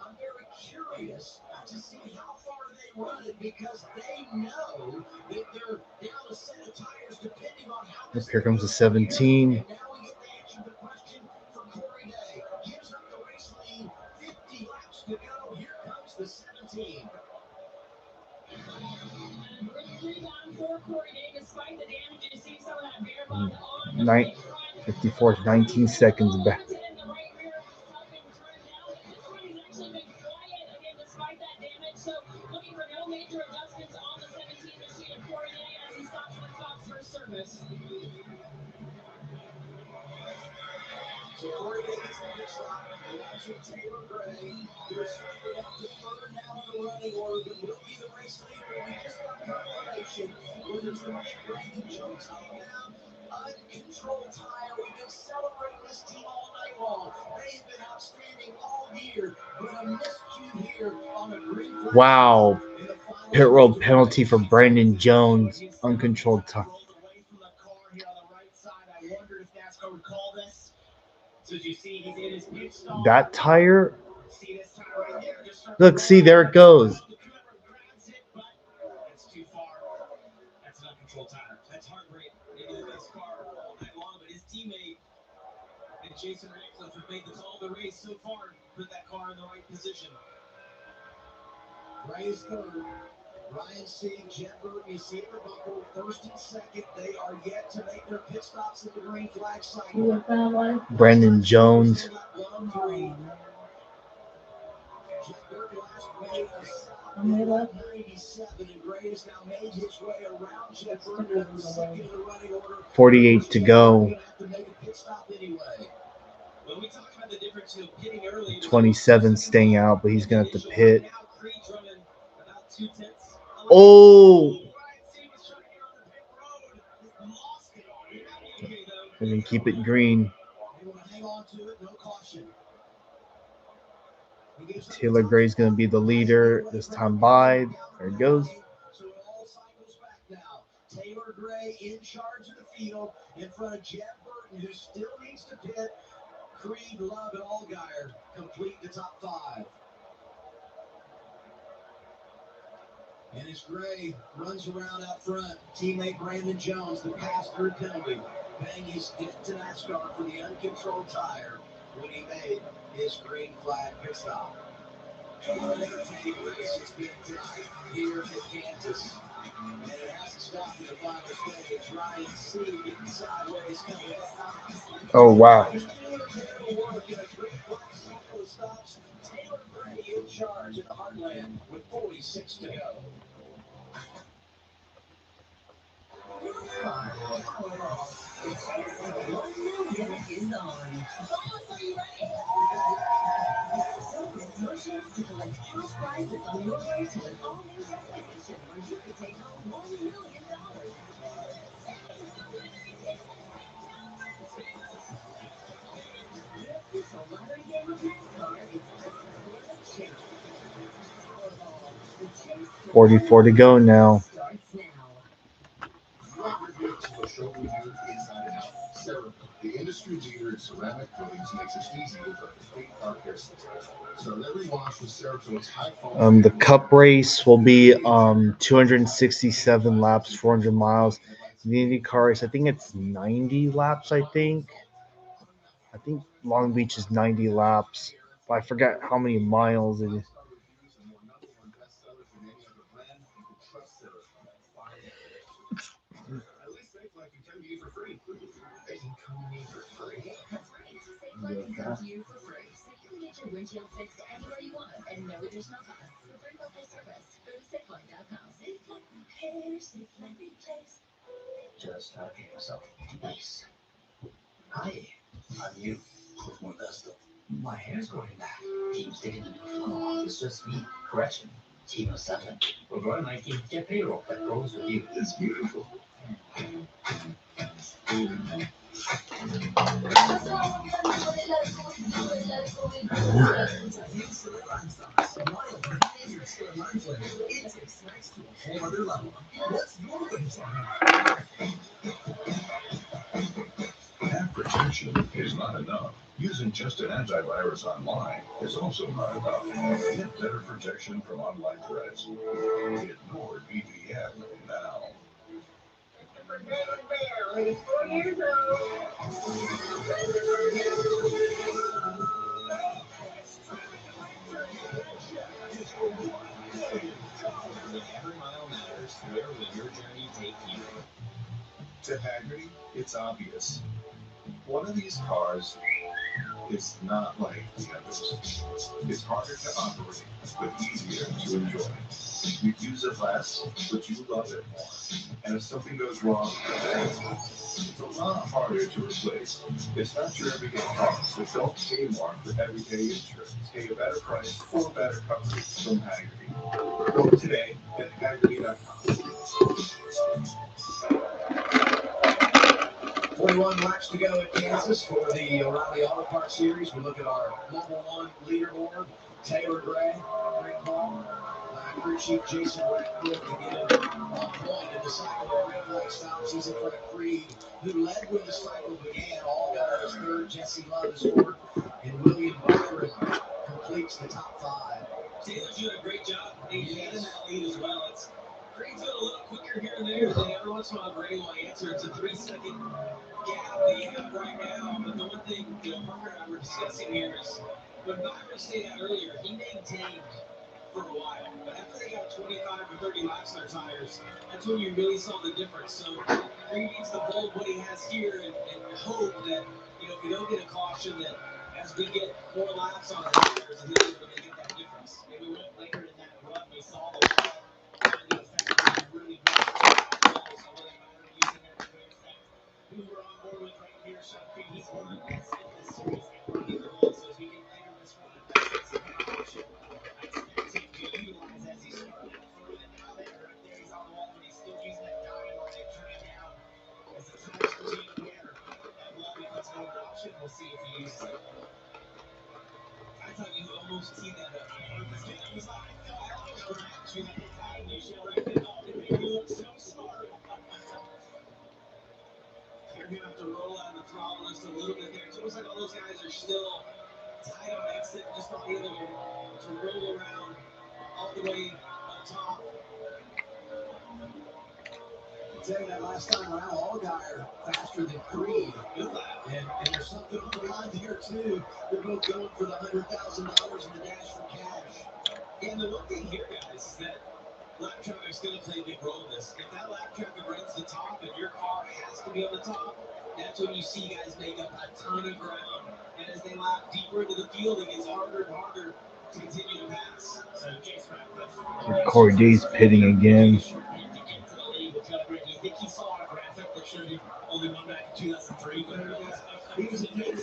I'm very curious to see how far they run it because they know that they're down a set of tires depending on how this Here comes the 17. and now we get to answer the question for Corey Day. Gives up the race lead, 50 laps to go. Here comes the 17. Nine, 54, 19 seconds back. So Corey Day gets the pit stop. Watching Taylor Gray. They're slipping up to third now in the running order, but will be the race leader. We just got confirmation whether it's going to be Brandon Jones coming down. Uncontrolled tire. We've been celebrating this team all night long. They've been outstanding all year, but a miscue here on a green flag. Wow. Pit road penalty for Brandon Jones. Uncontrolled tire. That tire? Look, see, there it goes. That's too far. That's an uncontrolled tire. That's heart rate. Maybe the best car all night long, but his teammate and Jason Ratcliffe have made the call of the race so far. Put that car in the right position. Gray is third. Ryan Sieg, Jet Burton, you see the buckle, first and second. They are yet to make their pit stops at the green flag sign. Brandon Jones. Jet Burton last made a stop in 197, and Gray has now made his way around Jet Burton, second in the running order. 48 to go. Have to make a pit stop anyway. When we talk about the difference of pitting early, 27 staying out, but he's going to have to pit. now Creed Drummond about 2/10. Oh! And then keep it green. They want to hang on to it, no caution. Taylor Gray's going to be the leader this time by. There it goes. So it all cycles back now. Taylor Gray in charge of the field in front of Jet Burton, who still needs to pit. Creed, Love, and Allgaier complete the top five. And as Gray runs around out front, teammate Brandon Jones, the pass-through penalty, paying his debt to NASCAR for the uncontrolled tire when he made his green flag pit stop. An entertaining race has been tonight here at Kansas. And it hasn't stopped in the final stage. Ryan Sieg getting sideways coming up. Oh, wow. Taylor Gray in charge in the Heartland with 46 to go. To collect cash prizes on your way to an all-new destination where you could take home $1 million. The official lottery game of NASCAR is the Circle Chase. Powerball, the chase for 44 to go now. starts now. Welcome to a show we do inside and out. Sarah, the industry leader in ceramic coatings, makes it easy with a complete car care system. So every wash with Sarato's high quality. The Cup race will be 267 laps, 400 miles. The IndyCar race, I think it's 90 laps, I think Long Beach is 90 laps, but I forgot how many miles it is. At least they flag can come to you for free. They can come to me for free. That's right. Safe Flight can come to you for free. So you can get your windshield fixed anywhere you want and no additional cost. For free local service, go to safeflight.com. Safe Flight repair, Safe Flight replace. Just talking myself. Nice. Hi, I'm you. With Modesto. My hair's growing back. Team's taking a new flow. It's just me. Correction. Team of 7. We're growing my team. Get payroll that grows with you. It's beautiful. extra lime flavor, it takes snacks to a whole other level. What's your way to take App protection is not enough. Using just an antivirus online is also not enough. Get better protection from online threats. Get NordVPN now. Only 4 years old. Every mile matters. Where will your journey take you? To Haggerty, it's obvious. One of these cars is not like the others. It's harder to operate, but easier to enjoy. You use it less, but you love it more. And if something goes wrong, it's a lot harder to replace. It's not your everyday car, so don't pay more for everyday insurance. Pay a better price for better coverage from Haggerty. Quote today at Haggerty.com. 21 laps to go at Kansas for the O'Reilly Auto Parts Series. We look at our Mobile One leaderboard. Taylor Gray, Greg Paul, crew chief Jason Ratcliffe to get him on point in the cycle of red flag stops. He's in front of Creed, who led when the cycle began. All got his third. Jesse Love is fourth, and William Byron completes the top 5. Taylor's doing a great job maintaining that lead as well. It's Creed's doing a little quicker here and there. Then every once in a while, Gray will answer. It's a 3-second gap that you have right now. But the one thing, Parker and I were discussing here is when Byron stayed out earlier, he maintained for a while. But after they got 25 or 30 laps on their tires, that's when you really saw the difference. So Creed needs to hold what he has here and hope that, if we don't get a caution, that as we get more laps on our tires, and he'll be able to get that difference. Maybe we went later in that run, we saw the really good. So we're using that to their effect. Who we're on board with right here, Sean Creed, he's one of the best in this series. So as we get later in this run, that's the option I expect him to utilize as he started out further than now. Right there, he's on the wall, but he's still using that dial on it, turning down as the tires continue to wear. That wall becomes another option. We'll see if he uses it. I thought you almost teed that up perfectly. I was like, no, I was actually that time you show right there. Oh, it made you look so smart. You're going to have to roll out of the throttle just a little bit there. It's almost like all those guys are still tied on exit, just not able to roll around all the way up top. I'll tell you that last time around, Allgaier faster than Creed. Good lap. And there's something on the line here, too. They're both going for the $100,000 in the dash for cash. And the one thing here, guys, is that lap traffic's going to play a big role in this. If that lap traffic runs the top and your car has to be on the top, that's when you see guys make up a ton of ground. And as they lap deeper into the field, it gets harder and harder to continue to pass. So Corey D's pitting again. You think he saw a graphic that showed him only won back in 2003? But He was a kid.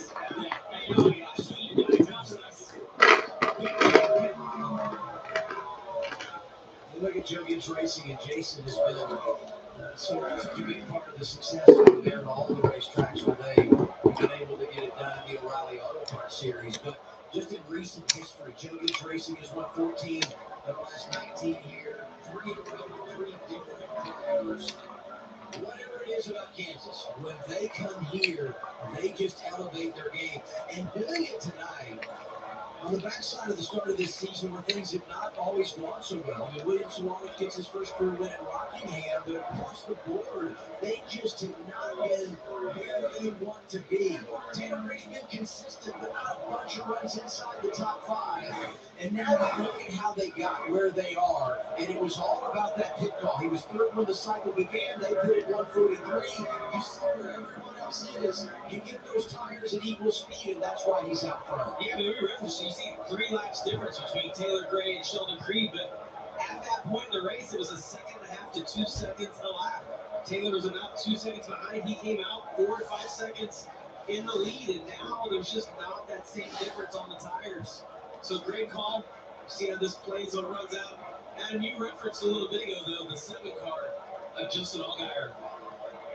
Look at Jogies Racing, and Jason has been sort of a big part of the success over there at all the racetracks where they've been able to get it done in the O'Reilly Auto Parts Series. But just in recent history, Jogies Racing has won 14 of the last 19 here, 3 different drivers. Whatever it is about Kansas, when they come here, they just elevate their game. And doing it tonight, on the backside of the start of this season where things have not always gone so well. I mean, William Sawanek gets his first career win at Rockingham, but across the board, they just have not been where they want to be. Taylor Gray's been consistent, but not a bunch of runs inside the top 5. And now you look at how they got where they are, and it was all about that pit call. He was third when the cycle began. They pitted 143. You see where everyone else is. You get those tires at equal speed, and that's why he's out front. yeah, but we referenced, you see 3 laps difference between Taylor Gray and Sheldon Creed, but at that point in the race, it was a 1.5 to 2 seconds a lap. Taylor was about 2 seconds behind. He came out 4 to 5 seconds in the lead, and now there's just not that same difference on the tires. So great call. See how this plays when it runs out. Adam, you referenced a little bit ago, though, the 7 car of Justin Allgaier.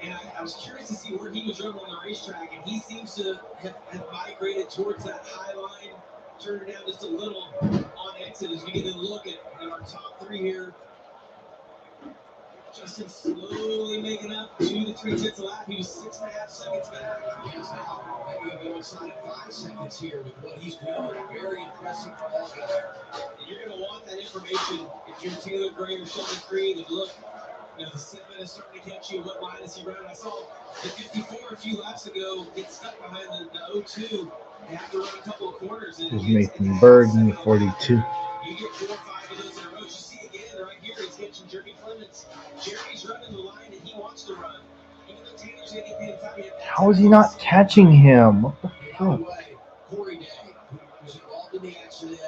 And I was curious to see where he was running on the racetrack, and he seems to have migrated towards that high line, turned it down just a little on exit as we get a look at our top three here. Justin slowly making up 2 to 3 tenths a lap. He was 6.5 seconds back. He's now maybe a go inside of 5 seconds here with what he's doing. Very impressive for all guys. And you're going to want that information if you're Taylor Gray or Sheldon Creed. And look, the 7 is starting to catch you. What line is he running? I saw the 54 a few laps ago get stuck behind the 02. They have to run a couple of corners. This is Nathan Bird in 42. You get 4 or 5 of those in a row. You see again right here, he's catching Jeremy Clements. Jeremy's running the line that he wants to run. Even though Taylor's getting in time, How is he not catching him? What the fuck? Corey Day, who was involved in the accident,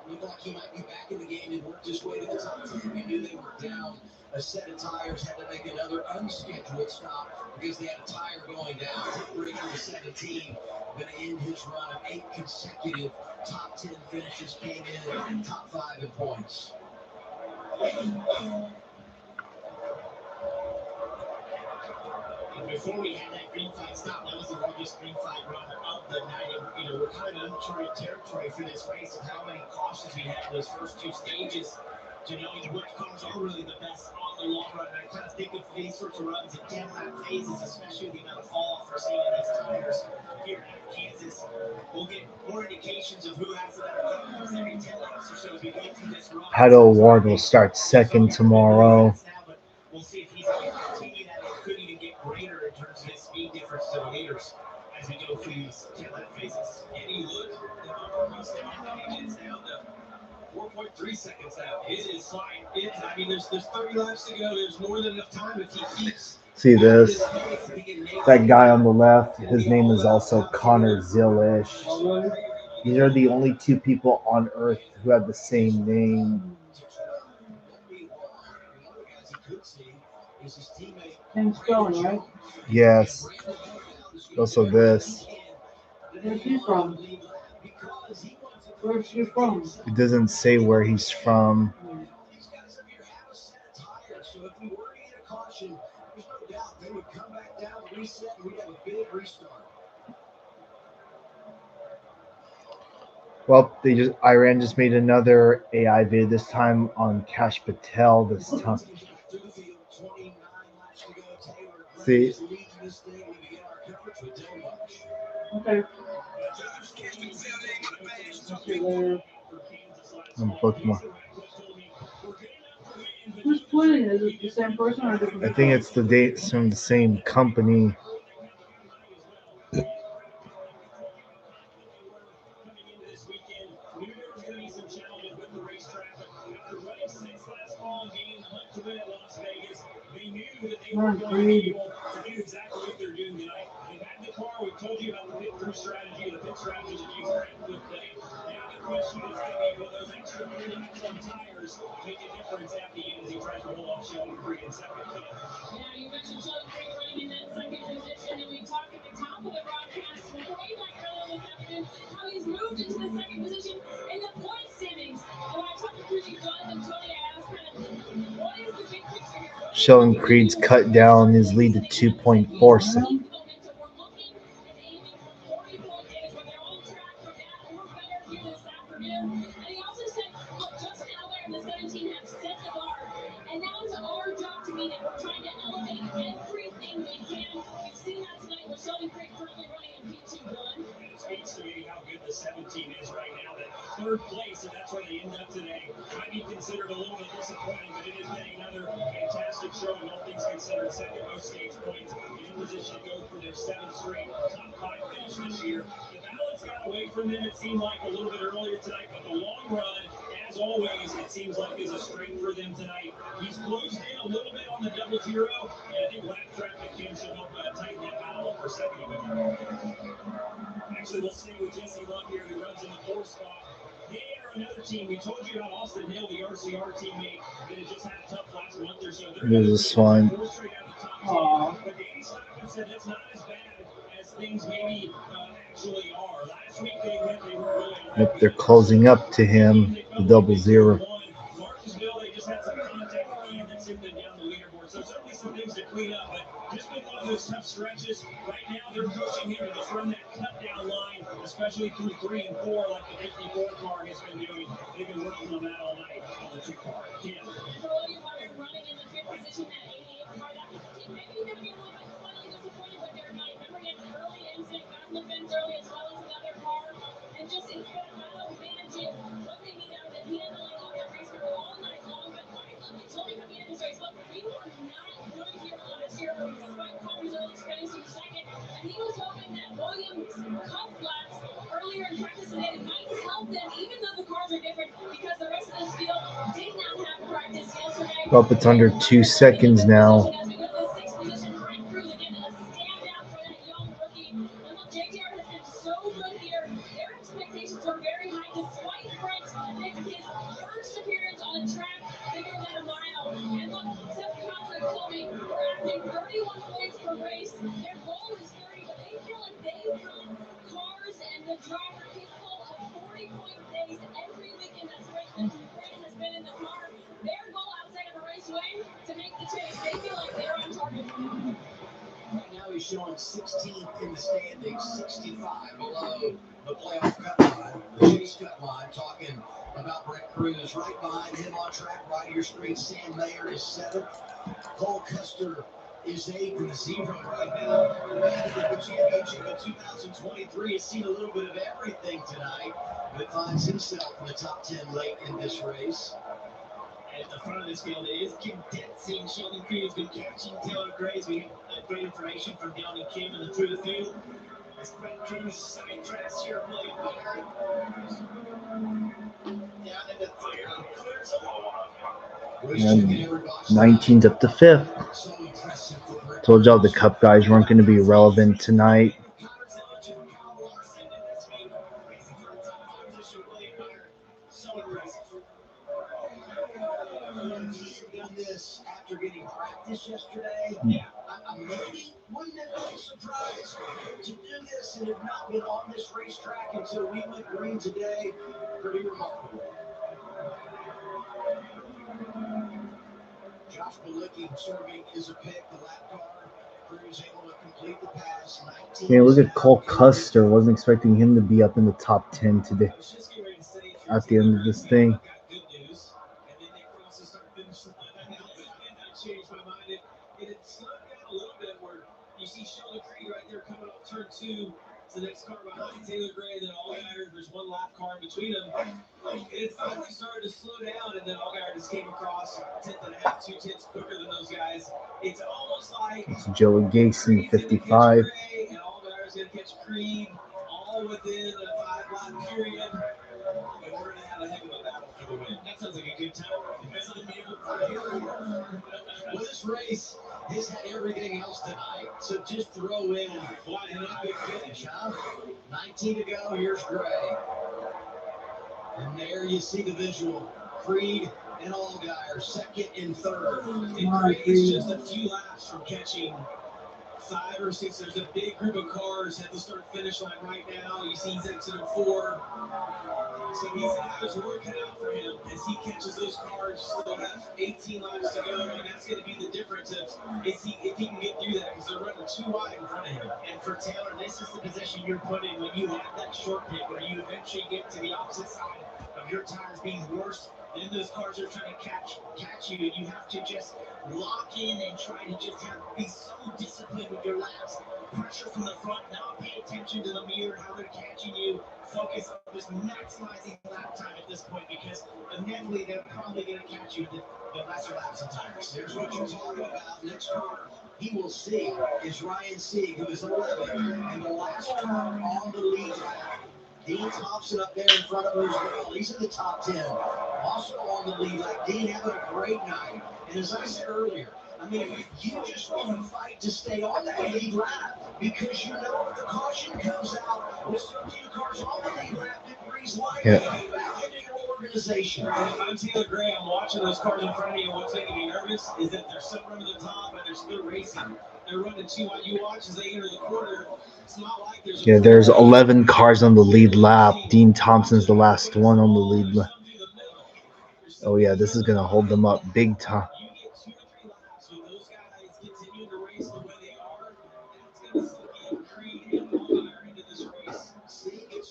looked like he might be back in the game and worked his way to the top 10. We knew they were down a set of tires, had to make another unscheduled stop because they had a tire going down. Breaking to 17, going to end his run of 8 consecutive top 10 finishes, came in top 5 in points. Before we had that green flag stop, that was the longest green flag run of the night. And, we're kind of uncharted territory for this race of how many cautions we had in those first 2 stages to knowing which cars are really the best on the long run. And I kind of think of these sorts of runs in 10-lap phases, especially the amount of fall off we're seeing in these tires here at Kansas. We'll get more indications of who has the better cars every 10 laps or so as we go through this run. Pato Ward will start second tomorrow. We'll see if he's going to continue that or could even get greater in terms of his speed difference to the leaders as we go through these 10-lap phases. And you look, the number of stages down to 4.3 seconds now. It is fine. I mean, there's 30 laps to go. There's more than enough time if he keeps. See this? That guy on the left, his name is also Connor Zillish. These are the only 2 people on Earth who have the same name. Same spelling, right? Yes. Also this. Where's he from? Where's he from? It doesn't say where he's from. So if we were to get a caution, there's no doubt they would come back down, reset, and we'd have a big restart. Well, Iran just made another AI video, this time on Cash Patel this time. See? Okay. Bookmark. Who's tweeting? Is it the same person or different? I think it's the dates from the same company. We told you about the pit crew strategy, the pit strategy that you were in good play. Now the question is going to be, will those extra laps on tires make a difference at the end as he tries to hold off Sheldon Creed in second? Yeah, you mentioned Sheldon Creed running in that second position, and we talked at the top of the broadcast way back earlier this afternoon how he's moved into the second position in the point standings. And when I talked to Crew Chief Jonathan Tony, I asked kind of, what is the big picture here? Sheldon Creed's cut down his lead to 2.4 seconds. And he also said, look, Justin Elder and the 17 have set the bar. And now it's our job to meet it. We're trying to elevate everything we can. We've seen that tonight with Sheldon Creed currently running in P2-1. It speaks to me how good the 17 is right now. That third place, and that's where they end up today. Might be considered a little bit disappointing, but it has been another fantastic showing, all things considered. Second most stage points, in position to go for their 7th straight top 5 finish this year. The balance got away from them, it seemed like, a little bit earlier tonight, but the long run, as always, it seems like is a strength for them tonight. He's closed in a little bit on the double zero, and I think lap traffic can should help tighten that battle up for second. Actually, we'll stay with Jesse Love here, who runs in the 4th spot. They enter another team. We told you about Austin Hill, the RCR teammate that has just had a tough last month or so. There's a swine. But Danny Stockman said that's not as bad as things maybe actually are. Last week they were really Yep, they're closing up to him, the double zero. Martinsville, they just had some contact with Ian that sent them down the leaderboard. So certainly some things to clean up, but just been one of those tough stretches. Right now they're pushing him to just run that cut down line. especially through 3 and 4, like the 54 car has been doing. They've been working on that all night on the 2 car. Yeah. William Hunter running in the fifth position at 88 car. That means the team maybe going to be a little bit slightly disappointed with their night. Remember, he had an early exit, got the fence early as well as another car. And just it's been a battle managing what they need out of the handling of their race crew all night long. But Ryan Lundgren told me coming into this race, look, we were not good here last year. Despite Carter's early finishing second, and he was hoping that Williams' cup laps earlier in practice today might help them, even though the cars are different, because the rest of this field did not have practice yesterday. Well, it's under 2 seconds now. As we go to the sixth position, Brent Cruz again, a standout for that young rookie. And look, JTR has been so good here. Their expectations are very high, despite Brent making his first appearance on a track bigger than a mile. And look, Seth Conklin told me we're averaging 31 points per race. Their goal is 30, but they feel like they've got cars and the driver capable of 40-point days every weekend that Brent has been in the car. Their goal outside of a race win to make the chase. They feel like they're on target for him. Right now he's showing 16th in the standings, 65 below the playoff cut line, the chase cut line. Talking about Brent Cruz, right behind him on track, right of your screen. Sam Mayer is 7th. Cole Custer is 8th in the zero right now. The man who took the championship in 2023 has seen a little bit of everything tonight, but finds himself in the top 10 late in this race. At the front of this field, it is condensing. Sheldon Creed has been catching Taylor Graves. We get great information from Down and Kim and through the field. As Brent Cruz side-tracks here, William Hunter. Down into third, clears a low one. And 19's up to 5th. Told y'all the Cup guys weren't going to be relevant tonight. Done this after getting practice yesterday. Maybe wouldn't have been surprised to do this and have not been on this racetrack until we went green today. Pretty remarkable. Josh Malicki serving is a pick, the lap car. Cruz able to complete the pass. Yeah, look at Cole Custer. Wasn't expecting him to be up in the top 10 today. At the end of this thing. Changed my mind. It had slowed down a little bit where you see Sheldon Creed right there coming off turn 2. It's the next car behind Taylor Gray, and then Allgaier. There's one lap car in between them. It finally started to slow down, and then Allgaier just came across 10th and a half, 2 tenths quicker than those guys. It's almost like It's Joey Gacy, 55. and Allgaier's going to catch Creed all within a 5-lap period. And we're going to have a heck of a battle for the win. That sounds like a good time. Well, this race has had everything else tonight, so just throw in why not big finish, huh? 19 to go, here's Gray. And there you see the visual. Creed and Allgaier, second and third. And Creed's just a few laps from catching 5 or 6. There's a big group of cars at the start-finish line right now. You see he's exiting 4. So he's got his work cut out for him as he catches those cars. Still have 18 laps to go, and that's going to be the difference if he can get through that, because they're running too wide in front of him. And for Taylor, this is the position you're put in when you have that short pit, where you eventually get to the opposite side of your tires being worse. Then those cars are trying to catch you, and you have to just lock in and try to just be so disciplined with your laps. Pressure from the front, not pay attention to the mirror, how they're catching you. Focus on just maximizing lap time at this point, because inevitably they're probably going to catch you the lesser laps of tires. There's what you're talking about. Next car he will see is Ryan Sieg, who is 11, and the last car on the lead lap. Dean Thompson up there in front of him as well. He's in the top 10. Also on the lead lap. Dean having a great night. And as I said earlier, I mean, you just want to fight to stay on that lead lap, because you know if the caution comes out, with 13 cars on the lead lap, it brings life back into your organization. And if I'm Taylor Gray, I'm watching those cars in front of me, and what's making me nervous is that they're so running the top and they're still racing. They're running too wide. You watch as they enter the quarter. It's not like there's Yeah, there's 11 cars on the lead lap. Dean Thompson's the last one on the lead lap. Oh, yeah, this is going to hold them up big time. You get 2 or 3 laps with those guys continuing to race the way they are, that's going to get Creed and Allgaier into this race. Sieg gets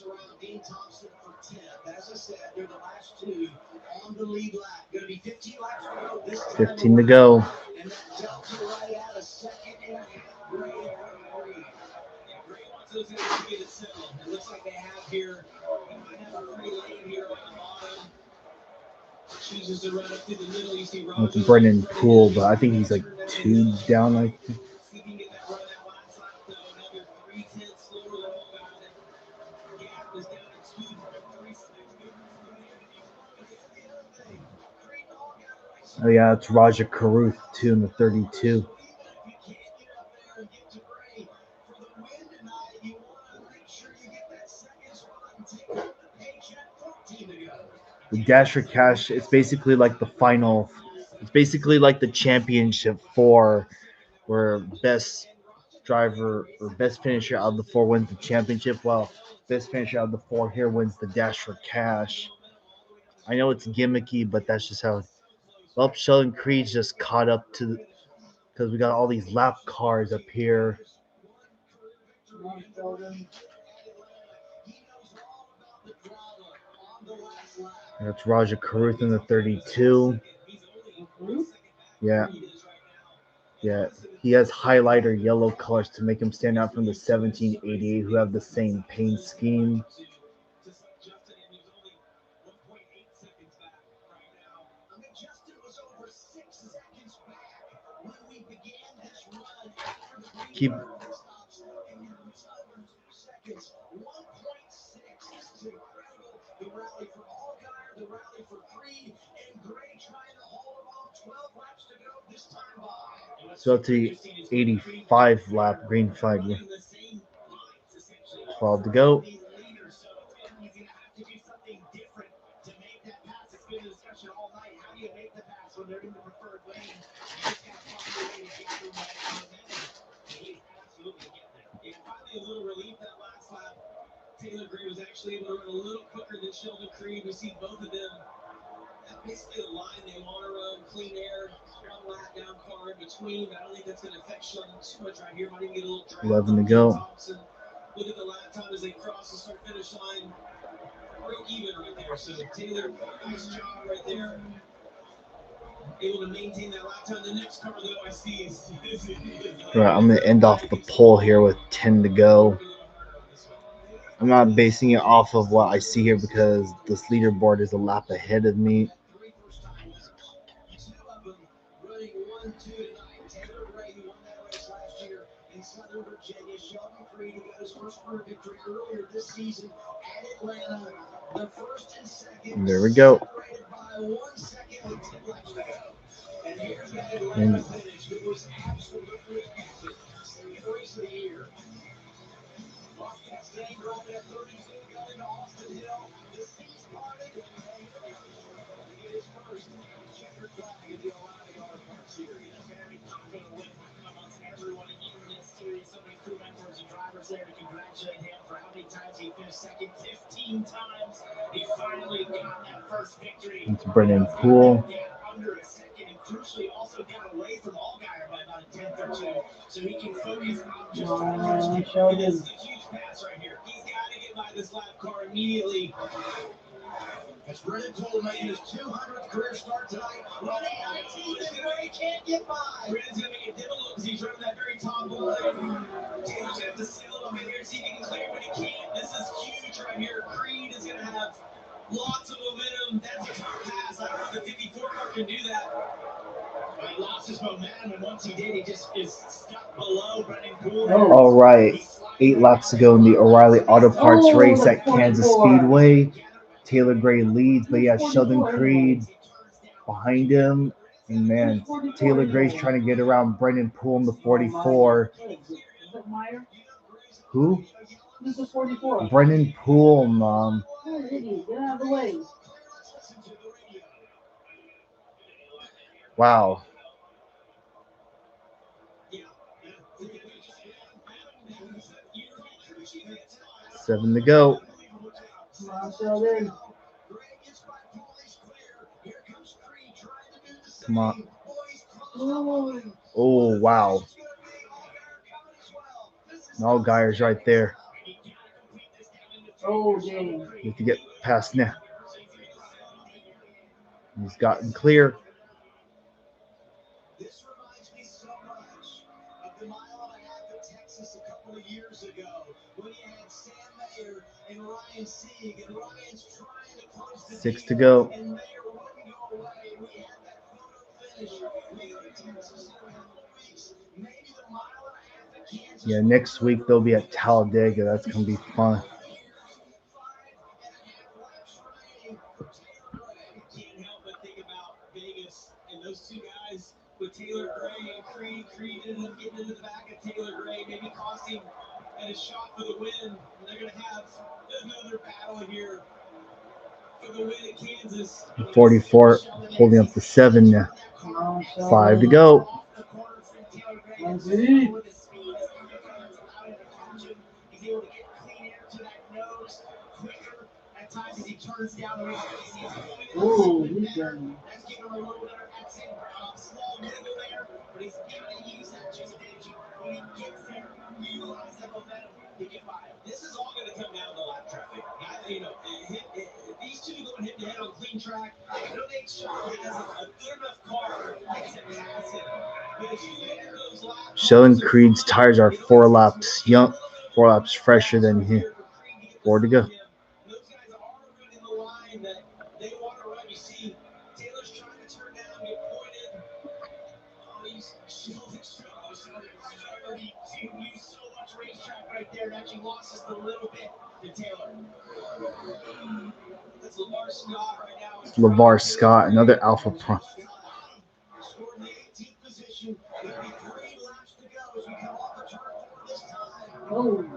15 to go. And that delta right at a second and a half. Gray for three. Gray wants those guys to get it settled. It looks like they have here. He might have a free lane here on the bottom. Chooses to run up through the middle. You see With Rojo. Brennan Poole, but I think he's like 2 down. I think. See if he can get that run that last lap, though. Another 3/10 slower than all guys. The gap is down to 2.36. Oh yeah, it's Roger Carruth too in the 32. The Dash for Cash, it's basically like the final. It's basically like the championship four, where best driver or best finisher out of the four wins the championship. Well, best finisher out of the four here wins the Dash for Cash. I know it's gimmicky, but that's just how. Well, Sheldon Creed just caught up to because we got all these lap cars up here. That's Roger Carruth in the 32. Yeah. Yeah. He has highlighter yellow colors to make him stand out from the 1788 who have the same paint scheme. Keep so up to the 85 lap green flag. 12 to go. Finally, a little relief that last lap. Taylor Gray was actually able to run a little quicker than Sheldon Creed. We see both of them. That's basically the line they want to run. Clean air, one lap down car in between. I don't think that's going to affect Sheldon too much right here. Might even get a little drag. 11 to go. Thompson. Look at the lap time as they cross the start finish line. Broke even right there. So Taylor, nice job right there. Able to maintain that lap time. The next car, though, I see is Right, I'm going to end off the poll here with 10 to go. I'm not basing it off of what I see here because this leaderboard is a lap ahead of me. And there we go. And Everyone in this series, so many crew members and drivers there to congratulate him for how many times he finished second. 15 times. He finally got that first victory. it's Brennan Poole. Under a second, and crucially also got away from Allgaier by about a tenth or two, so he can focus on just Sheldon. This is a huge pass right here. He's got to get by this lap car immediately. As Brennan Poole made his 200th career start tonight, running 19th where he can't get by. Brennan's going to make it difficult because he's running that very top line. Taylor's going to have to seal him in here, see if he can clear, but he can't. This is huge right here. Creed is going to have lots of momentum. That's a tough pass. I don't know if the 54 car can do that. But he lost his momentum, and once he did, he just is stuck below Brennan Poole. All right, 8 laps to go in the O'Reilly Auto Parts race at Kansas Speedway. Taylor Gray leads, but yeah, Sheldon Creed behind him. And man, Taylor Gray's trying to get around Brennan Poole in the 44. Who? Who's the 44? Brennan Poole, Mom. Oh, idiot. Get out of the way. Wow. Seven to go. Come on, Sheldon. Come on. Oh, wow. All Geier's right there. Oh, dang. You have to get past now. He's gotten clear. This reminds me so much of the mile and a half in Texas a couple of years ago when you had Sam Mayer and Ryan Sieg, and Ryan's trying to close the 6 to deal, go. and Mayer wouldn't go away. We had that photo finish. We go to Texas in a couple of weeks, maybe the mile and a half at Kansas. Yeah, next week they'll be at Talladega. That's going to be fun. Can't help but think about Vegas and those two guys with Taylor Gray and Creed. Creed ended up getting into the back of Taylor Gray, maybe cost him and his shot for the win. And they're going to have another battle here for the win at Kansas. 44 holding up to 7 now. 5 to go. He's able to get clean air to that nose quicker at times as he turns down the road. Ooh, he's done. That's giving him a little bit of that same small wiggle there, but he's got to use that just edge when he gets there. Utilize that momentum to get by him. This is all going to come down to lap traffic. These two going head to head on clean track. I know Nate Shaw has a good enough car to pass him. But if you look at those laps, Sheldon Creed's tires are 4 laps young, 4 laps fresher than him. 4 to go. those guys are running the line that they want to run. You see, Taylor's trying to turn down, get pointed. Oh, he's Sheldon He used so much racetrack right there, and actually lost just a little bit to Taylor. That's LeVar Scott right now. LeVar Scott, another Alpha Pro. Scored in the 18th position. There'll be 3 laps to go as we come off the turn 4 this time. Oh, Trying to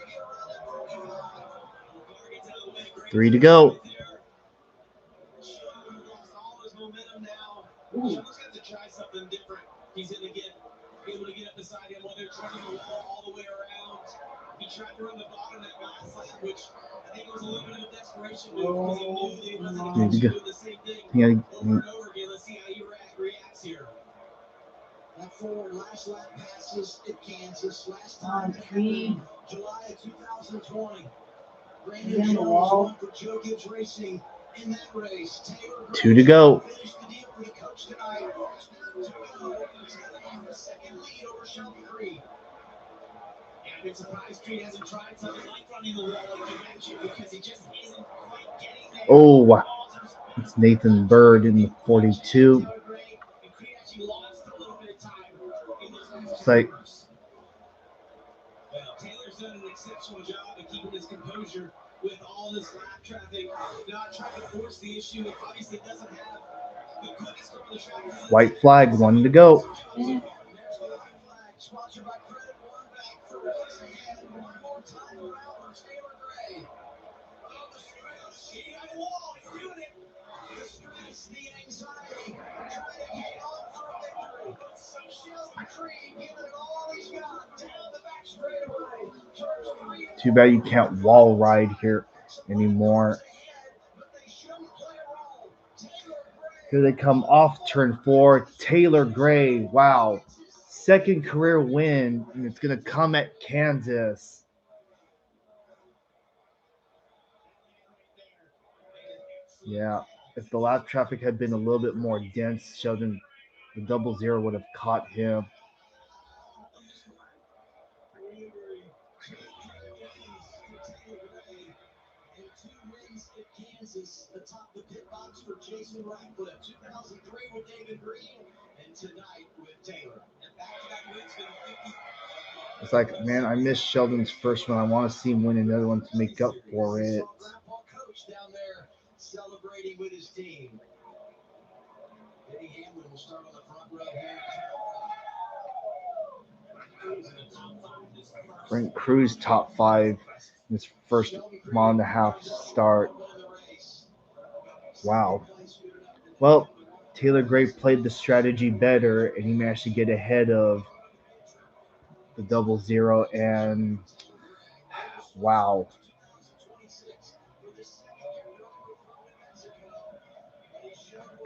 get around that 45. 3 to go. Sheldon lost all his momentum now. ooh. Sheldon's got to try something different. He's going to get able to get up beside him while they're turning the wall all the way around. He tried to run the bottom that last lap, which I think was a little bit of a desperation move because he knew that he wasn't going to do the same thing over and over again. Let's see how he reacts here. That forward last lap passes at Kansas. Last time Creed. July of 2020. Brandon Down the Jones wall. won for Joe Gibbs Racing in that race. Taylor 2 to go. finished the deal for the coach tonight. 2 to go. He's got a half a second lead over Sheldon Creed. Yeah, I've been surprised Creed hasn't tried something like running the wall like you mentioned because he just isn't quite getting there. Oh, wow. It's Nathan Bird in the 42. And Creed actually lost a little bit of time in those last It's like, well, Taylor's done an exceptional job of keeping his composure with all this lap traffic, not trying to force the issue. It obviously doesn't have the quickest car on the track. white flag, 1 to go. There's the white flag, sponsored by Credit One Bank for race ahead. One more time around for Taylor Gray. Oh, the stress. He got a wall. He's doing it. The stress, the anxiety, trying to hang on for a victory. So Sheldon Creed giving it all he's got down the back straightaway. Turns 3. Too bad you can't wall ride here anymore. Here they come off turn 4. Taylor Gray. Wow. Second career win, and it's going to come at Kansas. Yeah. If the lap traffic had been a little bit more dense, Sheldon, the 00 would have caught him. Kansas atop the pit box for Jason Ratcliffe. 2003 with David Green, and tonight with Taylor. And back-to-back wins for the 50. It's like, man, I missed Sheldon's first one. I want to see him win another one to make up for it. Coach down there celebrating with his team. Eddie Hamlin will start on the front row here. Frank Cruz top 5 in his first mile and a half start. Wow. Well, Taylor Gray played the strategy better, and he managed to get ahead of the 00, and wow.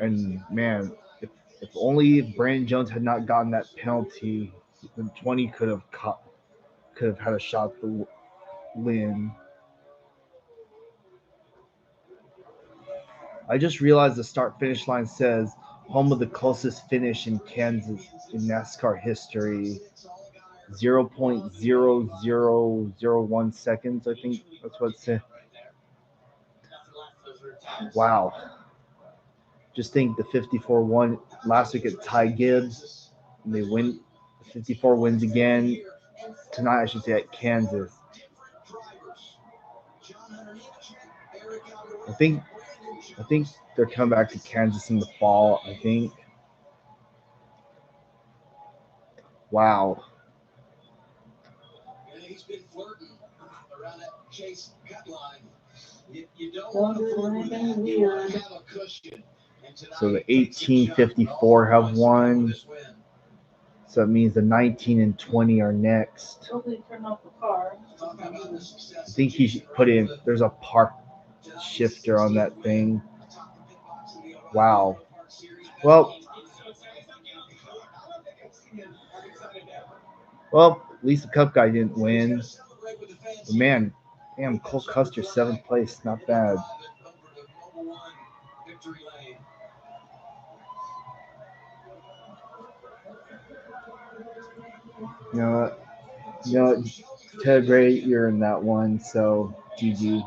And man, if only Brandon Jones had not gotten that penalty, the 20 could have had a shot to win. I just realized the start finish line says home of the closest finish in Kansas in NASCAR history. 0.0001 seconds, I think that's what it said. Wow. Just think the 54 won last week at Ty Gibbs. And they win. 54 wins again. Tonight, I should say, at Kansas. I think they're coming back to Kansas in the fall, I think. Wow. He's been flirting around that chase cut line. You don't want to flirt with that. You want to have a cushion. So the 1854 have won. So that means the 19 and 20 are next. Totally turn off the car. I think he should put in, there's a park shifter on that thing. Wow. Well, at least the Cup guy didn't win. But man, damn, Cole Custer, 7th place. Not bad. You know what? Ted Gray, you're in that one, so GG.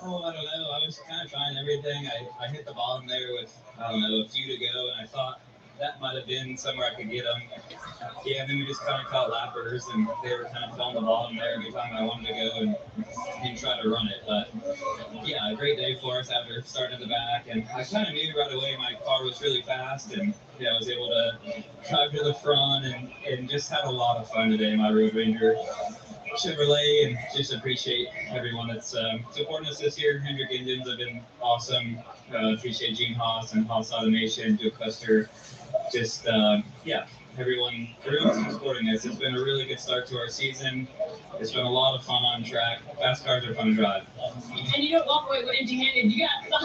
Oh, I don't know. I was kind of trying everything. I hit the bottom there with, I don't know, a few to go, and I thought that might have been somewhere I could get them. Yeah, and then we just kind of caught lappers, and they were kind of filling the bottom there every time I wanted to go and try to run it. But yeah, a great day for us after starting in the back, and I kind of knew right away my car was really fast, and I was able to drive to the front and just had a lot of fun today in my Road Ranger Chevrolet, and just appreciate everyone that's supporting us this year. Hendrick Engines have been awesome. Appreciate Gene Haas and Haas Automation, Joe Custer. Just everyone's been supporting us. It's been a really good start to our season. It's been a lot of fun on track. Fast cars are fun to drive. And you don't walk away with empty-handed. You got the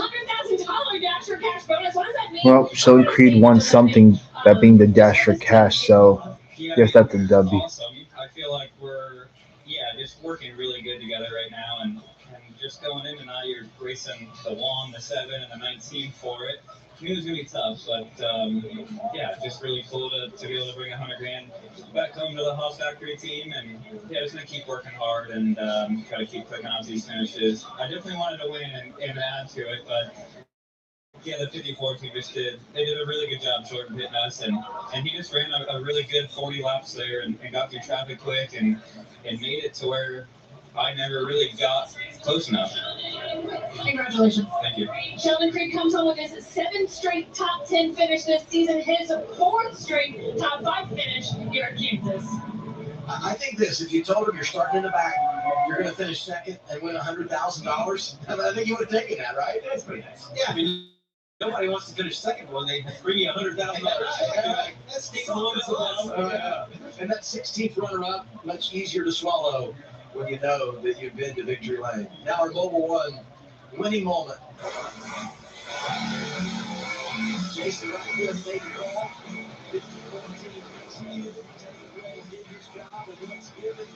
$100,000 Dash for Cash bonus. What does that mean? Well, Shelly Creed won something, that being the Dash for Cash, so yes, that's a W. Awesome. I feel like we're just working really good together right now, and just going in tonight, you're racing the 1, the 7, and the 19 for it. I knew it was gonna be tough, but just really cool to be able to bring $100,000 back home to the Haas Factory team, and just gonna keep working hard and try to keep clicking out these finishes. I definitely wanted to win and add to it, but the 54 team they did a really good job short and hitting us, and he just ran a really good 40 laps there and got through traffic quick and made it to where I never really got close enough. Congratulations. Thank you. Sheldon Creed comes home with his 7th straight top 10 finish this season, his 4th straight top 5 finish here at Kansas. I think this, if you told him you're starting in the back, you're going to finish second and win $100,000, I think you would have taken that, right? That's pretty nice. Yeah, I mean, nobody wants to finish second when they bring you $100,000. That's and that 16th runner-up, much easier to swallow when you know that you've been to victory lane. Now our Mobile One winning moment. Jason Ratcliffe made the call. 50-14. Did his job, and let's give it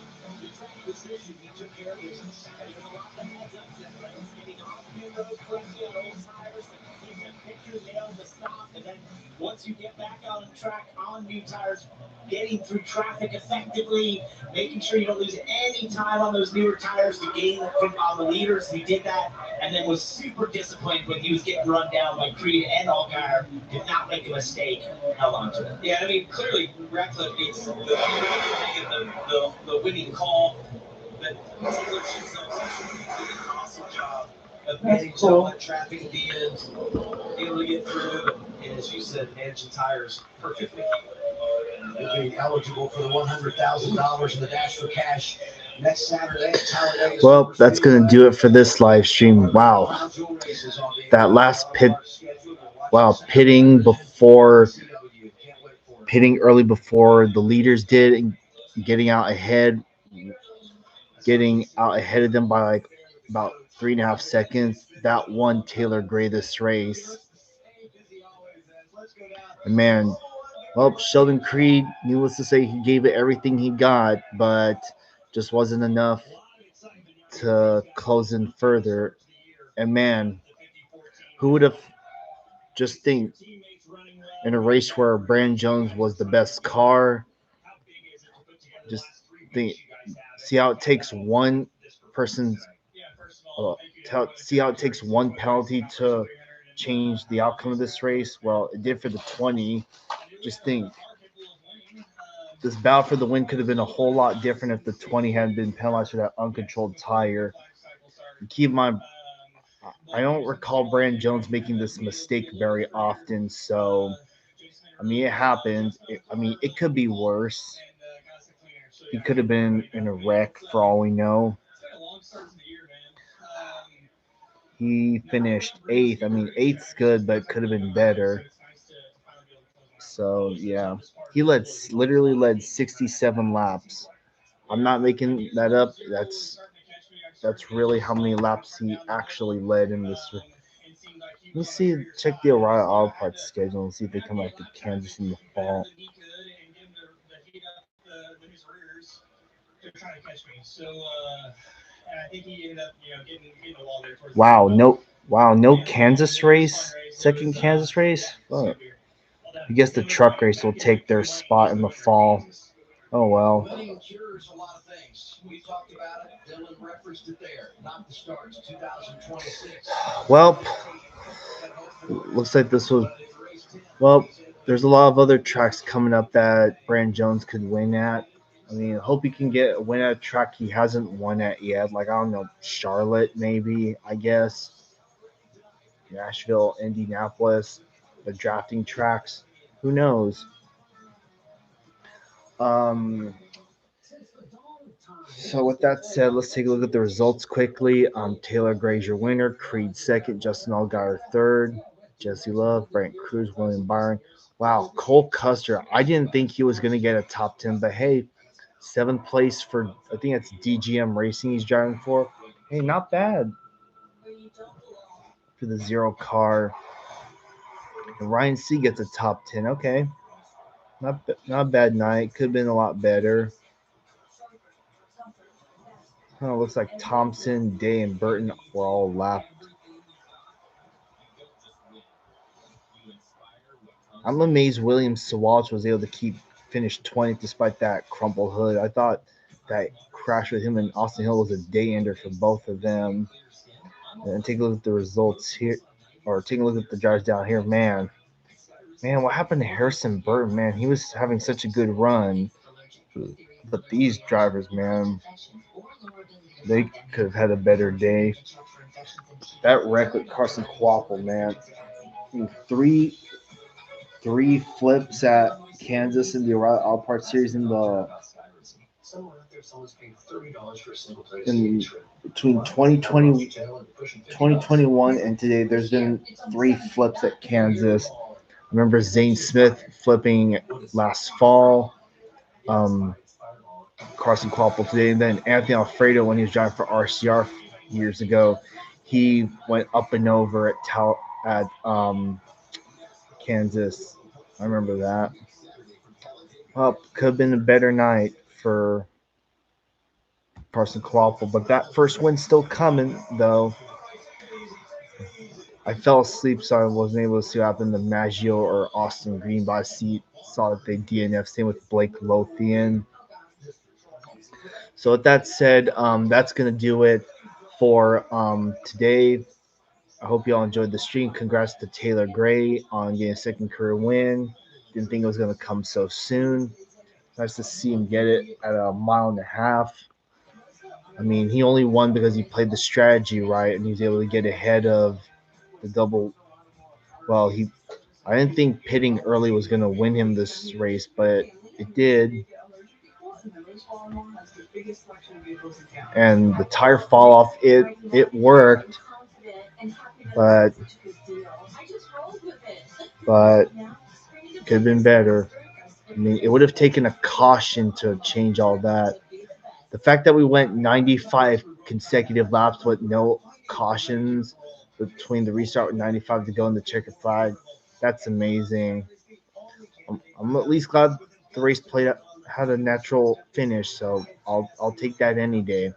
the track position. He took care of business. And there's a lot that adds up to that race. Getting off new road quickly on old tires, taking a picture, nailing the stop, and then once you get back on the track on new tires, getting through traffic effectively, making sure you don't lose any time on those newer tires to gain from on the leaders. He did that, and then was super disappointed when he was getting run down by Creed and Allgaier. Did not make a mistake, held on to it. Yeah, I mean, clearly Ratcliffe needs the winning call, but Taylor Schiff's done an awesome job of getting to all that traffic at the end, able to get through, and as you said, manage the tires perfectly. Being eligible for the $100,000 in the Dash for Cash next Saturday at Talladega. Well, that's going to do it for this live stream. Wow. That last pitting early before the leaders did, and getting out ahead of them by like about 3.5 seconds. That won Taylor Gray this race. And man, well, Sheldon Creed, needless to say, he gave it everything he got, but just wasn't enough to close in further. And man, who would have just think in a race where Brandon Jones was the best car, just think, see how it takes one person's, see how it takes one penalty to change the outcome of this race. Well, it did for the 20. Just think, this battle for the win could have been a whole lot different if the 20 hadn't been penalized for that uncontrolled tire. Keep in mind, I don't recall Brandon Jones making this mistake very often, so I mean it happened. I mean it could be worse. He could have been in a wreck for all we know. He finished eighth. I mean eighth's good, but could have been better. So yeah, he literally led 67 laps. I'm not making that up. That's really how many laps he actually led in this. Let me see, check the O'Reilly Auto Parts schedule and see if they come back to Kansas in the fall. Wow, no Kansas race, second Kansas race. Oh, I guess the truck race will take their spot in the fall. Oh well. Money cures a lot of things. We talked about it. Dylan referenced it there. Not the starts, 2026. Well, looks like this was. Well, there's a lot of other tracks coming up that Brandon Jones could win at. I mean, I hope he can get a win at a track he hasn't won at yet. Like, I don't know, Charlotte, maybe, I guess. Nashville, Indianapolis, the drafting tracks. Who knows? Um, so with that said, let's take a look at the results quickly. Taylor Gray's your winner, Creed second, Justin Allgaier third, Jesse Love, Brent Cruz, William Byron. Wow, Cole Custer. I didn't think he was going to get a top 10, but hey, seventh place for, I think it's DGM Racing he's driving for. Hey, not bad for the zero car. And Ryan C gets a top 10. Okay, not a bad night. Could have been a lot better. Looks like Thompson, Day, and Burton were all lapped. I'm amazed William Sawalch was able to finish 20th despite that crumpled hood. I thought that crash with him and Austin Hill was a day ender for both of them. And take a look at the results here, or take a look at the drivers down here. Man, what happened to Harrison Burton? Man, he was having such a good run. But these drivers, man, they could have had a better day. That wreck with Carson Quapple, man. Three flips at Kansas in the O'Reilly All Parts Series in between 2021 and today. There's been three flips at Kansas. Remember Zane Smith flipping last fall. Carson Quapple today, and then Anthony Alfredo when he was driving for RCR years ago, he went up and over at Kansas. I remember that. Well, could have been a better night for Carson Quapple, but that first win's still coming though. I fell asleep, so I wasn't able to see what happened to Maggio or Austin Green, but I saw that they DNF. Same with Blake Lothian. So with that said, that's gonna do it for today. I hope you all enjoyed the stream. Congrats to Taylor Gray on getting a second career win. Didn't think it was gonna come so soon. Nice to see him get it at a mile and a half. I mean, he only won because he played the strategy right and he was able to get ahead of the double. Well, I didn't think pitting early was gonna win him this race, but it did. And the tire fall off, it worked, but could have been better. I mean, it would have taken a caution to change all that. The fact that we went 95 consecutive laps with no cautions between the restart with 95 to go in the checkered flag, that's amazing. I'm at least glad the race had a natural finish, so I'll take that any day.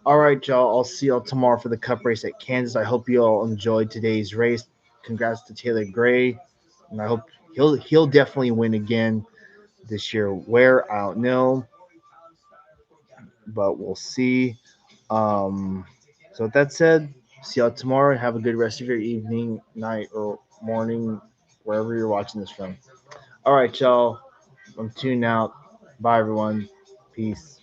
All right, y'all. I'll see y'all tomorrow for the Cup race at Kansas. I hope you all enjoyed today's race. Congrats to Taylor Gray, and I hope he'll definitely win again this year. Where I don't know, but we'll see. So with that said, see y'all tomorrow. Have a good rest of your evening, night, or morning, wherever you're watching this from. All right, y'all. I'm tuning out. Bye, everyone. Peace.